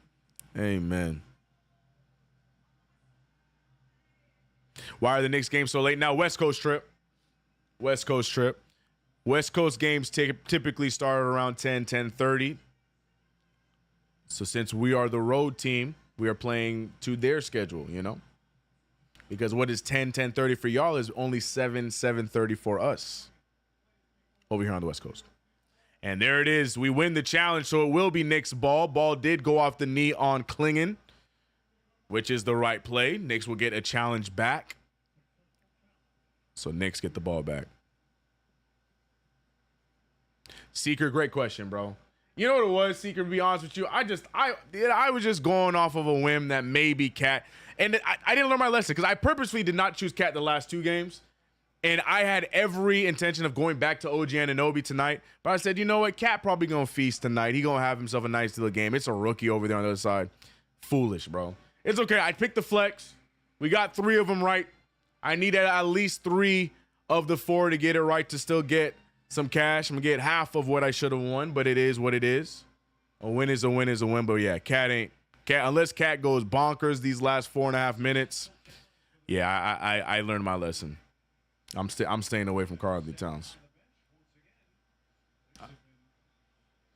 Amen. Why are the Knicks games so late? Now, West Coast trip. West Coast trip. West Coast games typically start around 10:30. So since we are the road team, we are playing to their schedule, you know? Because what is 10:30 for y'all is only 7:30 for us over here on the West Coast. And there it is. We win the challenge, so it will be Knicks ball. Ball did go off the knee on Klingon, which is the right play. Knicks will get a challenge back. So Knicks get the ball back. Seeker, great question, bro. You know what it was, Seeker, to be honest with you? I was just going off of a whim that maybe Cat, and I didn't learn my lesson because I purposely did not choose Cat the last 2 games. And I had every intention of going back to OG Anunoby tonight. But I said, you know what? Cat probably going to feast tonight. He going to have himself a nice little game. It's a rookie over there on the other side. Foolish, bro. It's okay. I picked the flex. We got 3 of them right. I needed at least 3 of the 4 to get it right to still get some cash. I'm going to get half of what I should have won, but it is what it is. A win is a win is a win. But yeah, Cat unless Cat goes bonkers these last 4.5 minutes. Yeah, I learned my lesson. I'm staying away from Karl-Anthony Towns.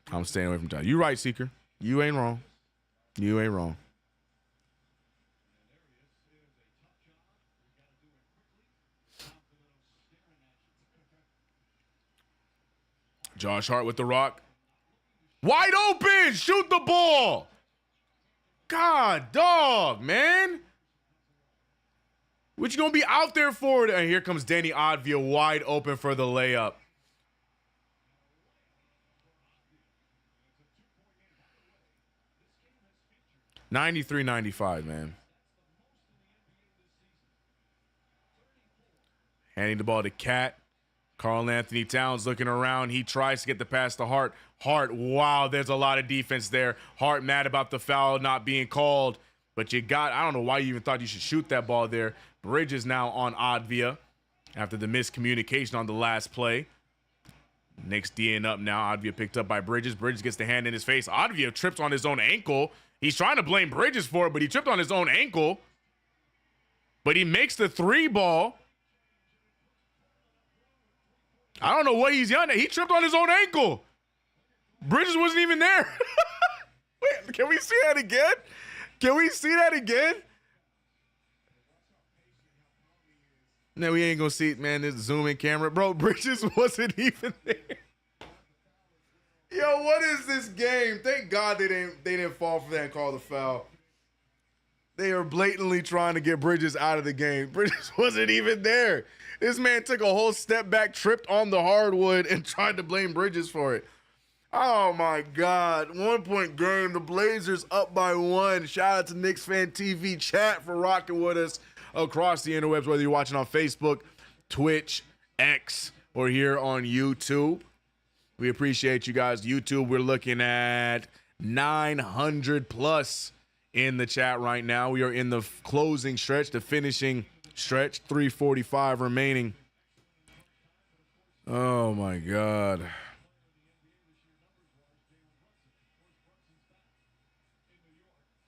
I'm staying away from Towns. You right, Seeker. You ain't wrong. You ain't wrong. Josh Hart with the rock. Wide open! Shoot the ball! God, dog, man. What you gonna be out there for? And here comes Danny Advia wide open for the layup. $93-95, man. Handing the ball to Cat. Karl-Anthony Towns looking around. He tries to get the pass to Hart. Hart, wow, there's a lot of defense there. Hart mad about the foul not being called. But I don't know why you even thought you should shoot that ball there. Bridges now on Advia after the miscommunication on the last play. Knicks D'ing up now. Advia picked up by Bridges. Bridges gets the hand in his face. Advia trips on his own ankle. He's trying to blame Bridges for it, but he tripped on his own ankle. But he makes the 3 ball. I don't know what he's yelling at. He tripped on his own ankle. Bridges wasn't even there. Wait, can we see that again? Can we see that again? No, we ain't gonna see it, man. This zoom-in camera. Bro, Bridges wasn't even there. Yo, what is this game? Thank God they didn't fall for that and call the foul. They are blatantly trying to get Bridges out of the game. Bridges wasn't even there. This man took a whole step back, tripped on the hardwood, and tried to blame Bridges for it. Oh, my God. 1-point game. The Blazers up by 1. Shout out to KnicksFanTV chat for rocking with us across the interwebs, whether you're watching on Facebook, Twitch, X, or here on YouTube. We appreciate you guys. YouTube, we're looking at 900 plus in the chat right now. We are in the closing stretch, the finishing stretch, 345 remaining. Oh, my God.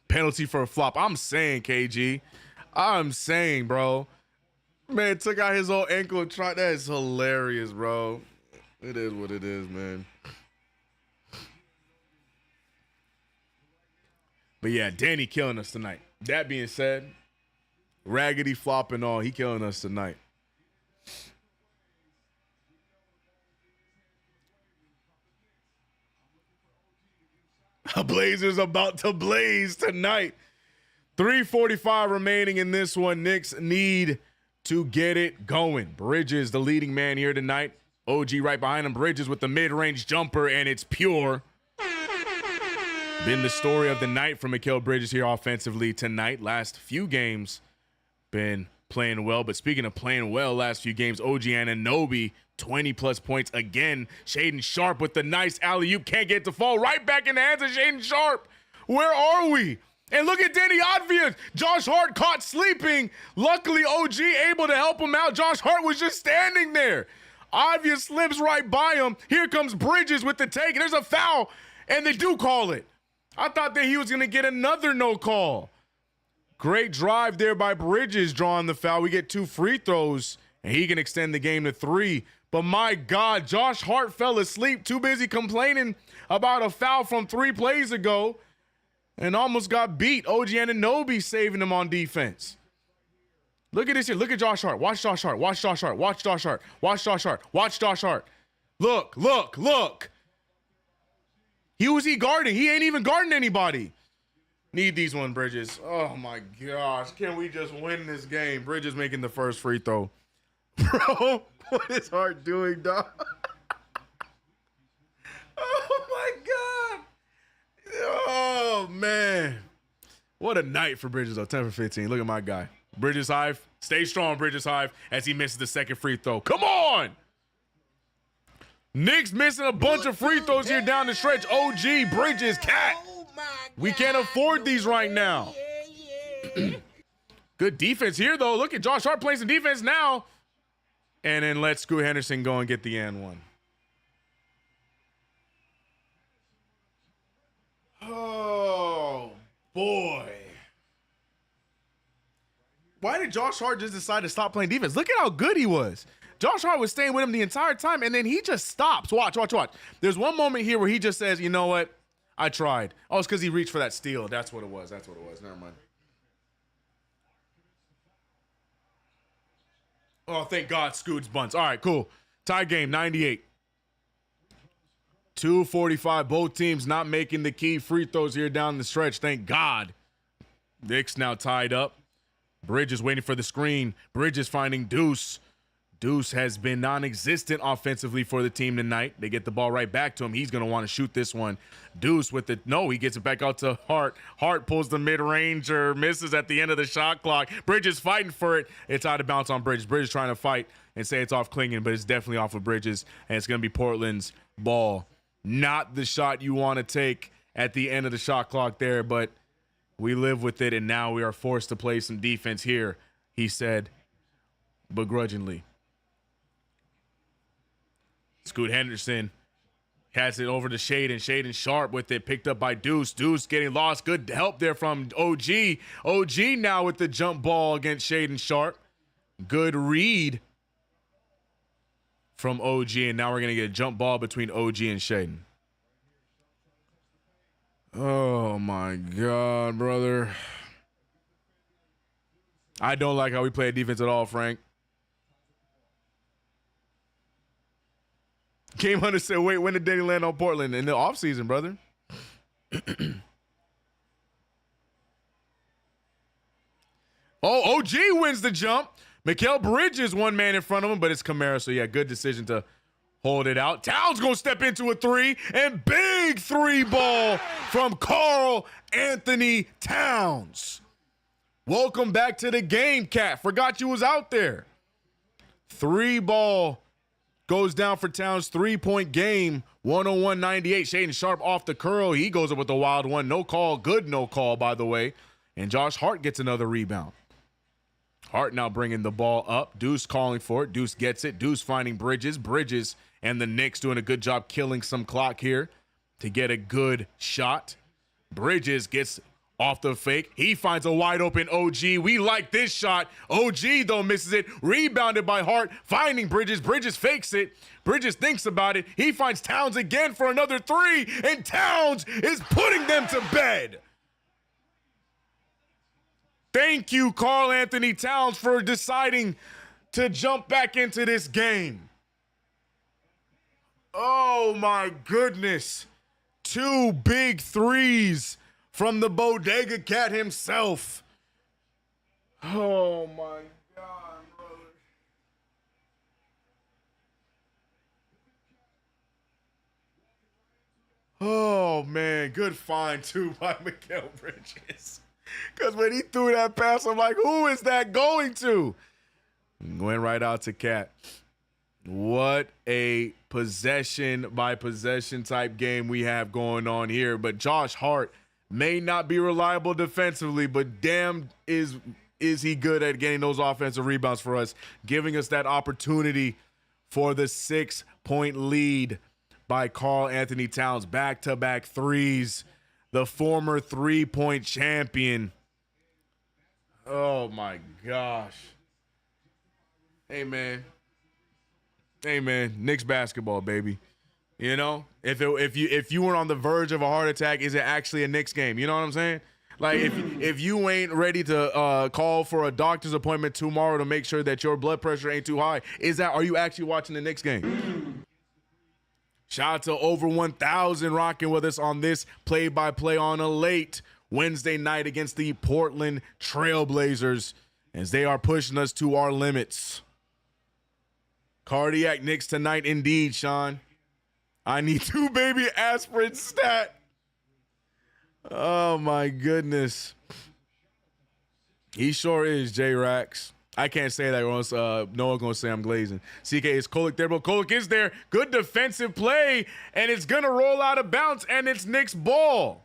Penalty for a flop. I'm saying, KG. I'm saying, bro. Man, took out his old ankle and tried. That is hilarious, bro. It is what it is, man. But yeah, Danny killing us tonight. That being said, raggedy flop and all, he killing us tonight. Blazers about to blaze tonight. 3:45 remaining in this one. Knicks need to get it going. Bridges, the leading man here tonight. OG right behind him. Bridges with the mid-range jumper, and it's pure. Been the story of the night for Mikal Bridges here offensively tonight. Last few games been playing well. But speaking of playing well, last few games, OG Anunoby, 20-plus points again. Shaedon Sharpe with the nice alley-oop. Can't get it to fall. Right back in the hands of Shaedon Sharpe. Where are we? And look at Danny Advia. Josh Hart caught sleeping. Luckily, OG able to help him out. Josh Hart was just standing there. Advia slips right by him. Here comes Bridges with the take. There's a foul, and they do call it. I thought that he was going to get another no call. Great drive there by Bridges drawing the foul. We get 2 free throws, and he can extend the game to 3. But my God, Josh Hart fell asleep, too busy complaining about a foul from 3 plays ago, and almost got beat. OG Anunoby saving him on defense. Look at this here. Look at Josh Hart. Watch Josh Hart. Watch Josh Hart. Watch Josh Hart. Watch Josh Hart. Watch Josh Hart. Look, look, look. Who's he guarding? He ain't even guarding anybody. Need these one, Bridges. Oh my gosh. Can we just win this game? Bridges making the first free throw. Bro, what is Hart doing, dog? Oh my God. Oh man. What a night for Bridges though. 10 for 15. Look at my guy. Bridges Hive. Stay strong, Bridges Hive, as he misses the second free throw. Come on! Knicks missing a bunch of free throws here down the stretch. OG, Bridges, Cat. We can't afford these right now. Good defense here, though. Look at Josh Hart playing some defense now. And then let Scoot Henderson go and get the and one. Oh, boy. Why did Josh Hart just decide to stop playing defense? Look at how good he was. Josh Hart was staying with him the entire time, and then he just stops. Watch. There's one moment here where he just says, you know what? I tried. Oh, it's because he reached for that steal. That's what it was. Never mind. Oh, thank God, Scoot's bunts. All right, cool. Tie game, 98. 2:45. Both teams not making the key free throws here down the stretch. Thank God. Knicks now tied up. Bridges waiting for the screen. Bridges finding Deuce. Deuce has been non-existent offensively for the team tonight. They get the ball right back to him. He's going to want to shoot this one. Deuce with the, no, he gets it back out to Hart. Hart pulls the mid-ranger, misses at the end of the shot clock. Bridges fighting for it. It's out of bounds on Bridges. Bridges trying to fight and say it's off Klingon, but it's definitely off of Bridges, and it's going to be Portland's ball. Not the shot you want to take at the end of the shot clock there, but we live with it, and now we are forced to play some defense here, he said, begrudgingly. Scoot Henderson has it over to Shaden. Shaden sharp with it, picked up by Deuce. Deuce getting lost. Good help there from OG. OG now with the jump ball against Shaden Sharp. Good read from OG, and now we're going to get a jump ball between OG and Shaden. Oh, my God, brother. I don't like how we play defense at all, Frank. Game Hunter said, wait, when did Danny land on Portland? In the offseason, brother. Oh, OG wins the jump. Mikal Bridges one man in front of him, but it's Kamara, so yeah, good decision to hold it out. Towns gonna step into a three, and big three ball from Karl Anthony Towns. Welcome back to the game, Cat. Forgot you was out there. Three ball goes down for Towns, 3-point game, 101-98. Shaden Sharp off the curl. He goes up with a wild one. No call, good no call, by the way. And Josh Hart gets another rebound. Hart now bringing the ball up. Deuce calling for it. Deuce gets it. Deuce finding Bridges. Bridges and the Knicks doing a good job killing some clock here to get a good shot. Bridges gets off the fake. He finds a wide open OG. We like this shot. OG, though, misses it. Rebounded by Hart. Finding Bridges. Bridges fakes it. Bridges thinks about it. He finds Towns again for another three. And Towns is putting them to bed. Thank you, Karl Anthony Towns, for deciding to jump back into this game. Oh, my goodness. Two big threes from the Bodega Cat himself. Oh, my God, brother. Oh, man. Good find, too, by Mikal Bridges. Because when he threw that pass, I'm like, who is that going to? Going right out to Cat. What a possession-by-possession type game we have going on here. But Josh Hart may not be reliable defensively, but damn is he good at getting those offensive rebounds for us, giving us that opportunity for the 6-point lead by Karl Anthony Towns. Back-to-back threes. The former 3-point champion. Oh, my gosh. Hey, man. Knicks basketball, baby. You know, if you were on the verge of a heart attack, is it actually a Knicks game? You know what I'm saying? Like, if you ain't ready to call for a doctor's appointment tomorrow to make sure that your blood pressure ain't too high, are you actually watching the Knicks game? Shout out to over 1,000 rocking with us on this play-by-play on a late Wednesday night against the Portland Trailblazers as they are pushing us to our limits. Cardiac Knicks tonight indeed, Sean. I need 2 baby aspirin stat. Oh, my goodness. He sure is, J-Rax. I can't say that, or else Noah's going to say I'm glazing. CK is Kolek there, but Kolek is there. Good defensive play, and it's going to roll out of bounds, and it's Knicks ball.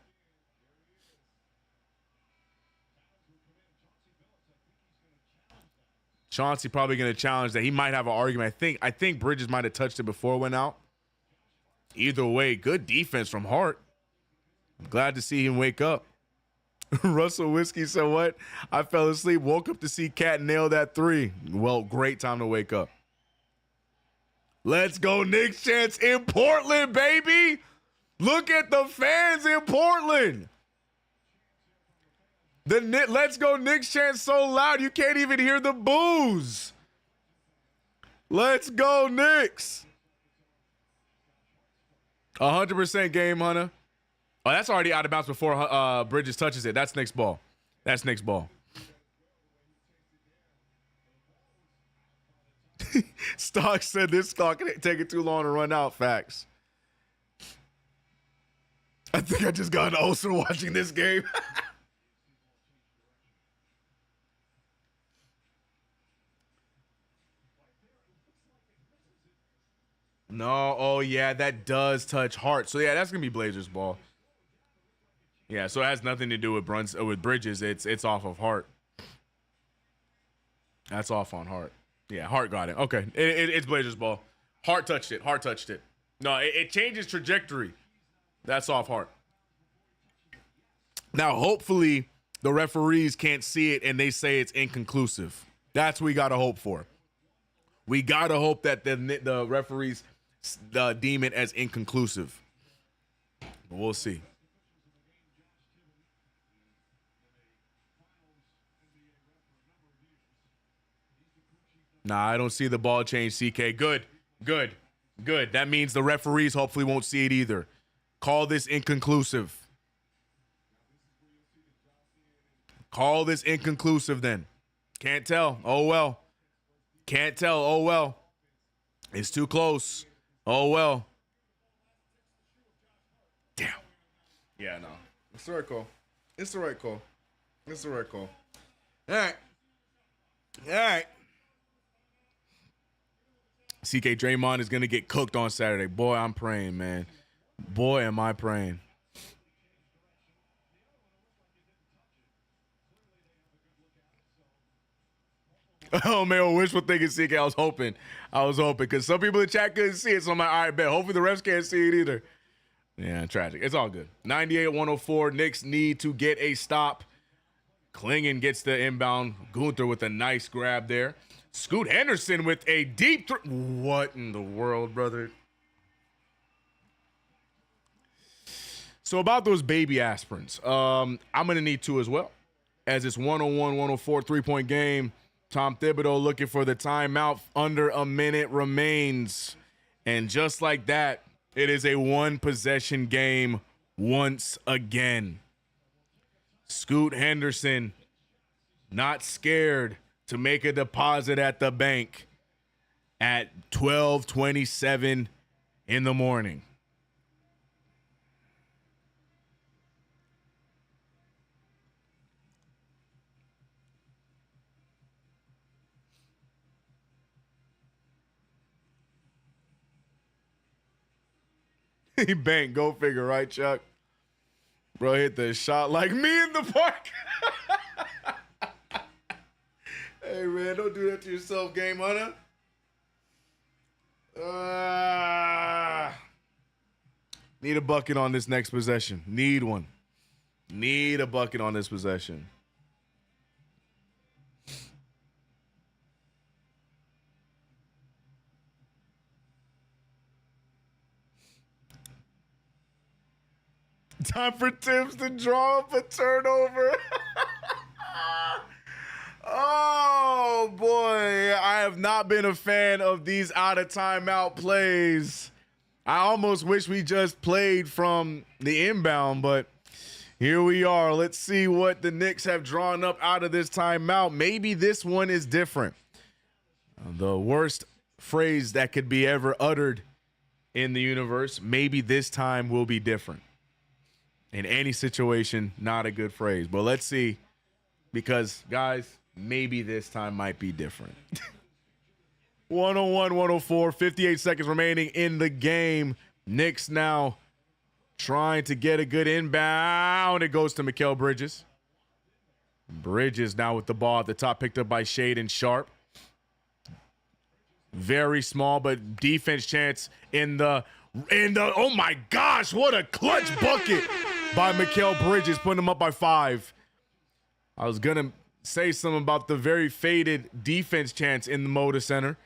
Chauncey probably going to challenge that. He might have an argument. I think Bridges might have touched it before it went out. Either way, good defense from Hart. I'm glad to see him wake up. Russell Whiskey said what? I fell asleep, woke up to see Cat nail that 3. Well, great time to wake up. Let's go Knicks chants in Portland, baby. Look at the fans in Portland. The Let's go Knicks chants so loud you can't even hear the boos. Let's go Knicks. 100% game, Hunter. Oh, that's already out of bounds before Bridges touches it. That's Knicks ball. That's Knicks ball. Stock said this stock taking too long to run out. Facts. I think I just got an ulcer watching this game. No, oh yeah, that does touch Hart. So yeah, that's gonna be Blazers ball. Yeah, so it has nothing to do with Bridges. It's off of Hart. That's off on Hart. Yeah, Hart got it. Okay, it's Blazers ball. Hart touched it. Hart touched it. No, it changes trajectory. That's off Hart. Now, hopefully, the referees can't see it and they say it's inconclusive. That's what we got to hope for. We got to hope that the referees deem it as inconclusive. But we'll see. Nah, I don't see the ball change, CK. Good. That means the referees hopefully won't see it either. Call this inconclusive. Call this inconclusive then. Can't tell. Oh, well. Can't tell. Oh, well. It's too close. Oh, well. Damn. Yeah, no. It's the right call. It's the right call. It's the right call. All right. All right. CK Draymond is going to get cooked on Saturday. Boy, I'm praying, man. Boy, am I praying. Oh, man, wishful thinking, CK. I was hoping because some people in chat couldn't see it. So I'm like, all right, bet. Hopefully the refs can't see it either. Yeah, tragic. It's all good. 98-104. Knicks need to get a stop. Klingon gets the inbound. Gunther with a nice grab there. Scoot Henderson with a deep what in the world, brother? So about those baby aspirins, I'm going to need 2 as well. As it's 101-104 3-point game. Tom Thibodeau looking for the timeout. Under a minute remains. And just like that, it is a 1-possession game once again. Scoot Henderson not scared to make a deposit at the bank at 12:27 in the morning. He banked, go figure, right, Chuck? Bro hit the shot like me in the park. Hey, man, don't do that to yourself, Game Hunter. Need a bucket on this next possession. Need one. Need a bucket on this possession. Time for Tibbs to draw up a turnover. Oh, boy. I have not been a fan of these out of timeout plays. I almost wish we just played from the inbound, but here we are. Let's see what the Knicks have drawn up out of this timeout. Maybe this one is different. The worst phrase that could be ever uttered in the universe. Maybe this time will be different. In any situation, not a good phrase. But let's see. Because, guys, maybe this time might be different. 101-104, 58 seconds remaining in the game. Knicks now trying to get a good inbound. It goes to Mikal Bridges. Bridges now with the ball at the top, picked up by Shaedon Sharpe. Very small, but defense chance in the oh my gosh, what a clutch bucket by Mikal Bridges, putting him up by 5. I was gonna say something about the very faded defense chance in the Moda Center,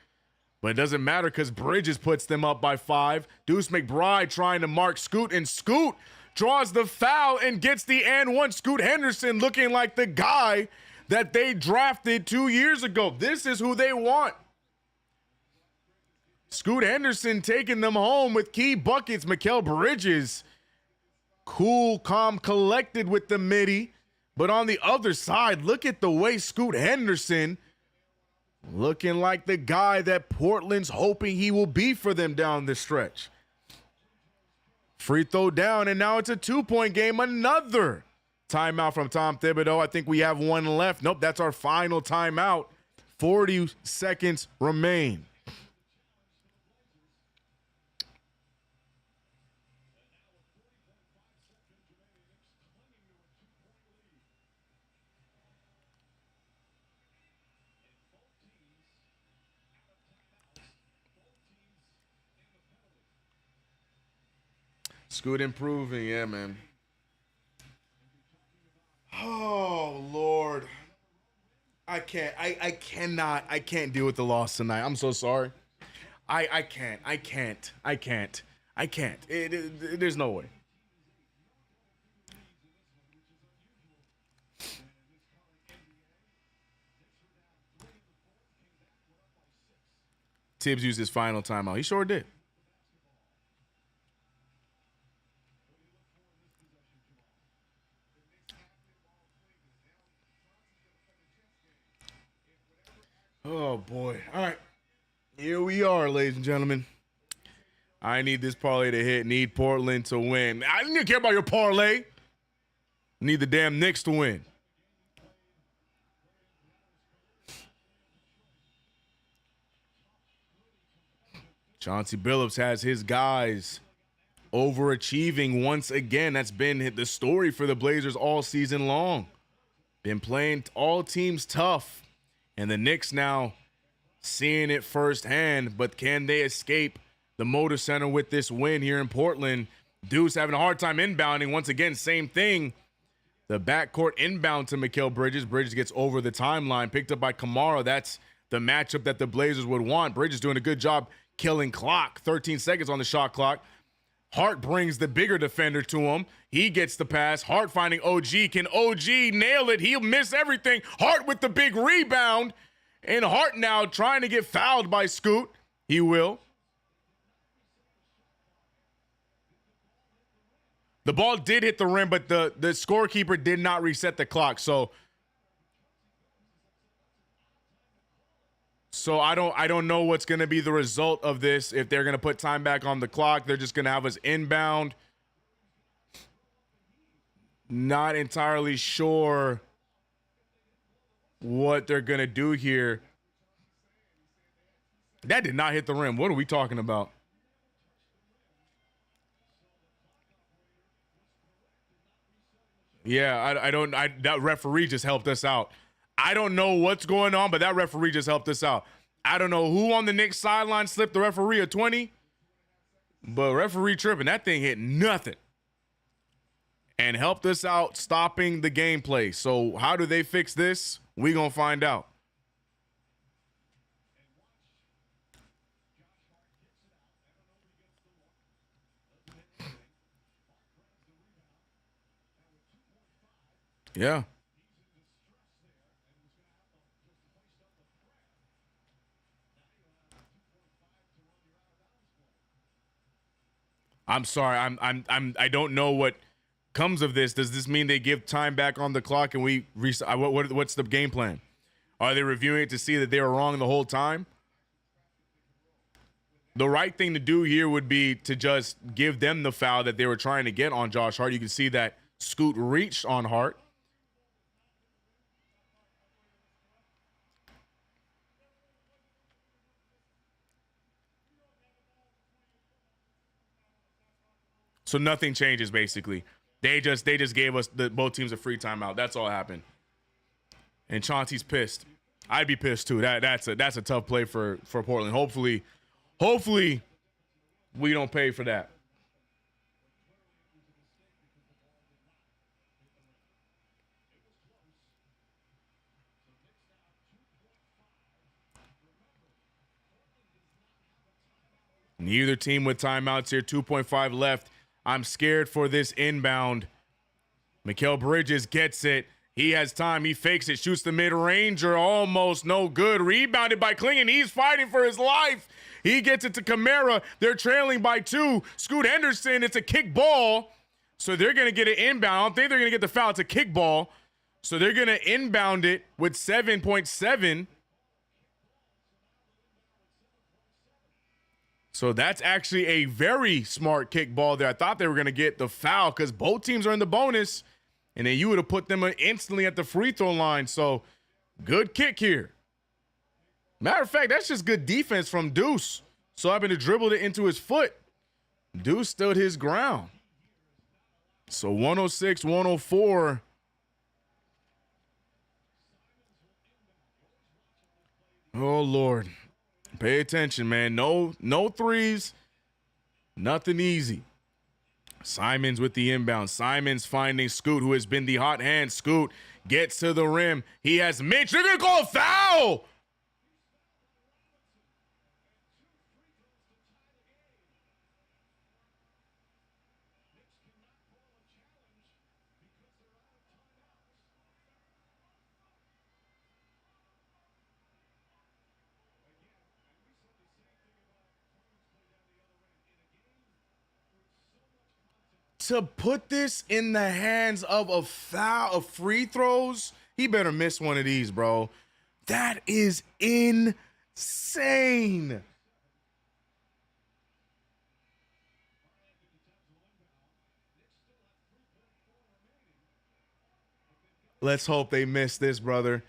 but it doesn't matter because Bridges puts them up by 5. Deuce McBride trying to mark Scoot, and Scoot draws the foul and gets the and one. Scoot Henderson looking like the guy that they drafted 2 years ago. This is who they want. Scoot Henderson taking them home with key buckets. Mikal Bridges, cool, calm, collected with the midi. But on the other side, look at the way Scoot Henderson looking like the guy that Portland's hoping he will be for them down the stretch. Free throw down, and now it's a 2-point game. Another timeout from Tom Thibodeau. I think we have one left. Nope, that's our final timeout. 40 seconds remain. Scoot improving, yeah, man. Oh, Lord. I can't deal with the loss tonight. I'm so sorry. I can't. There's no way. Tibbs used his final timeout. He sure did. Oh, boy. All right. Here we are, ladies and gentlemen. I need this parlay to hit. Need Portland to win. I didn't care about your parlay. Need the damn Knicks to win. Chauncey Billups has his guys overachieving once again. That's been the story for the Blazers all season long. Been playing all teams tough. And the Knicks now seeing it firsthand, but can they escape the Moda Center with this win here in Portland? Deuce having a hard time inbounding. Once again, same thing. The backcourt inbound to Mikal Bridges. Bridges gets over the timeline, picked up by Kamara. That's the matchup that the Blazers would want. Bridges doing a good job killing clock. 13 seconds on the shot clock. Hart brings the bigger defender to him. He gets the pass. Hart finding OG. Can OG nail it? He'll miss everything. Hart with the big rebound. And Hart now trying to get fouled by Scoot. He will. The ball did hit the rim, but the scorekeeper did not reset the clock. So I don't know what's going to be the result of this. If they're going to put time back on the clock, they're just going to have us inbound. Not entirely sure what they're going to do here. That did not hit the rim. What are we talking about? Yeah, that referee just helped us out. I don't know what's going on, but that referee just helped us out. I don't know who on the Knicks sideline slipped the referee a 20, but referee tripping. That thing hit nothing and helped us out stopping the gameplay. So how do they fix this? We gonna find out. Yeah. I'm sorry. I don't know what comes of this. Does this mean they give time back on the clock and we what's the game plan? Are they reviewing it to see that they were wrong the whole time? The right thing to do here would be to just give them the foul that they were trying to get on Josh Hart. You can see that Scoot reached on Hart. So nothing changes basically. They just gave us both teams a free timeout. That's all happened. And Chauncey's pissed. I'd be pissed too. That's a tough play for Portland. Hopefully we don't pay for that. Neither team with timeouts here. 2.5 left. I'm scared for this inbound. Mikal Bridges gets it. He has time. He fakes it. Shoots the mid-ranger. Almost no good. Rebounded by Clingan. He's fighting for his life. He gets it to Kamara. They're trailing by 2. Scoot Henderson. It's a kick ball. So they're going to get an inbound. I don't think they're going to get the foul. It's a kick ball. So they're going to inbound it with 7.7. So that's actually a very smart kick ball there. I thought they were going to get the foul because both teams are in the bonus. And then you would have put them instantly at the free throw line. So good kick here. Matter of fact, that's just good defense from Deuce. So I've been dribbled it into his foot. Deuce stood his ground. So 106-104. Oh, Lord. Pay attention, man. No threes. Nothing easy. Simons with the inbound. Simons finding Scoot, who has been the hot hand. Scoot gets to the rim. He has Mitch. They're going to call a foul. To put this in the hands of a foul of free throws, he better miss one of these, bro. That is insane. Let's hope they miss this, brother.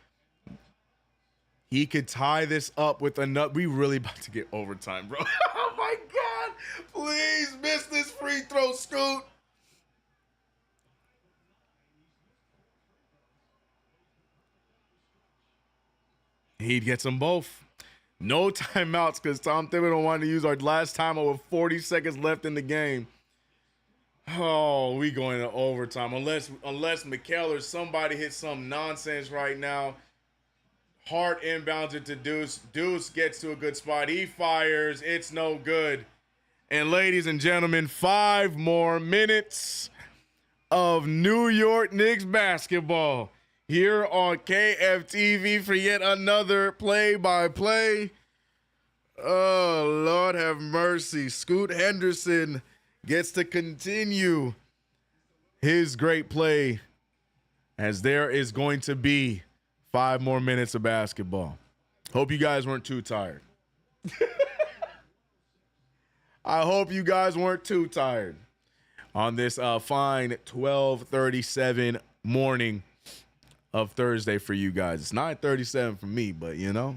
He could tie this up with another. We really about to get overtime, bro. Oh my God. Please miss this free throw, Scoot. He gets them both. No timeouts because Tom Thibodeau wanted to use our last timeout with 40 seconds left in the game. Oh, we going to overtime. Unless Mikal or somebody hits some nonsense right now. Hart inbounds it to Deuce. Deuce gets to a good spot. He fires. It's no good. And ladies and gentlemen, 5 more minutes of New York Knicks basketball here on KFTV for yet another play-by-play. Oh, Lord have mercy. Scoot Henderson gets to continue his great play as there is going to be 5 more minutes of basketball. Hope you guys weren't too tired. I hope you guys weren't too tired on this fine 12:37 morning of Thursday for you guys. It's 9:37 for me, but you know.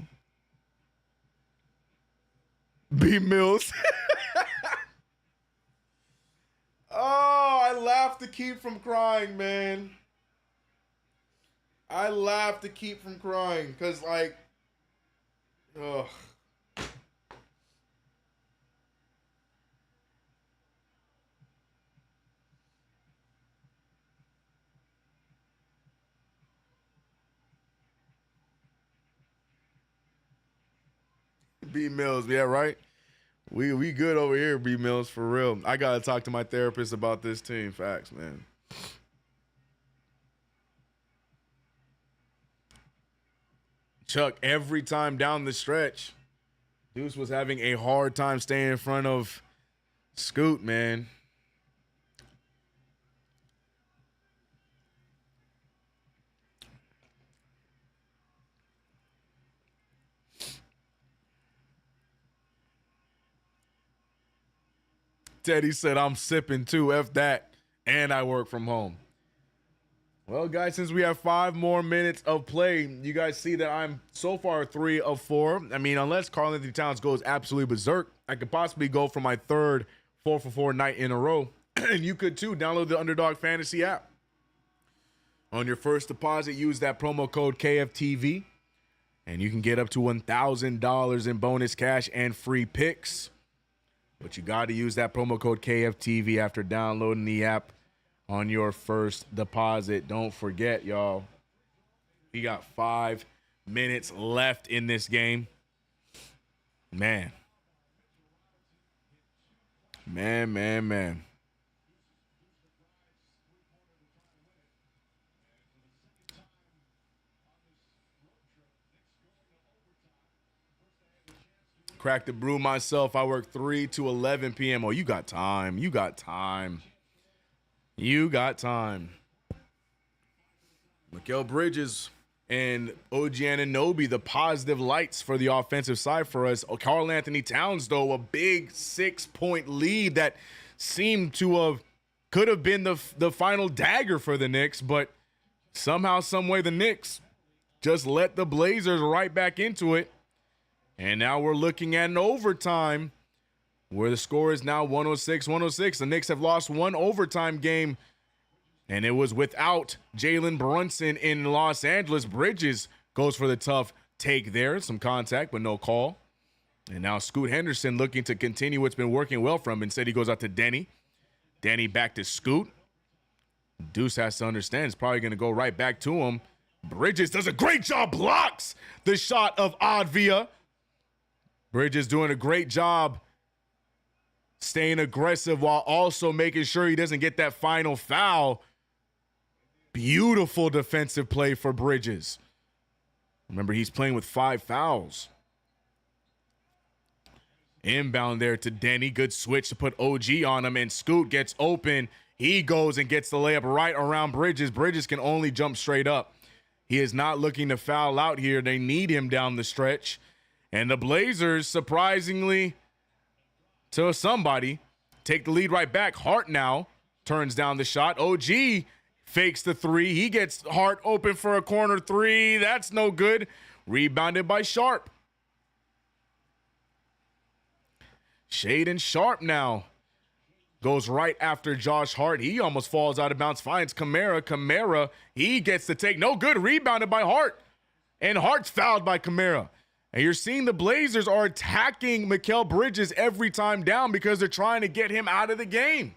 B Mills. Oh, I laugh to keep from crying, man. I laugh to keep from crying because, like, ugh. B Mills, yeah, right? We good over here, B Mills, for real. I gotta talk to my therapist about this team. Facts, man. Chuck, every time down the stretch, Deuce was having a hard time staying in front of Scoot, man. Teddy said, I'm sipping too. F that. And I work from home. Well, guys, since we have 5 more minutes of play, you guys see that I'm so far 3 of 4. I mean, unless Karl-Anthony Towns goes absolutely berserk, I could possibly go for my 3rd 4 for 4 night in a row. And you could too. Download the Underdog Fantasy app. On your first deposit, use that promo code KFTV. And you can get up to $1,000 in bonus cash and free picks. But you got to use that promo code KFTV after downloading the app on your first deposit. Don't forget, y'all, we got 5 minutes left in this game. Man. Crack the brew myself. I work 3 to 11 p.m. Oh, you got time. You got time. Mikal Bridges and OG Anunoby, the positive lights for the offensive side for us. Karl-Anthony Towns, though, a big 6-point lead that seemed to have could have been the final dagger for the Knicks, but somehow, some way, the Knicks just let the Blazers right back into it. And now we're looking at an overtime where the score is now 106-106. The Knicks have lost 1 overtime game, and it was without Jalen Brunson in Los Angeles. Bridges goes for the tough take there. Some contact, but no call. And now Scoot Henderson looking to continue what's been working well for him. Instead, he goes out to Denny. Denny back to Scoot. Deuce has to understand it's probably going to go right back to him. Bridges does a great job, blocks the shot of Advia. Bridges doing a great job staying aggressive while also making sure he doesn't get that final foul. Beautiful defensive play for Bridges. Remember, he's playing with 5 fouls. Inbound there to Denny. Good switch to put OG on him, and Scoot gets open. He goes and gets the layup right around Bridges. Bridges can only jump straight up. He is not looking to foul out here. They need him down the stretch. And the Blazers, surprisingly to somebody, take the lead right back. Hart now turns down the shot. OG fakes the 3. He gets Hart open for a corner 3. That's no good. Rebounded by Sharp. Shaedon Sharp now goes right after Josh Hart. He almost falls out of bounds. Finds Kamara. Kamara, he gets the take. No good. Rebounded by Hart. And Hart's fouled by Kamara. And you're seeing the Blazers are attacking Mikal Bridges every time down because they're trying to get him out of the game.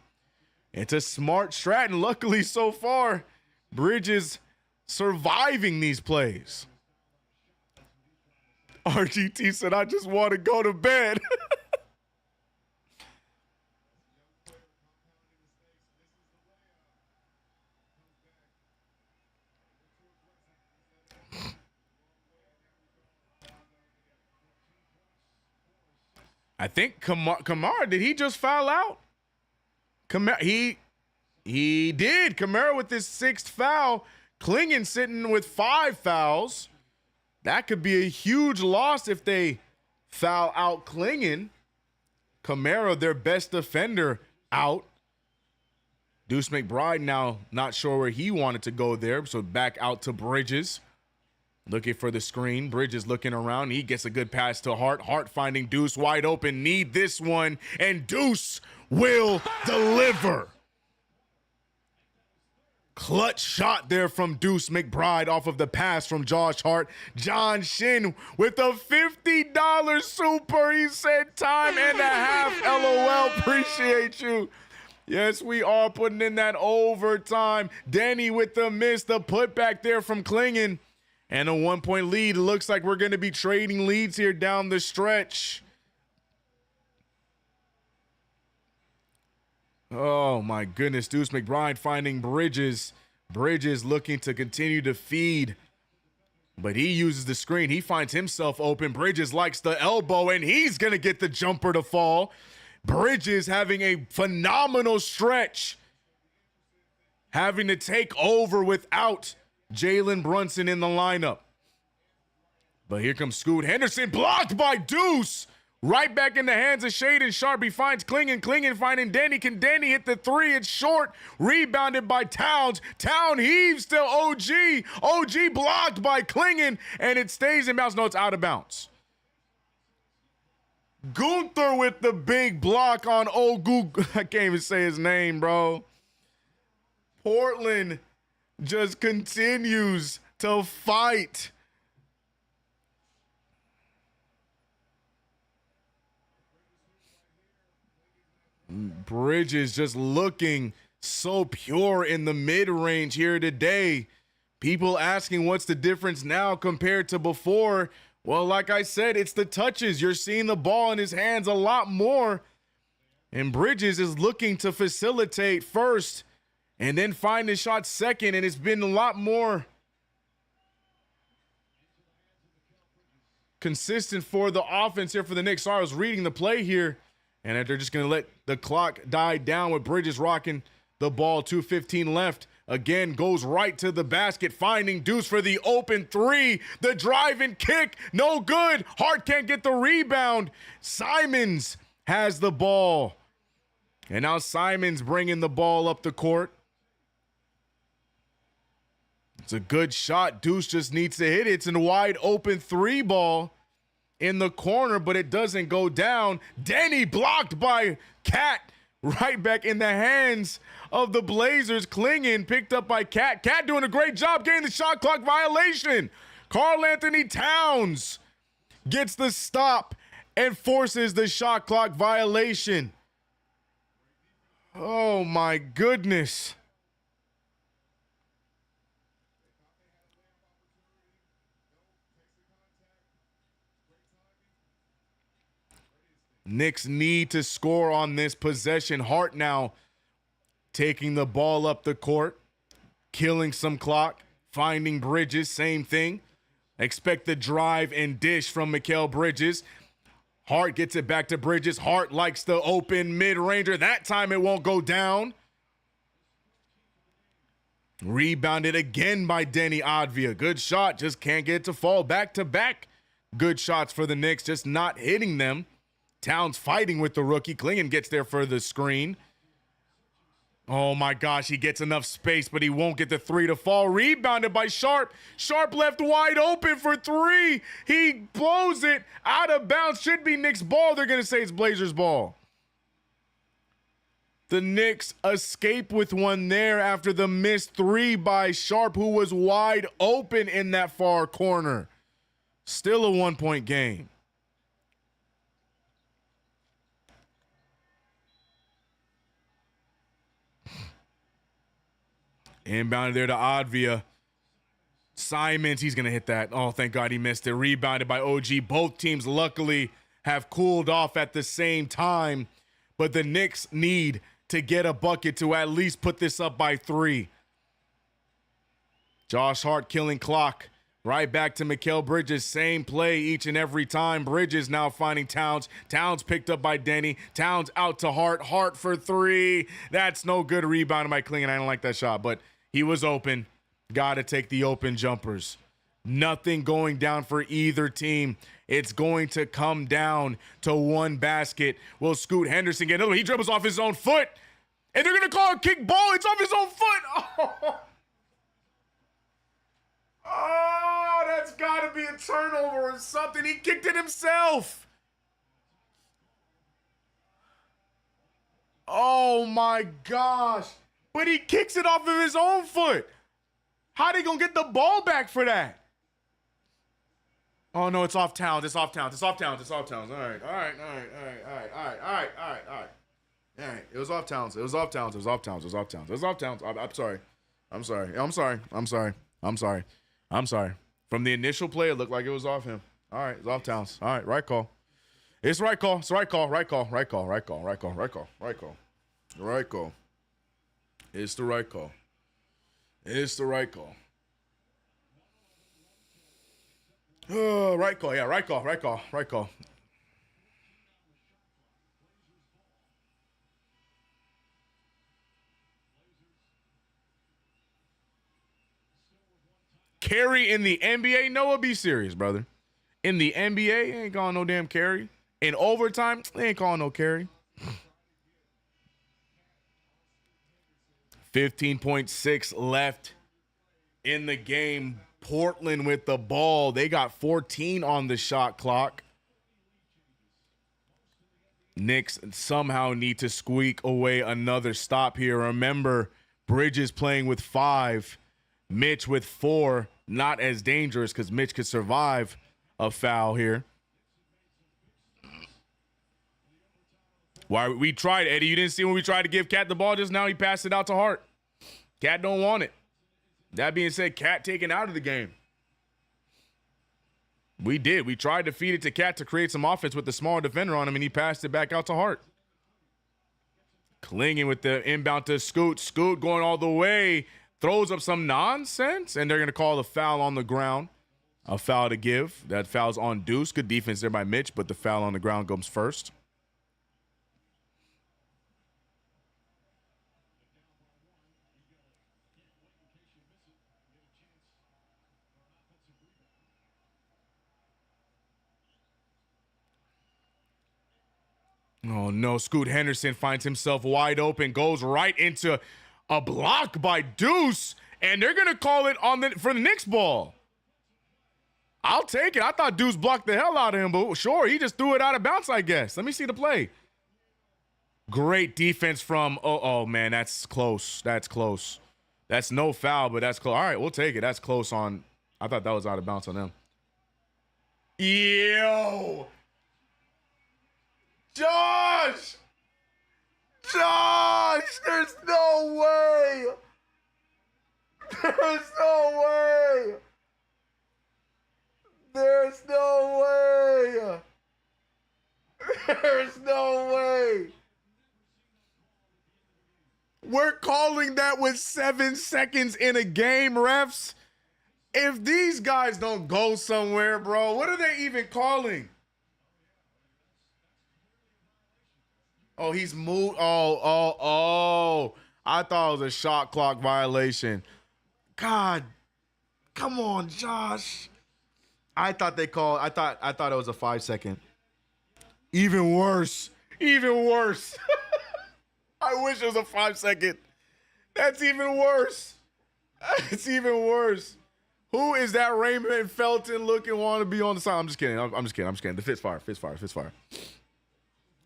It's a smart strat, and luckily so far, Bridges surviving these plays. RGT said, I just want to go to bed. I think Kamara, did he just foul out? He did. Kamara with his 6th foul. Clingan sitting with 5 fouls. That could be a huge loss if they foul out Clingan. Kamara, their best defender, out. Deuce McBride now not sure where he wanted to go there, so back out to Bridges. Looking for the screen. Bridges looking around. He gets a good pass to Hart. Hart finding Deuce wide open. Need this one. And Deuce will deliver. Clutch shot there from Deuce McBride off of the pass from Josh Hart. John Shin with a $50 super. He said time and a half. LOL. Appreciate you. Yes, we are putting in that overtime. Denny with the miss. The putback there from Clingan. And a 1-point lead. It looks like we're going to be trading leads here down the stretch. Oh, my goodness. Deuce McBride finding Bridges. Bridges looking to continue to feed. But he uses the screen. He finds himself open. Bridges likes the elbow, and he's going to get the jumper to fall. Bridges having a phenomenal stretch, having to take over without Jalen Brunson in the lineup. But here comes Scoot Henderson, blocked by Deuce. Right back in the hands of Shaden Sharp. He finds Clingan. Clingan finding Danny. Can Danny hit the three? It's short. Rebounded by Towns. Town heaves to OG. OG blocked by Clingan, and it stays in bounds. No, it's out of bounds. Gunther with the big block on Ogu. I can't even say his name, bro. Portland just continues to fight. Bridges just looking so pure in the mid-range here today. People asking what's the difference now compared to before. Well, like I said, it's the touches. You're seeing the ball in his hands a lot more. And Bridges is looking to facilitate first and then find his shot second. And it's been a lot more consistent for the offense here for the Knicks. Sorry, I was reading the play here. And they're just going to let the clock die down with Bridges rocking the ball. 2:15 left. Again, goes right to the basket, finding Deuce for the open three. The drive and kick, no good. Hart can't get the rebound. Simons has the ball. And now Simons bringing the ball up the court. It's a good shot. Deuce just needs to hit it. It's a wide open three ball in the corner, but it doesn't go down. Denny blocked by Cat, right back in the hands of the Blazers. Clingan picked up by Cat. Cat doing a great job getting the shot clock violation. Karl Anthony Towns gets the stop and forces the shot clock violation. Oh my goodness. Knicks need to score on this possession. Hart now taking the ball up the court, killing some clock, finding Bridges, same thing. Expect the drive and dish from Mikal Bridges. Hart gets it back to Bridges. Hart likes the open mid-ranger. That time it won't go down. Rebounded again by Denny Advia. Good shot, just can't get it to fall. Back-to-back good shots for the Knicks, just not hitting them. Towns fighting with the rookie. Clingan gets there for the screen. Oh my gosh, he gets enough space, but he won't get the three to fall. Rebounded by Sharp. Sharp left wide open for three. He blows it out of bounds. Should be Knicks ball. They're going to say it's Blazers ball. The Knicks escape with one there after the missed three by Sharp, who was wide open in that far corner. Still a 1-point game. Inbounded there to Advia. Simons, he's going to hit that. Oh, thank God he missed it. Rebounded by OG. Both teams luckily have cooled off at the same time, but the Knicks need to get a bucket to at least put this up by 3. Josh Hart killing clock. Right back to Mikal Bridges. Same play each and every time. Bridges now finding Towns. Towns picked up by Denny. Towns out to Hart. Hart for 3. That's no good. Rebounded by Clingan. I don't like that shot, but he was open. Got to take the open jumpers. Nothing going down for either team. It's going to come down to one basket. Will Scoot Henderson get another one? He dribbles off his own foot. And they're going to call a kick ball. It's off his own foot. Oh, that's got to be a turnover or something. He kicked it himself. Oh, my gosh. But he kicks it off of his own foot. How they going to get the ball back for that? Oh, no, it's off Towns. It's off Towns. It's off Towns. It's off Towns. All right. It was off Towns. It was off Towns. It was off Towns. It was off Towns. It was off Towns. I'm sorry. From the initial play, it looked like it was off him. All right, it's off Towns. All right, right call. It's right call. It's right call. Right call. Right call. Right call. Right call. Right call. Right call. Right call. It's the right call. It's the right call. Oh, right call. Yeah, right call. Right call. Right call. carry in the NBA? Noah, be serious, brother. In the NBA, ain't calling no damn carry. In overtime, they ain't calling no carry. 15.6 left in the game. Portland with the ball. They got 14 on the shot clock. Knicks somehow need to squeak away another stop here. Remember, Bridges playing with 5, Mitch with 4. Not as dangerous because Mitch could survive a foul here. Why we tried, Eddie? You didn't see when we tried to give Cat the ball just now? He passed it out to Hart. Cat don't want it. That being said, Cat taken out of the game. We did. We tried to feed it to Cat to create some offense with the small defender on him, and he passed it back out to Hart. Clinging with the inbound to Scoot. Scoot going all the way. Throws up some nonsense, and they're going to call the foul on the ground. A foul to give. That foul's on Deuce. Good defense there by Mitch, but the foul on the ground comes first. Oh, no. Scoot Henderson finds himself wide open, goes right into a block by Deuce, and they're going to call it for the Knicks ball. I'll take it. I thought Deuce blocked the hell out of him, but sure, he just threw it out of bounds, I guess. Let me see the play. Great defense from, oh man, that's close. That's close. That's no foul, but that's close. All right, we'll take it. That's close on, I thought that was out of bounds on them. Yo! Josh! Josh! There's no way! There's no way! There's no way! There's no way! We're calling that with 7 seconds in a game, refs. If these guys don't go somewhere, bro, what are they even calling? Oh, he's moved. Oh. I thought it was a shot clock violation. God, come on, Josh. I thought it was a 5-second. Even worse. I wish it was a 5-second. That's even worse. It's even worse. Who is that Raymond Felton looking wannabe on the side? I'm just kidding. I'm just kidding. The fist fire.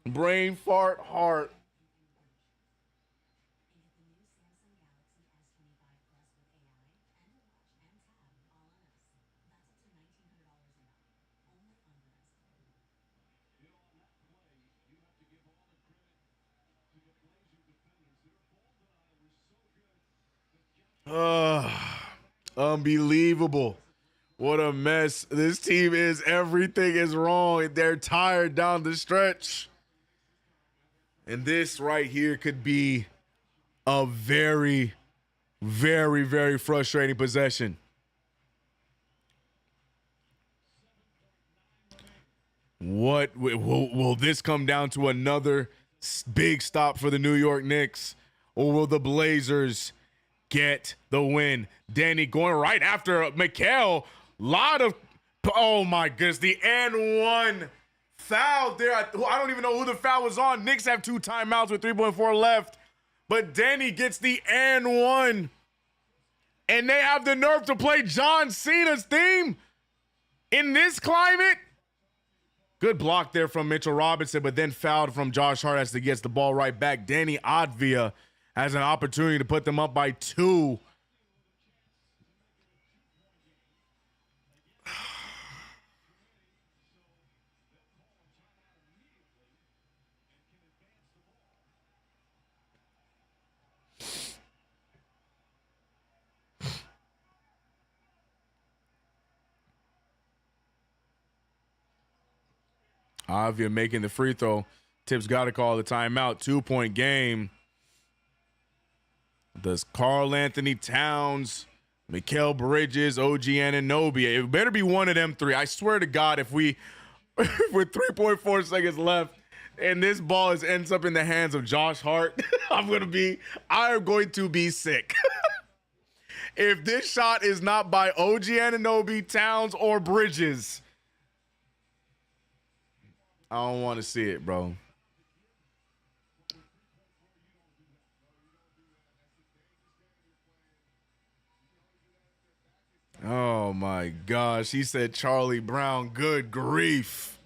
Brain fart heart. Unbelievable. What a mess. This team is. Everything is wrong. They're tired down the stretch. And this right here could be a very, very, very frustrating possession. What will this come down to another big stop for the New York Knicks? Or will the Blazers get the win? Danny going right after Mikal. Oh my goodness, the and one foul there. I don't even know who the foul was on. Knicks have 2 timeouts with 3.4 left. But Danny gets the and one. And they have the nerve to play John Cena's theme in this climate. Good block there from Mitchell Robinson, but then fouled from Josh Hart as he gets the ball right back. Danny Advia has an opportunity to put them up by 2. Avia making the free throw. Tips got to call the timeout. 2-point game. Does Karl Anthony Towns, Mikal Bridges, OG Anunoby. It better be one of them 3. I swear to God, if we, with 3.4 seconds left, and this ball ends up in the hands of Josh Hart, I am going to be sick. If this shot is not by OG Anunoby, Towns, or Bridges, I don't want to see it, bro. Oh, my gosh. He said Charlie Brown. Good grief.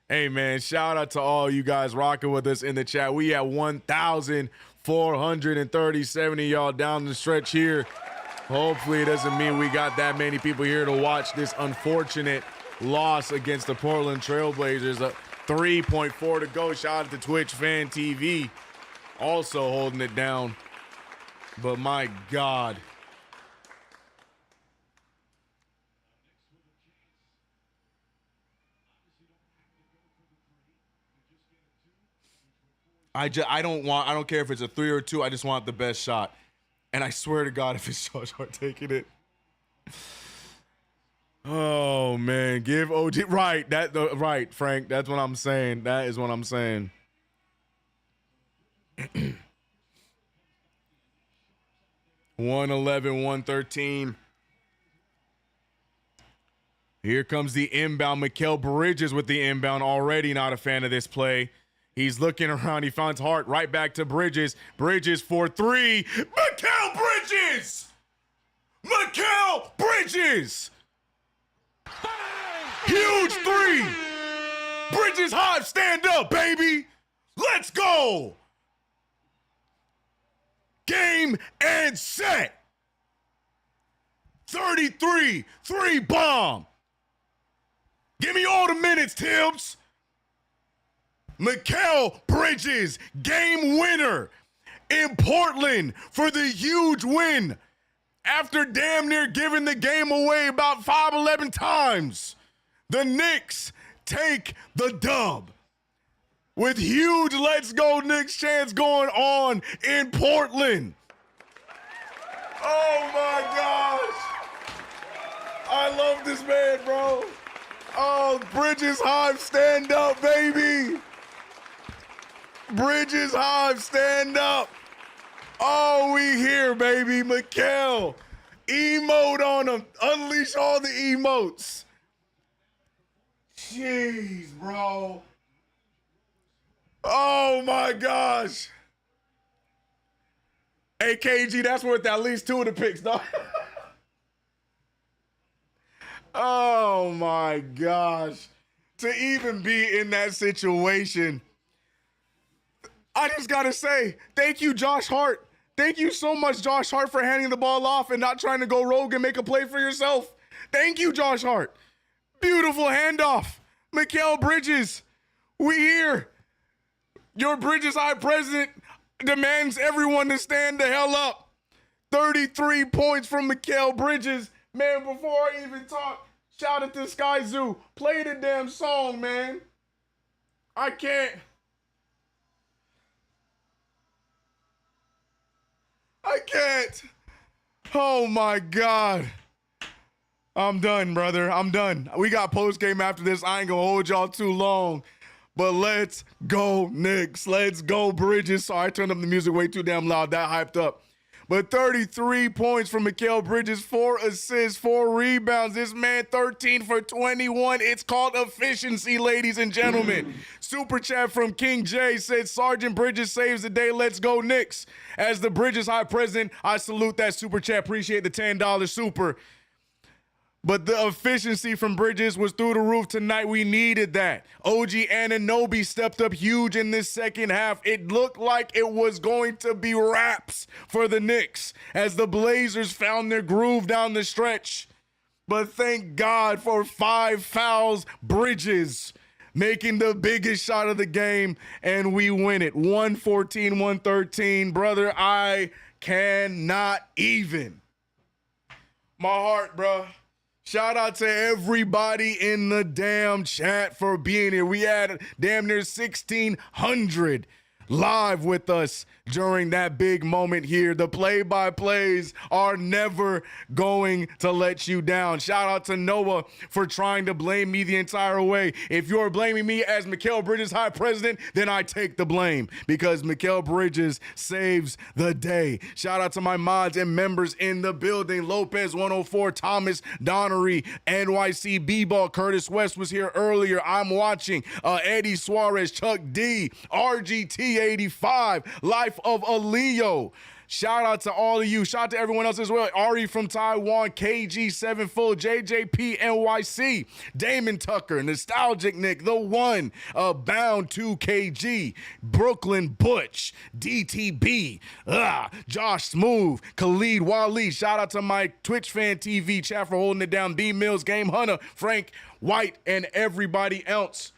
Hey, man, shout out to all you guys rocking with us in the chat. We at 1,437 of y'all down the stretch here. Hopefully it doesn't mean we got that many people here to watch this unfortunate loss against the Portland Trailblazers. 3.4 to go. Shout out to KnicksFanTV also holding it down. But my God. I don't care if it's a 3 or 2. I just want the best shot. And I swear to God, if it's Josh Hart taking it. Oh man, give OG right. Right, Frank. That's what I'm saying. That is what I'm saying. 111, 113. Here comes the inbound. Mikal Bridges with the inbound. Already not a fan of this play. He's looking around. He finds Hart. Right back to Bridges. Bridges for 3. Mikal Bridges! Mikal Bridges! Huge 3! Bridges Hive, stand up, baby! Let's go! Game and set! 33, 3 bomb! Give me all the minutes, Tibbs! Mikal Bridges, game winner in Portland for the huge win after damn near giving the game away about 5-11 times. The Knicks take the dub with huge Let's Go Knicks chants going on in Portland. Oh my gosh. I love this man, bro. Oh, Bridges Hive, stand up, baby. Bridges Hive, stand up. Oh, we here, baby. Mikal, emote on them. Unleash all the emotes. Jeez, bro. Oh, my gosh. Hey, KG, that's worth at least 2 of the picks, dog. Oh, my gosh. To even be in that situation, I just got to say, thank you, Josh Hart. Thank you so much, Josh Hart, for handing the ball off and not trying to go rogue and make a play for yourself. Thank you, Josh Hart. Beautiful handoff. Mikal Bridges, we here. Your Bridges High president demands everyone to stand the hell up. 33 points from Mikal Bridges. Man, before I even talk, shout out to Sky Zoo. Play the damn song, man. I can't. Oh my God. I'm done, brother. I'm done. We got post game after this. I ain't gonna hold y'all too long. But let's go, Knicks. Let's go, Bridges. Sorry, I turned up the music way too damn loud. That hyped up. But 33 points from Mikal Bridges, 4 assists, 4 rebounds. This man 13 for 21. It's called efficiency, ladies and gentlemen. Super chat from King J said, Sergeant Bridges saves the day. Let's go, Knicks. As the Bridges High president, I salute that super chat. Appreciate the $10 super. But the efficiency from Bridges was through the roof tonight. We needed that. OG Anunoby stepped up huge in this second half. It looked like it was going to be wraps for the Knicks as the Blazers found their groove down the stretch. But thank God for 5 fouls. Bridges making the biggest shot of the game, and we win it. 114-113. Brother, I cannot even. My heart, bro. Shout out to everybody in the damn chat for being here. We had damn near 1,600 live with us during that big moment here. The play-by-plays are never going to let you down. Shout out to Noah for trying to blame me the entire way. If you're blaming me as Mikal Bridges High President, then I take the blame because Mikal Bridges saves the day. Shout out to my mods and members in the building. Lopez 104, Thomas Donnery, NYC B-Ball, Curtis West was here earlier. I'm watching Eddie Suarez, Chuck D, RGT 85, Life of a Leo. Shout out to all of you. Shout out to everyone else as well. Ari from Taiwan, KG7 Full, JJP NYC, Damon Tucker, Nostalgic Nick, The One, Bound 2KG, Brooklyn Butch, DTB, Josh Smooth, Khalid Wally. Shout out to my KnicksFanTV chat for holding it down. B Mills, Game Hunter, Frank White, and everybody else.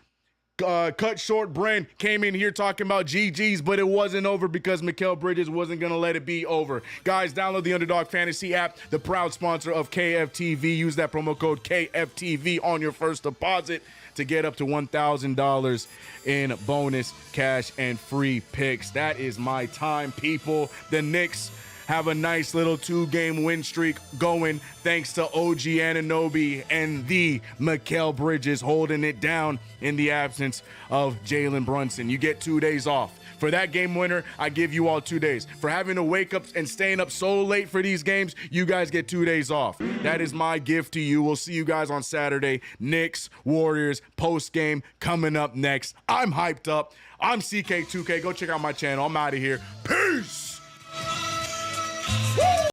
Cut Short Brand came in here talking about GG's, but it wasn't over because Mikal Bridges wasn't going to let it be over. Guys, download the Underdog Fantasy app, the proud sponsor of KFTV. Use that promo code KFTV on your first deposit to get up to $1,000 in bonus cash and free picks. That is my time, people. The Knicks have a nice little 2-game win streak going thanks to OG Anunoby and the Mikal Bridges holding it down in the absence of Jalen Brunson. You get 2 days off. For that game winner, I give you all 2 days. For having to wake up and staying up so late for these games, you guys get 2 days off. That is my gift to you. We'll see you guys on Saturday. Knicks, Warriors, post-game coming up next. I'm hyped up. I'm CK2K. Go check out my channel. I'm out of here. Peace!